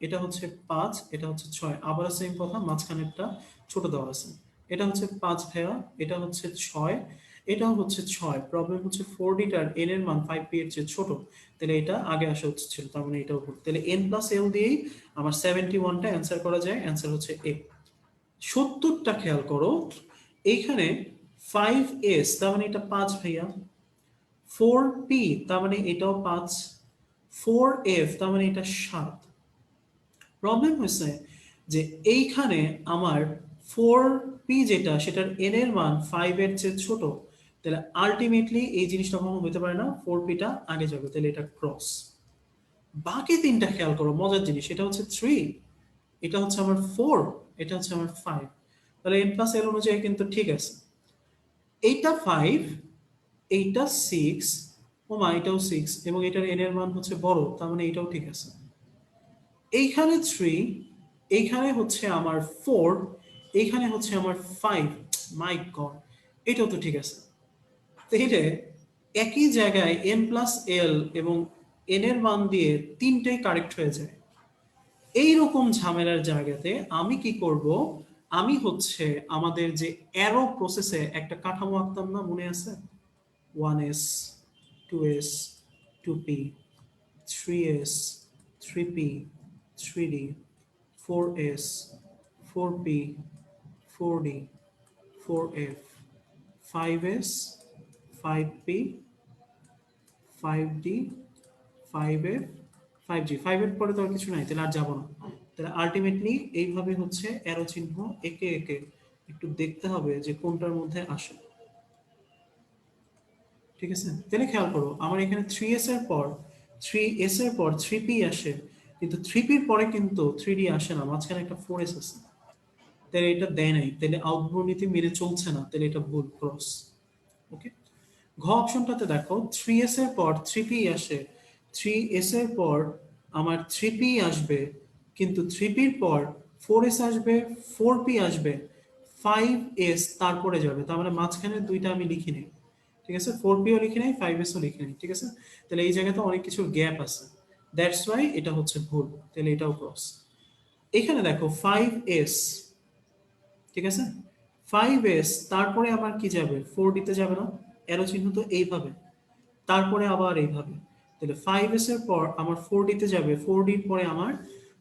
এটা হচ্ছে 5, এটা হচ্ছে 6, আবার সেম কথা, মাঝখানেরটা ছোট দেওয়া আছে। এটা হচ্ছে 5 ভাইয়া, এটা হচ্ছে 6, এটাও হচ্ছে 6। প্রবলেম হচ্ছে 4d টার n এর মান 5p এর চেয়ে ছোট, তাহলে এটা আগে আসা উচিত ছিল, তার মানে এটাও ভুল। তাহলে n প্লাস l দিয়েই আমার 71টা অ্যান্সার করা যায়, অ্যান্সার হচ্ছে এ। 70টা খেয়াল করো, এইখানে 5s তার মানে এটা 5 ভাইয়া, 4p তার মানে এটাও 5, 4f তার মানে এটা 7। প্রবলেম হয়েছে যে এইখানে আমার 4p যেটা সেটার n এর মান 5 এর চেয়ে ছোট, তাহলে আলটিমেটলি এই জিনিসটা কখনো হতে পারে না, 4p টা আগে যাবে, তাহলে এটা ক্রস। বাকি তিনটা খেয়াল করো, মজার জিনিস, এটা হচ্ছে 3, এটা হচ্ছে আমার 4, এটা হচ্ছে আমার 5, তাহলে n প্লাস l অনুযায়ী কিন্তু ঠিক আছে। এইটা 5, এইটা 6, ও মা এটাও 6, এবং এটার n এর মান হচ্ছে বড়, তার মানে এটাও ঠিক আছে। এইখানে 3, এইখানে হচ্ছে আমার 4, এইখানে হচ্ছে আমার 5, মাই গড, এটাও তো ঠিক আছে। তো এটা একই জায়গায় n প্লাস এল এবং n এর মান দিয়ে তিনটেই কারেক্ট হয়ে যায়। এইরকম ঝামেলার জায়গাতে আমি কি করব, আমি হচ্ছে আমাদের যে অ্যারো প্রসেসে একটা কাঠামো আঁকতাম না, মনে আছে? 1s 2s 2p 3s 3p 3d 4s 4p 4d 4f 5s 5p 5d 5f 5g, 5 এর পরে তো আর কিছু নাই, তাহলে আর যাবো না। তাহলে আলটিমেটলি এইভাবে হচ্ছে অ্যারো চিহ্ন একে একে একটু দেখতে হবে যে কোনটার মধ্যে আসে। ঠিক আছে, তাহলে খেয়াল করো আমার এখানে 3s এর পর 3s এর পর 3p আসে, কিন্তু 3p এর পরে কিন্তু 3d আসে না, মাঝখানে একটা 4s আছে, তাহলে এটা দেয় নাই, তাহলে আউটপুট মেনে চলছে না, তাহলে এটা ভুল, ক্রস। ওকে, ঘ অপশনটাতে দেখো 3s এর পর 3p আসে, 3s এর পর আমার 3p আসবে, কিন্তু 3p এর পর 4s আসবে, 4p আসবে, 5s তারপরে যাবে, তার মানে মাঝখানে দুইটা আমি লিখিনি। ঠিক আছে, 4p-ও লিখি নাই, 5s-ও লিখি নাই, ঠিক আছে। তাহলে এই জায়গাতে অনেক কিছুর গ্যাপ আছে, দ্যাটস ওয়াই এটা হচ্ছে ভুল, তাহলে এটাও ক্রস। এখানে দেখো 5s, ঠিক আছে, 5s তারপরে আবার কি যাবে, 4d-তে যাবে না, অ্যারো চিহ্ন তো এইভাবে, তারপরে আবার এইভাবে, তাহলে 5s এর পর আমার 4d-তে যাবে, 4d-র পরে আমার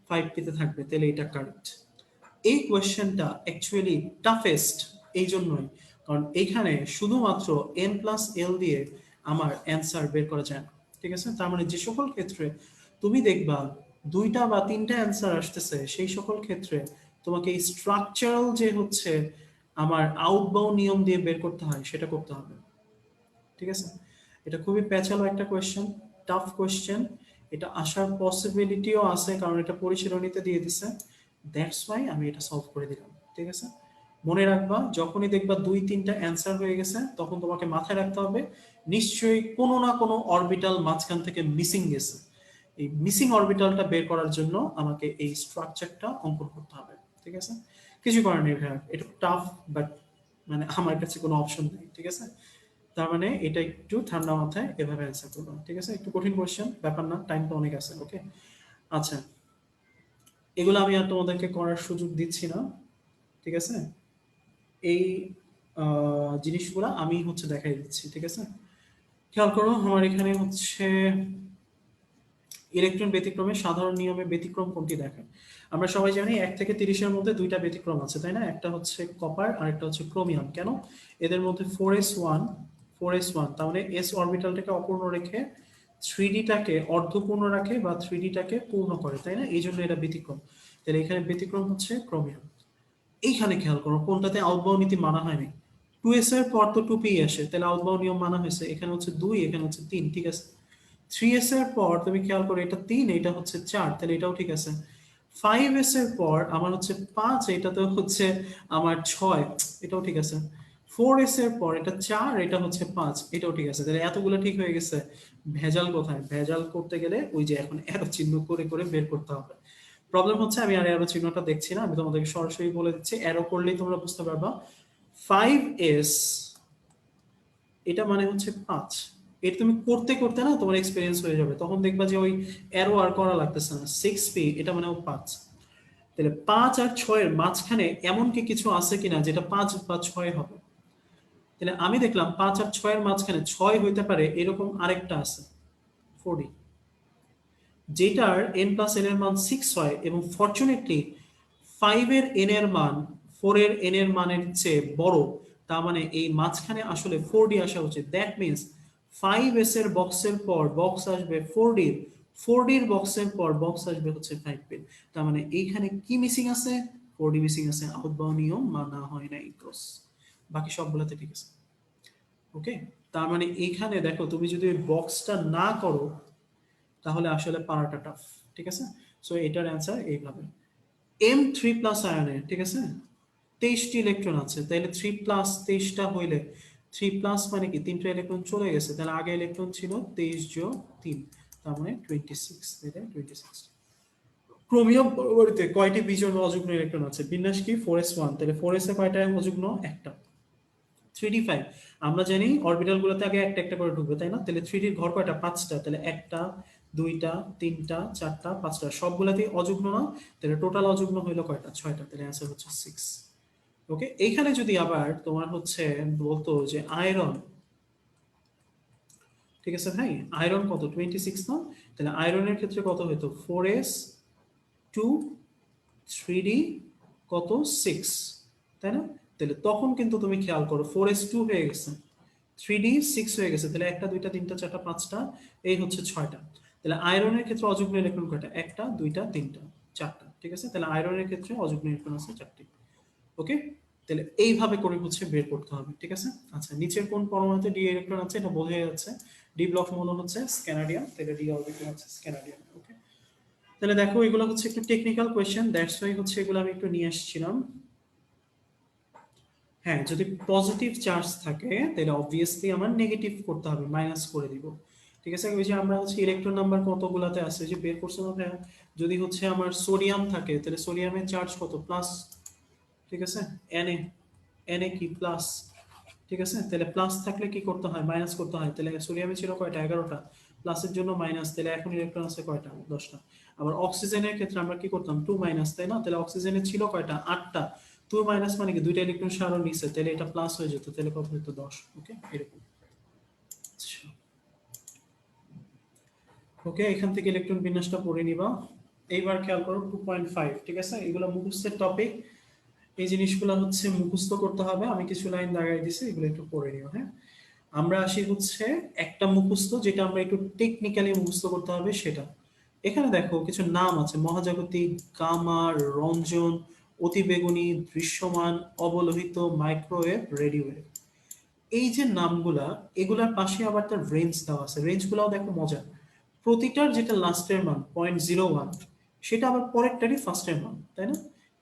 5p-তে থাকবে, তাহলে এটা কারেক্ট। এই কোয়েশ্চেনটা অ্যাকচুয়ালি টাফেস্ট এই জন্যই, কারণ এইখানে শুধুমাত্র n প্লাস এল দিয়ে আমার অ্যান্সার বের করা যায় না, ঠিক আছে। তার মানে যে সকল ক্ষেত্রে তুমি দেখবা দুইটা বা তিনটা অ্যান্সার আসতেছে, সেই সকল ক্ষেত্রে তোমাকে এই স্ট্রাকচারাল যে হচ্ছে আমার আউটবাউন্ড নিয়ম দিয়ে বের করতে হয় সেটা করতে হবে, ঠিক আছে। এটা খুবই প্যাচালো একটা কোয়েশ্চেন, টাফ কোয়েশ্চেন, এটা আসার পসিবিলিটিও আছে কারণ এটা পরিশীলনীতে দিয়ে দিছে, দ্যাটস ওয়াই আমি এটা সলভ করে দিলাম, ঠিক আছে। মনে রাখবা যখনই দেখবা দুই তিনটা অ্যান্সার হয়ে গেছে তখন তোমাকে মাথায় রাখতে হবে নিশ্চয়ই কোনো না কোনো অরবিটাল মাঝখান থেকে মিসিং গেছে, এই মিসিং অরবিটালটা বের করার জন্য আমাকে এই স্ট্রাকচারটা অঙ্কন করতে হবে, ঠিক আছে। কিছু করার নেই ভাইয়া, এটা টাফ, বাট মানে আমার কাছে কোনো অপশন নেই, ঠিক আছে। তার মানে এটা একটু ঠান্ডা মাথায় এভাবে অ্যান্সার করবো, ঠিক আছে। একটু কঠিন কোশ্চেন, ব্যাপার না, টাইম তো অনেক আছে, ওকে। আচ্ছা, এগুলো আমি আর তোমাদেরকে করার সুযোগ দিচ্ছি না, ঠিক আছে। এই জিনিসগুলো আমি হচ্ছে দেখাই দিচ্ছি, ঠিক আছে। খেয়াল করো আমার এখানে হচ্ছে ইলেকট্রন ব্যতিক্রমে সাধারণ নিয়মে ব্যতিক্রম কোনটি দেখায়। আমরা সবাই জানি 1 থেকে 30-এর মধ্যে দুইটা ব্যতিক্রম আছে, তাই না? একটা হচ্ছে কপার আর একটা হচ্ছে ক্রোমিয়াম। কেন? এদের মধ্যে 4s1 তার মানে s অরবিটালটাকে অপূর্ণ রেখে 3d-টাকে অর্ধপূর্ণ রাখে বা 3d-টাকে পূর্ণ করে, তাই না? এই জন্য এটা ব্যতিক্রম। তাহলে এখানে ব্যতিক্রম হচ্ছে ক্রোমিয়াম। এইখানে খেয়াল করো কোনটাতে আউটবাউন্ড নীতি মানা হয়নি। 2s এর পর তো 2p আসে, তাহলে আউটবাউন্ড নিয়ম মানা হয়েছে। এখানে হচ্ছে 2, এখানে হচ্ছে 3, ঠিক আছে। 3s এর পর তুমি খেয়াল করো এটা 3, এটা হচ্ছে 4, তাহলে এটাও ঠিক আছে। 5s এর পর আমার হচ্ছে 5, এটাতে হচ্ছে আমার 6, এটাও ঠিক আছে। 4s এর পর এটা 4, এটা হচ্ছে 5, এটাও ঠিক আছে। তাহলে এতগুলো ঠিক হয়ে গেছে, ভেজাল কোথায়? ভেজাল করতে গেলে ওই যে এখন এরো চিহ্ন করে করে বের করতে হবে। প্রবলেম হচ্ছে আমি আর অ্যারো চিহ্নটা দেখছি না, আমি তোমাদেরকে সরাসরি বলে দিচ্ছি, অ্যারো করলেই তোমরা বুঝতে পারবা। 5s এটা মানে হচ্ছে 5, এটা তুমি করতে করতে না তোমার এক্সপেরিয়েন্স হয়ে যাবে, তখন দেখবা যে ওই অ্যারো আর করা লাগতেছে না। 6p এটা মানে 5, তাহলে 5 আর 6 এর মাঝখানে এমন কি কিছু আছে কিনা যেটা 5 বা 6 হবে। তাহলে আমি দেখলাম 5 আর 6 এর মাঝখানে 6 হইতে পারে এরকম আরেকটা আছে, 4d, যেটার n প্লাস n এর মান 6 হয় এবং ফরচুনেটলি 5 এর n এর মান 4 এর n এর মানের চেয়ে বড়, তার মানে এই মাঝখানে আসলে 4d আসা উচিত। দ্যাট মিনস 5s এর বক্সের পর বক্স আসবে 4d, 4d এর বক্সের পর বক্স আসবে হচ্ছে 5p। তার মানে এইখানে কি মিসিং আছে? 4d মিসিং আছে, আউটবাউন্ড নিয়ম মানা হয় না, ক্রস। বাকি সবগুলোতে ঠিক আছে, ওকে। তার মানে এইখানে দেখো তুমি যদি ওই বক্সটা না করো তাহলে আসলে পারাটা টাফ, ঠিক আছে। সো এটার অ্যান্সার এইভাবে। M3+ আয়নে, ঠিক আছে, 23টি ইলেকট্রন আছে, তাহলে 3+23টা হইলে 3+ মানে কি 3টা ইলেকট্রন চলে গেছে, তাহলে আগে ইলেকট্রন ছিল 23 যোগ 3, তার মানে 26, তাহলে 26। ক্রোমিয়াম পরবর্তীতে কয়টি বিজোড় অযুগ্ম ইলেকট্রন আছে? বিন্যাস কি? 4s1, তাহলে 4s এ কয়টা অযুগ্ম? একটা। 3d5 আমরা জানি অরবিটাল গুলোতে আগে একটা একটা করে ঢুকবে, তাই না? তাহলে 3d-র ঘর কয়টা? 5টা, তাহলে একটা, দুইটা, তিনটা, চারটা, পাঁচটা, সবগুলাতেই অযুগ্ম না, তাহলে টোটাল অযুগ্ম হইলো কয়টা? 6টা, তাহলে অ্যান্সার হচ্ছে 6, ওকে। এইখানে যদি আবার তোমার হচ্ছে বলতো যে আয়রন, ঠিক আছে ভাই, আয়রন কত? 26 না? তাহলে আয়রনের ক্ষেত্রে কত হইতো? 4s2 3d কত? 6, তাই না? তাহলে তখন কিন্তু তুমি খেয়াল করো 4s2 হয়ে গেছে, 3d 6 হয়ে গেছে, তাহলে একটা, দুইটা, তিনটা, চারটা, পাঁচটা, এই হচ্ছে 6টা। তাহলে আয়রনের ক্ষেত্রে অযুগ্ম ইলেকট্রন কয়টা? একটা, দুইটা, তিনটা, চারটা, ঠিক আছে। তাহলে আয়রনের ক্ষেত্রে অযুগ্ম ইলেকট্রন আছে 4টি, ওকে। তাহলে এইভাবে করে হচ্ছে বের করতে হবে, ঠিক আছে। আচ্ছা, নিচের কোন পরমাণুতে ডি ইলেকট্রন আছে? এটা বোঝা যাচ্ছে, ডি ব্লক মূল হচ্ছে স্ক্যানাডিয়াম, তাহলে ডি অরবিটাল হচ্ছে স্ক্যানাডিয়াম, ওকে। তাহলে দেখো এগুলো হচ্ছে একটু টেকনিক্যাল কোয়েশ্চেন, দ্যাটস ওয়াই হচ্ছে এগুলো আমি একটু নিয়ে আসছিলাম। হ্যাঁ, যদি পজিটিভ চার্জ থাকে তাহলে অবভিয়াসলি আমার নেগেটিভ করতে হবে, মাইনাস করে দিব, ঠিক আছে। ওই যে আমরা হচ্ছে ইলেকট্রন নাম্বার কতগুলাতে আছে যে বের করছে না ভাইয়া, যদি হচ্ছে আমার সোডিয়াম থাকে তাহলে সোডিয়ামের চার্জ কত? প্লাস, ঠিক আছে। এন এ কি প্লাস, ঠিক আছে, তাহলে প্লাস থাকলে কি করতে হয়, মাইনাস করতে হয়। তাহলে সোডিয়ামে ছিল কয়টা, 11টা, প্লাসের জন্য মাইনাস, তাহলে এখন ইলেকট্রন আছে কয়টা, 10টা। আবার অক্সিজেনের ক্ষেত্রে আমরা কি করতাম, 2 মাইনাস, তাই না? তাহলে অক্সিজেনের ছিল কয়টা, 8টা, 2 মাইনাস মানে কি দুইটা ইলেকট্রন সে আরো নিচে, তাহলে এটা প্লাস হয়ে যেত, তাহলে কত হতো, 10। ওকে, এরকম। আচ্ছা, ওকে, এখান থেকে ইলেকট্রন বিন্যাসটা পড়ে নিবা। এইবার খেয়াল করো 2.5, ঠিক আছে, এগুলো মুখস্থের টপিক, এই জিনিসগুলো হচ্ছে মুখস্থ করতে হবে। আমি কিছু লাইন দাগাই দিছি, এগুলো একটু পড়ে নিও, হ্যাঁ। আমরা আসি হচ্ছে একটা মুখস্থ, যেটা আমরা একটু টেকনিক্যালি মুখস্থ করতে হবে সেটা। এখানে দেখো কিছু নাম আছে, মহাজাগতিক, গামা, রঞ্জন, অতিবেগুনি, দৃশ্যমান, অবলোহিত, মাইক্রোওয়েভ, রেডিওওয়েভ। এই যে নামগুলা, এগুলার পাশে আবার তার রেঞ্জ দেওয়া আছে, রেঞ্জগুলাও দেখো মজা। প্রতিটার যেটা লাস্টের মান 0.01, সেটা আবার পরেরটারই ফার্স্টের মান, তাই না?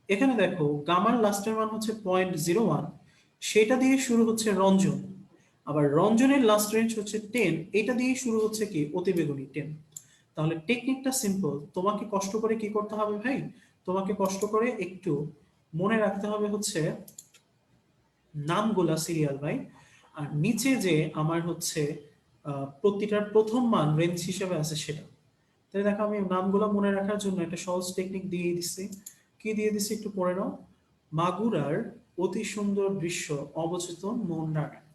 এখানে দেখো গামার লাস্টের মান হচ্ছে 0.01, সেটা দিয়ে শুরু হচ্ছে রঞ্জন। আবার রঞ্জনের লাস্ট রেঞ্জ হচ্ছে 10, এটা দিয়ে শুরু হচ্ছে কি অতিবেগুনি 10। তাহলে টেকনিকটা সিম্পল, তোমাকে কষ্ট করে কি করতে হবে ভাই, তোমাকে কষ্ট করে একটু মনে রাখতে হবে হচ্ছে নামগুলা সিরিয়াল বাই, আর নিচে যে আমার হচ্ছে প্রতিটার প্রথম মান রেঞ্জ হিসেবে আছে সেটা। তাহলে দেখো আমি নামগুলো মনে রাখার জন্য একটা সহজ টেকনিক দিয়ে দিচ্ছি। কি দিয়ে দিচ্ছি একটু পড়ে নাও। মাগুরার অতি সুন্দর দৃশ্য অবচেতন মন রাখায়।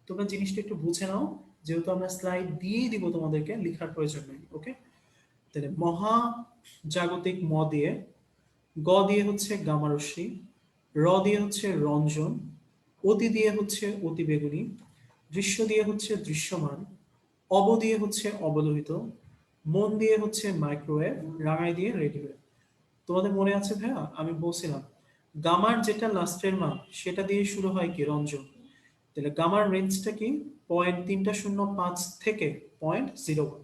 তোমরা জিনিসটা একটু বুঝে নাও, যেহেতু আমরা স্লাইড দিয়েই দিব, তোমাদেরকে লেখার প্রয়োজন নেই। ওকে, তাহলে মহা জাগতিক ম দিয়ে, গ দিয়ে হচ্ছে গামারশ্মি, র দিয়ে হচ্ছে রঞ্জন, অতি দিয়ে হচ্ছে অতিবেগুনি, দৃশ্য দিয়ে হচ্ছে দৃশ্যমান, অব দিয়ে হচ্ছে অবলোহিত, মন দিয়ে হচ্ছে মাইক্রোওয়েভ, রাঙাই দিয়ে রেডিওওয়েভ। তোমাদের মনে আছে ভাইয়া, আমি বলছিলাম গামার যেটা লাস্টের মান সেটা দিয়ে শুরু হয় কি রঞ্জন। তাহলে গামার রেঞ্জটা কি, 0.305 থেকে 0.01।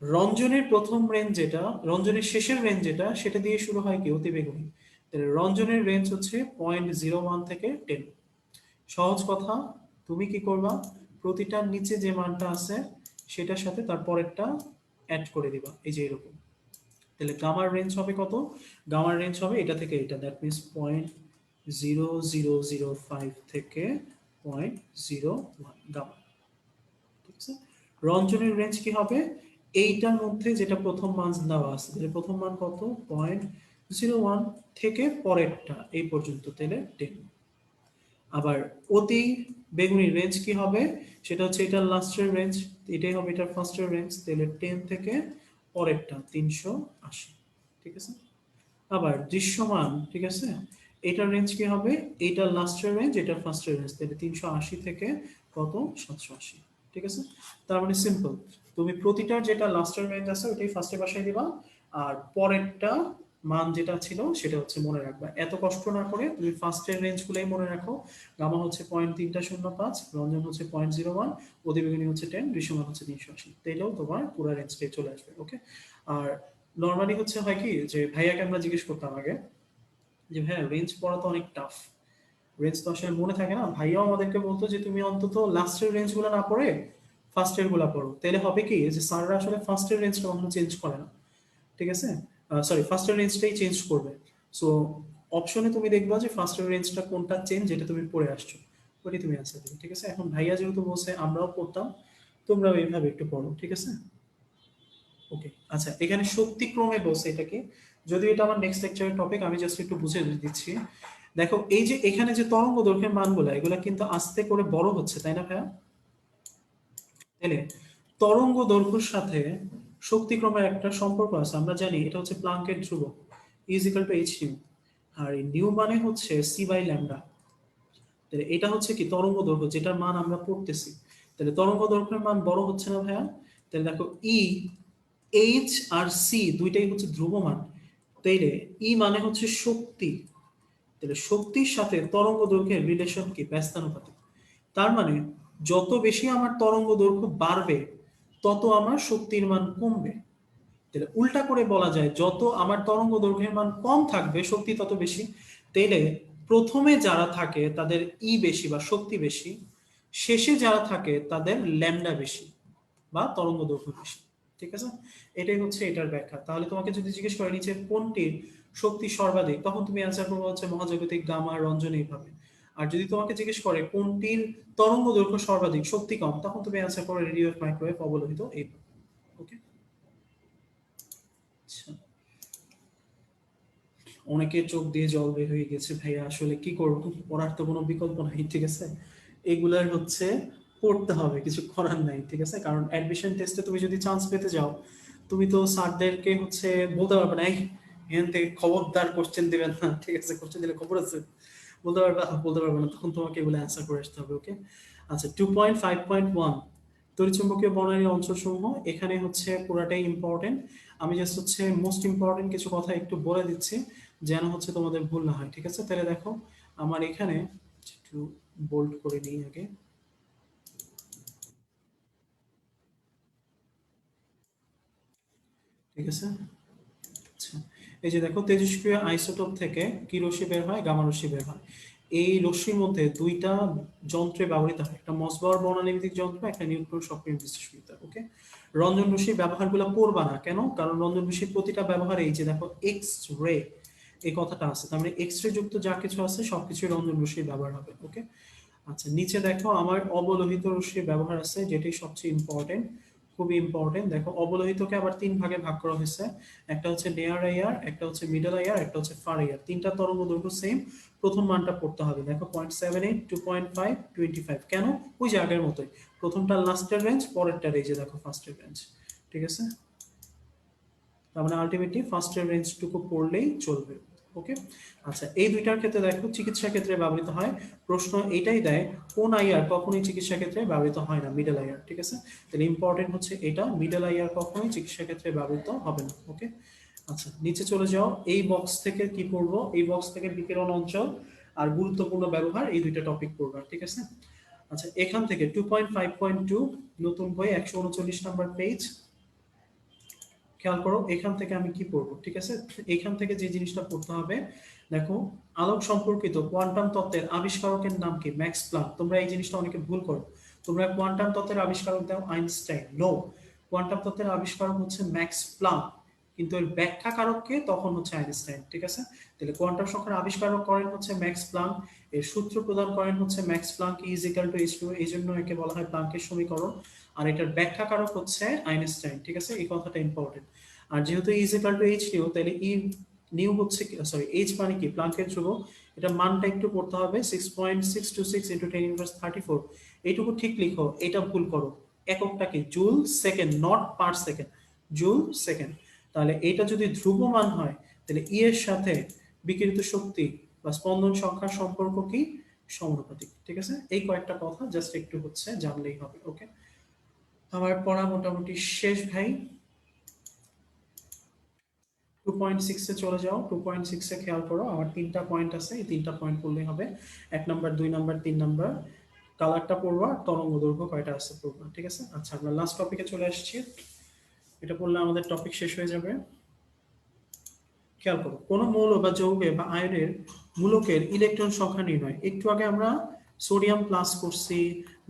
রঞ্জনের প্রথম রেঞ্জ যেটা, রঞ্জনের শেষের রেঞ্জ যেটা, সেটা দিয়ে শুরু হয় কি অতিবেগুনি। তাহলে রঞ্জনের রেঞ্জ হচ্ছে 0.01 থেকে 10। সহজ কথা, তুমি কি করবা, প্রতিটার নিচে যে মানটা আছে সেটার সাথে তার পরেরটা অ্যাড করে দিবা, এই যে এরকম। তাহলে গামার রেঞ্জ হবে কত, গামার রেঞ্জ হবে এটা থেকে এটা, দ্যাট মিনস 0.0005 থেকে 0.01 গামা। ঠিক আছে, রঞ্জনের রেঞ্জ কি হবে, এইটার মধ্যে যেটা প্রথম মান দেওয়া আছে, তাহলে প্রথম মান কত, 0.01 থেকে পরেরটা এই পর্যন্ত, তাহলে 10। আবার অতি বেগুনির রেঞ্জ কি হবে, সেটা হচ্ছে এটার লাস্টের রেঞ্জ, এটাই হবে এটার ফার্স্টের রেঞ্জ, তাহলে 10 থেকে পরেরটা 380। ঠিক আছে, আবার দৃশ্যমান, ঠিক আছে, এটার রেঞ্জ কি হবে, এইটার লাস্টের রেঞ্জ এটার ফার্স্টের রেঞ্জ, তাহলে 380 থেকে কত, 780। ঠিক আছে, তার মানে সিম্পল, তুমি প্রতিটার যেটা লাস্টের রেঞ্জ আছে ওইটাই ফার্স্টে বসাই দিবা, আর পরেরটা মান যেটা ছিল সেটা হচ্ছে মনে রাখবা। এত কষ্ট না করে তুমি ফার্স্টের রেঞ্জ গুলাই মনে রাখো। গামা হচ্ছে 0.305, রঞ্জন হচ্ছে 0.01, অতিবেগুনি হচ্ছে 10, দৃশ্যমান হচ্ছে 380, তাইলেও তোমার পুরো রেঞ্জটাই চলে আসবে। ওকে, আর নর্মালি হচ্ছে হয় কি, যে ভাইয়াকে আমরা জিজ্ঞেস করতাম আগে যে ভাইয়া রেঞ্জ পড়া তো অনেক টাফ, রেঞ্জ তো আসলে মনে থাকে না। ভাইয়াও আমাদেরকে বলতো যে তুমি অন্তত লাস্টের রেঞ্জ গুলো না পড়ে ফার্স্টের গুলা পড়ো, তাহলে হবে কি যে স্যাররা আসলে ফার্স্টের রেঞ্জটা কখনো চেঞ্জ করে না। ঠিক আছে, সরি, ফার্স্টের রেঞ্জটাই চেঞ্জ করবে। সো অপশনে তুমি দেখবা যে ফার্স্টের রেঞ্জটা কোনটা চেঞ্জ, যেটা তুমি পড়ে আসছো ওইটাই তুমি অ্যান্সার দিবে। ঠিক আছে, এখন ভাইয়া যেহেতু বলছে আমরাও পড়তাম, তোমরাও এইভাবে একটু পড়ো। ঠিক আছে, ওকে। আচ্ছা, এখানে শক্তিক্রমে বলছে এটাকে, যদিও এটা আমার নেক্সট লেকচারের টপিক, আমি জাস্ট একটু বুঝে দিচ্ছি। দেখো এই যে এখানে যে তরঙ্গ দৈর্ঘ্যের মানগুলো, এগুলো কিন্তু আস্তে করে বড় হচ্ছে, তাই না ভাইয়া? তাহলে তরঙ্গ দৈর্ঘ্যের সাথে শক্তিক্রমের একটা সম্পর্ক আছে, আমরা জানি এটা হচ্ছে প্লাঙ্কের ধ্রুবক, is equal to h nu. আর এই নিউ মানে হচ্ছে সি বাই ল্যামডা। তাহলে এটা হচ্ছে কি তরঙ্গ দৈর্ঘ্য, যেটার মান আমরা পড়তেছি। তাহলে তরঙ্গ দৈর্ঘ্যের মান বড় হচ্ছে না ভাইয়া? তাহলে দেখো ই, এইচ আর সি দুইটাই হচ্ছে ধ্রুবমান। তাইলে ই মানে হচ্ছে শক্তি, তাহলে শক্তির সাথে তরঙ্গ দৈর্ঘ্যের রিলেশন কি, ব্যস্তানুপাতিক। তার মানে যত বেশি আমার তরঙ্গ দৈর্ঘ্য বাড়বে তত আমার শক্তির মান কমবে। তাহলে উল্টা করে বলা যায়, যত আমার তরঙ্গ দৈর্ঘ্যের মান কম থাকবে শক্তি তত বেশি। তাইলে প্রথমে যারা থাকে তাদের ই বেশি বা শক্তি বেশি, শেষে যারা থাকে তাদের ল্যামডা বেশি বা তরঙ্গ দৈর্ঘ্য বেশি। ঠিক আছে, এটাই হচ্ছে এটার ব্যাখ্যা। তাহলে তোমাকে যদি জিজ্ঞেস করে নিচে কোনটির শক্তি সর্বাধিক, তখন তুমি অ্যান্সার করবো হচ্ছে মহাজাগতিক, গামা, রঞ্জন, এইভাবে। আর যদি তোমাকে জিজ্ঞেস করে কোনটির তরঙ্গ দৈর্ঘ্য সর্বাধিক, শক্তি কম, তখন তুমি অ্যান্সার করো রেডিওয়েভ, মাইক্রোওয়েভ, অবলোহিত এই। ওকে, আচ্ছা। অনেকে চোখ দিয়ে জল বের হয়ে গেছে ভাইয়া, আসলে কি করবো, পড়ার তো কোনো বিকল্প নাই, ঠিক আছে। এগুলার হচ্ছে পড়তে হবে, কিছু করার নাই, ঠিক আছে। কারণ অ্যাডমিশন টেস্টে তুমি যদি চান্স পেতে যাও, তুমি তো স্যারদেরকে হচ্ছে বলতে পারবে না, এই এখান থেকে খবরদার কোশ্চেন দিবেন না, ঠিক আছে, কোশ্চেন দিলে খবর আছে, বলতে পারবে না, তখন তোমাকে এগুলো অ্যান্সার করে আসতে হবে। ওকে, আচ্ছা 2.5.1 তড়িৎচুম্বকীয় বর্ণালীর অঞ্চলসমূহ, এখানে হচ্ছে পুরাটাই ইম্পর্টেন্ট। আমি জাস্ট হচ্ছে মোস্ট ইম্পর্টেন্ট কিছু কথা একটু বলে দিচ্ছি, যেন হচ্ছে তোমাদের ভুল না হয়, ঠিক আছে। তাহলে দেখো আমার এখানে একটু বোল্ড করে নিই আগে, ঠিক আছে। আচ্ছা, এই যে দেখো তেজস্ক্রিয় আইসোটোপ থেকে কি রশ্মি বের হয়, গামা রশ্মি বের হয়। এই রশ্মির মধ্যে দুইটা যন্ত্রে ব্যবহৃত হয়, একটা মসবাহর বর্ণালীভিত্তিক যন্ত্র, একটা নিউট্রন সক্রিয় বিশ্লেষণিতা। ওকে, রঞ্জন রশ্মির ব্যবহারগুলো পড়বা না কেন, কারণ রঞ্জন রশ্মির প্রতিটা ব্যবহারে এই যে দেখো এক্স রে এই কথাটা আছে, তার মানে এক্স রে যুক্ত যা কিছু আছে সবকিছু রঞ্জন রশ্মির ব্যবহার হবে। ওকে, আচ্ছা নিচে দেখো আমার অবলোহিত রশ্মির ব্যবহার আছে, যেটি সবচেয়ে ইম্পর্টেন্ট, খুবই ইম্পর্টেন্ট। দেখো অবলোহিতকে আবার তিন ভাগে ভাগ করা হয়েছে, একটা হচ্ছে নেয়ার আইয়ার, একটা হচ্ছে মিডল আইয়ার, একটা হচ্ছে ফার আইয়ার। তিনটা তরঙ্গ দৈর্ঘ্য সেম, প্রথম মানটা পড়তে হবে। দেখো 0.78, 2.5, 25, কেন, ওই যে আগের মতোই, প্রথমটা লাস্টের রেঞ্জ, পরেরটার এই যে দেখো ফার্স্টের রেঞ্জ, ঠিক আছে। তার মানে আলটিমেটলি ফার্স্টের রেঞ্জটুকু পড়লেই চলবে। ওকে, আচ্ছা এই দুইটার ক্ষেত্রে দেখো চিকিৎসা ক্ষেত্রে ব্যবহৃত হয়, প্রশ্ন এটাই দেয় কোন আইয়ার কখনোই চিকিৎসা ক্ষেত্রে ব্যবহৃত হয় না, মিডল আইয়ার, ঠিক আছে। তাহলে ইম্পর্টেন্ট হচ্ছে এটা, মিডল আইয়ার কখনোই চিকিৎসা ক্ষেত্রে ব্যবহৃত হবে না। ওকে, আচ্ছা নিচে চলে যাও, এই বক্স থেকে কি পড়বো, এই বক্স থেকে বিকিরণ অঞ্চল আর গুরুত্বপূর্ণ ব্যবহার, এই দুইটা টপিক পড়বা, ঠিক আছে। আচ্ছা এখান থেকে 2.5.2 নতুন বই 139 নাম্বার পেজ, খেয়াল করো এখান থেকে আমি কি পড়বো, ঠিক আছে। এখান থেকে যে জিনিসটা পড়তে হবে, দেখো আলোক সম্পর্কিত কোয়ান্টাম তত্ত্বের আবিষ্কারকের নাম কি, ম্যাক্স প্লাঙ্ক। তোমরা এই জিনিসটা অনেকে ভুল করো, তোমরা কোয়ান্টাম তত্ত্বের আবিষ্কারক দাও আইনস্টাইন, নো, কোয়ান্টাম তত্ত্বের আবিষ্কারক হচ্ছে ম্যাক্স প্লাঙ্ক, কিন্তু এর ব্যাখ্যাকারককে তখন হচ্ছে আইনস্টাইন, ঠিক আছে। তাহলে কোয়ান্টাম সংখ্যার আবিষ্কারক করেন হচ্ছে ম্যাক্স প্লাঙ্ক, এর সূত্র প্রদান করেন হচ্ছে Max Planck, is equal to H two, এই জন্য একে বলা হয় প্লাঙ্কের সমীকরণ। আর এটার ব্যাখ্যাকারক হচ্ছে আইনস্টাইন, ঠিক আছে, এই কথাটা ইম্পর্টেন্ট। আর যেহেতু is equal to h new, তাহলে ই নিউ হচ্ছে সরি এইচ মানে কি, প্লাঙ্কের ধ্রুবক, এটা মানটা একটু পড়তে হবে 6.626 ইন্টু 10 ইনভার্স 34, এইটুকু ঠিক লিখো, এটা ভুল করো, এককটা কি joule second, not per second, joule second. তাহলে এটা যদি ধ্রুব মান হয়, তাহলে ই এর সাথে বিকিরিত শক্তি বা স্পন্দন সংখ্যার সম্পর্ক কি, সমানুপাতিক, ঠিক আছে। এই কয়েকটা কথা জাস্ট একটু হচ্ছে জানলেই হবে। ওকে, আমার পড়া মোটামুটি শেষ ভাই। 2.6 চলে যাও, 2.6 খেয়াল করো, আমার তিনটা পয়েন্ট আছে, এই তিনটা পয়েন্ট পড়লেই হবে, 1 নাম্বার, 2 নাম্বার, 3 নাম্বার। কালারটা পড়বা, তরঙ্গ দৈর্ঘ্য কয়টা আছে পড়বা, ঠিক আছে। আচ্ছা আমরা লাস্ট টপিকে চলে আসছি, এটা পড়লে আমাদের টপিক শেষ হয়ে যাবে। খেয়াল করো, কোন মৌল বা যৌগে বা আয়নের মূলকের ইলেকট্রন সংখ্যা নির্ণয়, একটু আগে আমরা সোডিয়াম প্লাস করছি,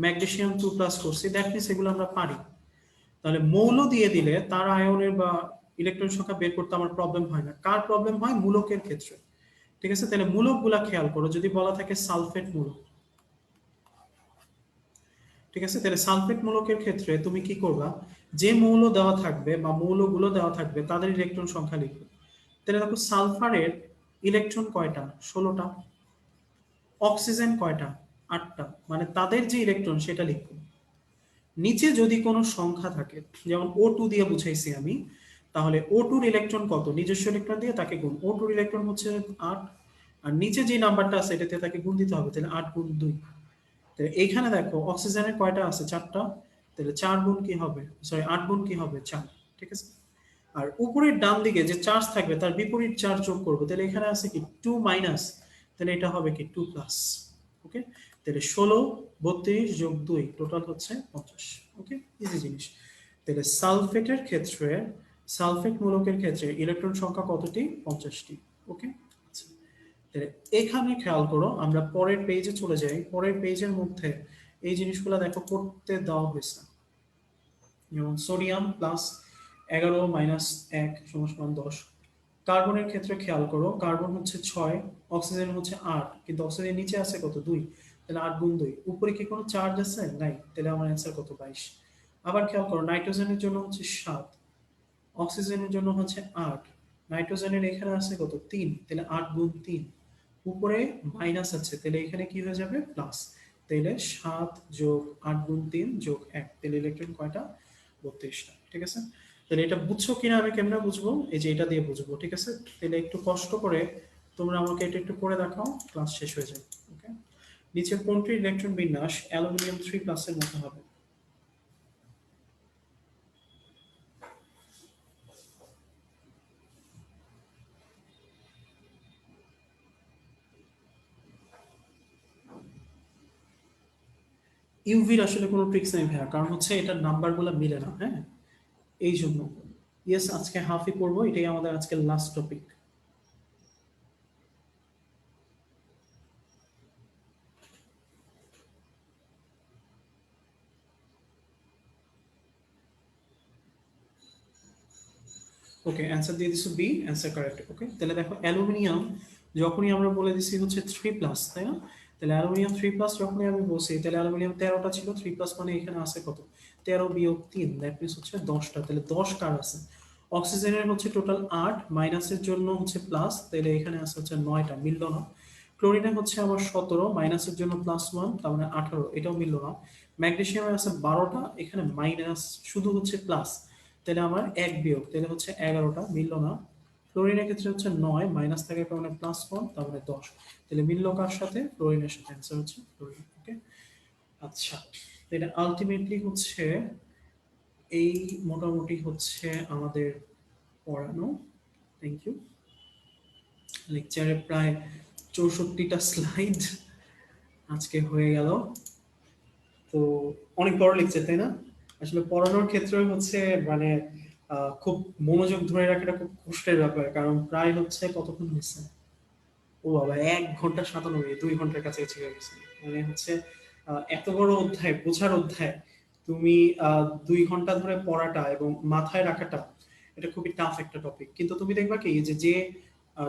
ম্যাগনেসিয়াম 2+ করছি, দ্যাট মিনস এগুলো আমরা পারি। তাহলে মৌল দিয়ে দিলে তার আয়নের বা ইলেকট্রন সংখ্যা বের করতে আমার প্রবলেম হয় না, কার প্রবলেম হয়, মূলকের ক্ষেত্রে, ঠিক আছে। তাহলে মূলকগুলা খেয়াল করো, যদি বলা থাকে সালফেট মূলক, ঠিক আছে, তাহলে সালফেট মূলকের ক্ষেত্রে তুমি কি করবা, যে মৌল দেওয়া থাকবে বা মৌলগুলো দেওয়া থাকবে তাদের ইলেকট্রন সংখ্যা লিখবে। তাহলে দেখো সালফারের ইলেকট্রন কয়টা, 16টা, অক্সিজেন কয়টা, 8টা, মানে তাদের যে ইলেকট্রন সেটা লিখবো। নিচে যদি কোনো সংখ্যা থাকে, যেমন O2 দিয়ে বুঝাইছি আমি, তাহলে O2 এর ইলেকট্রন কত, নিজস্ব ইলেকট্রন দিয়ে তাকে গুণ, O2 এর ইলেকট্রন হচ্ছে 8, আর নিচে যে নাম্বারটা আছে এটাতে তাকে গুণ দিতে হবে, তাহলে 8 গুণ 2। তাহলে এইখানে দেখো অক্সিজেনের কয়টা আছে, 4টা, তাহলে 4 গুণ কি হবে, সরি 8 গুণ কি হবে, 4, ঠিক আছে। আর উপরের ডান দিকে যে চার্জ থাকবে তার বিপরীত চার্জ যোগ করবো, তাহলে এখানে আছে কি 2 মাইনাস, তাহলে এটা হবে কি 2 প্লাস। ওকে, তাহলে 16 32 যোগ 2 টোটাল হচ্ছে 50। ওকে, ইজি জিনিস। তাহলে সালফেটের ক্ষেত্রে, সালফেট মূলকের ক্ষেত্রে ইলেকট্রন সংখ্যা কতটি, 50টি। ওকে, আচ্ছা তাহলে এখানে খেয়াল করো, আমরা পরের পেজে চলে যাই, পরের পেজের মধ্যে এই জিনিসগুলো দেখো করতে দেওয়া হয়েছে, যেমন সোডিয়াম প্লাস 11 - 1 = 10, কার্বনের ক্ষেত্রে খেয়াল করো, কার্বন হচ্ছে 6, অক্সিজেন হচ্ছে 8, কিন্তু অক্সিজেন নিচে আছে কত 2, তাহলে 8 গুণ 2, উপরে কি কোনো চার্জ আছে নাই, তাহলে আমার অ্যান্সার কত 22। আবার খেয়াল করো, নাইট্রোজেনের জন্য হচ্ছে 7, অক্সিজেনের জন্য হচ্ছে 8, নাইট্রোজেনের এখানে আছে কত 3, তাহলে 8 গুণ 3, উপরে মাইনাস আছে, তাহলে এখানে কি হয়ে যাবে প্লাস, তাহলে 7 যোগ 8 গুণ 3 যোগ 1, তাহলে ইলেকট্রন কয়টা 32টা। ঠিক আছে, তাহলে এটা বুঝছো কিনা আমি কেমনে বুঝবো, এই যে এটা দিয়ে বুঝবো। ঠিক আছে, তাহলে একটু কষ্ট করে তোমরা আমাকে এটা একটু করে দেখাও, ক্লাস শেষ হয়ে যাবে। ওকে, নিচের কোনটির ইলেকট্রন বিন্যাস অ্যালুমিনিয়াম 3+ এর মতো হবে? ইউভির আসলে কোনো ট্রিক্স নেই ভাইয়া, কারণ হচ্ছে এটার নাম্বারগুলো মিলে না। হ্যাঁ, এই জন্য ইয়েস, আজকে হাফই পড়বো, এটাই আমাদের আজকের লাস্ট টপিক। ওকে, অ্যান্সার দিয়ে দিছো বি, অ্যান্সার কারেক্ট। ওকে, তাহলে দেখো অ্যালুমিনিয়াম যখনই আমরা বলে দিছি হচ্ছে 3+, তাই না? তাহলে অ্যালুমিনিয়াম 3+, যখনই আমি বলছি, তাহলে অ্যালুমিনিয়াম 13টা ছিল, 3+ মানে এখানে আছে কত 13 বিয়োগ 3, দ্যাট মিনস হচ্ছে 10টা। তাহলে 10 কার আছে? অক্সিজেনের হচ্ছে টোটাল 8, মাইনাসের জন্য হচ্ছে প্লাস, তাহলে এখানে আছে হচ্ছে 9টা, মিললো না। ক্লোরিনে হচ্ছে আমার 17, মাইনাসের জন্য +1, তার মানে 18, এটাও মিললো না। ম্যাগনেসিয়ামে আছে 12টা, এখানে মাইনাস শুধু হচ্ছে প্লাস, তাহলে আমার 1 বিয়োগ, তাহলে হচ্ছে 11টা, মিললো না। ফ্লোরিনের ক্ষেত্রে হচ্ছে 9, মাইনাস থাকার কারণে +1, তার মানে 10, তাহলে মিললো কার সাথে? ফ্লোরিনের সাথে, অ্যান্সার হচ্ছে ফ্লোরিন। ওকে, আচ্ছা, এটা আলটিমেটলি হচ্ছে এই মোটামুটি হচ্ছে আমাদের পড়ানো। Thank you. লেকচারে প্রায় 64টা স্লাইড আজকে হয়ে গেল। তো অনেক বড় লেকচার, তাই না? আসলে পড়ানোর ক্ষেত্রে হচ্ছে মানে খুব মনোযোগ ধরে রাখাটা খুব কষ্টের ব্যাপার, কারণ প্রায় হচ্ছে কতক্ষণ হয়েছে, ও বাবা 1 ঘন্টা 97, 2 ঘন্টার কাছাকাছি হয়ে গেছে। মানে হচ্ছে এত বড় অধ্যায়, বোঝার অধ্যায়, তুমি 2 ঘন্টা ধরে পড়াটা এবং মাথায় রাখাটা, এটা খুবই টাফ একটা টপিক। কিন্তু তুমি দেখবা কি যে যে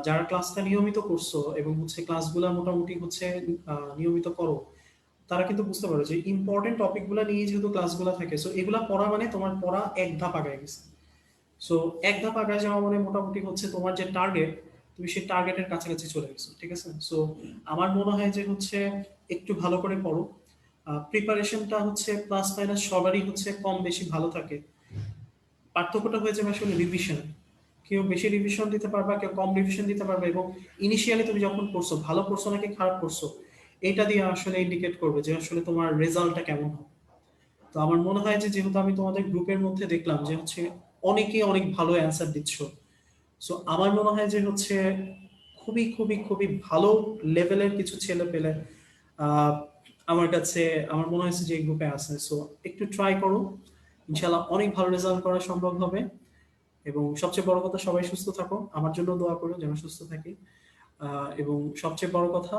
যারা ক্লাসটা নিয়মিত করছো এবং হচ্ছে ক্লাসগুলো মোটামুটি হচ্ছে নিয়মিত করো, তারা কিন্তু বুঝতে পারো যে ইম্পর্টেন্ট টপিকগুলো নিয়ে যেহেতু ক্লাসগুলো থাকে, সো এগুলা পড়া মানে তোমার পড়া এক ধাপ আগায় গেছে। সো এক ধাপ আগায় যাওয়া মানে মোটামুটি হচ্ছে তোমার যে টার্গেট, তুমি সেই টার্গেটের কাছাকাছি চলে গেছো। ঠিক আছে, সো আমার মনে হয় যে হচ্ছে একটু ভালো করে পড়ো। প্রিপারেশনটা হচ্ছে প্লাস মাইনাস সবারই হচ্ছে কম বেশি ভালো থাকে, পার্থক্যটা হয়ে যাবে আসলে রিভিশন। কেউ বেশি রিভিশন দিতে পারবা, কেউ কম রিভিশন দিতে পারবে, এবং ইনিশিয়ালি তুমি যখন পড়ছো ভালো পড়ছো নাকি খারাপ পড়ছো, এটা দিয়ে আসলে ইন্ডিকেট করবে যে আসলে তোমার রেজাল্টটা কেমন হবে। তো আমার মনে হয় যে যেহেতু আমি তোমাদের গ্রুপের মধ্যে দেখলাম যে হচ্ছে অনেকেই অনেক ভালো অ্যান্সার দিচ্ছ, সো আমার মনে হয় যে হচ্ছে খুবই খুবই খুবই ভালো লেভেলের কিছু ছেলে পেলে আহ, আমার কাছে আমার মনে হয়েছে যে এই গ্রুপে আছে। সো একটু ট্রাই করো, ইনশাল্লাহ অনেক ভালো রেজাল্ট করা সম্ভব হবে। এবং সবচেয়ে বড় কথা, সবাই সুস্থ থাকো, আমার জন্য দোয়া করো যেন সুস্থ থাকি। এবং সবচেয়ে বড় কথা,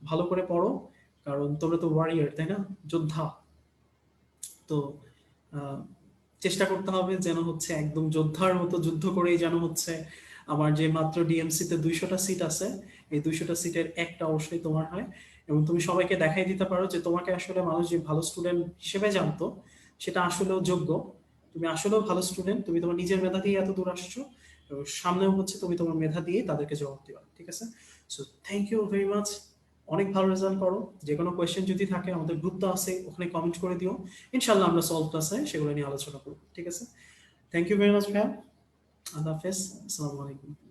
ভালো করে পড়ো, কারণ তোমরা তো ওয়ারিয়ার, তাই না? যোদ্ধা। তো আহ, চেষ্টা করতে হবে যেন হচ্ছে একদম যোদ্ধার মতো যুদ্ধ করেই যেন হচ্ছে আমার যে মাত্র ডিএমসি তে 200টা সিট আছে, এই 200টা সিটের একটা অবশ্যই তোমার হয়, এবং তুমি সবাইকে দেখাই দিতে পারো যে তোমাকে আসলে মানুষ যে ভালো স্টুডেন্ট হিসেবে জানতো সেটা আসলেও যোগ্য। তুমি আসলেও ভালো স্টুডেন্ট, তুমি তোমার নিজের মেধা দিয়ে এত দূর আসছো, এবং সামনেও হচ্ছে তুমি তোমার মেধা দিয়ে তাদেরকে জবাব দিবা। ঠিক আছে, so thank you very much. অনেক ভালো রেজাল্ট করো। যে কোনো কোয়েশ্চেন যদি থাকে আমাদের গ্রুপ তো আছে, ওখানে কমেন্ট করে দিও, ইনশাল্লাহ আমরা সলভ ক্লাসে সেগুলো নিয়ে আলোচনা করবো। ঠিক আছে, থ্যাংক ইউ ভেরি মাচ ভাইয়া। আল্লাহ হাফেজ, আসসালামু আলাইকুম।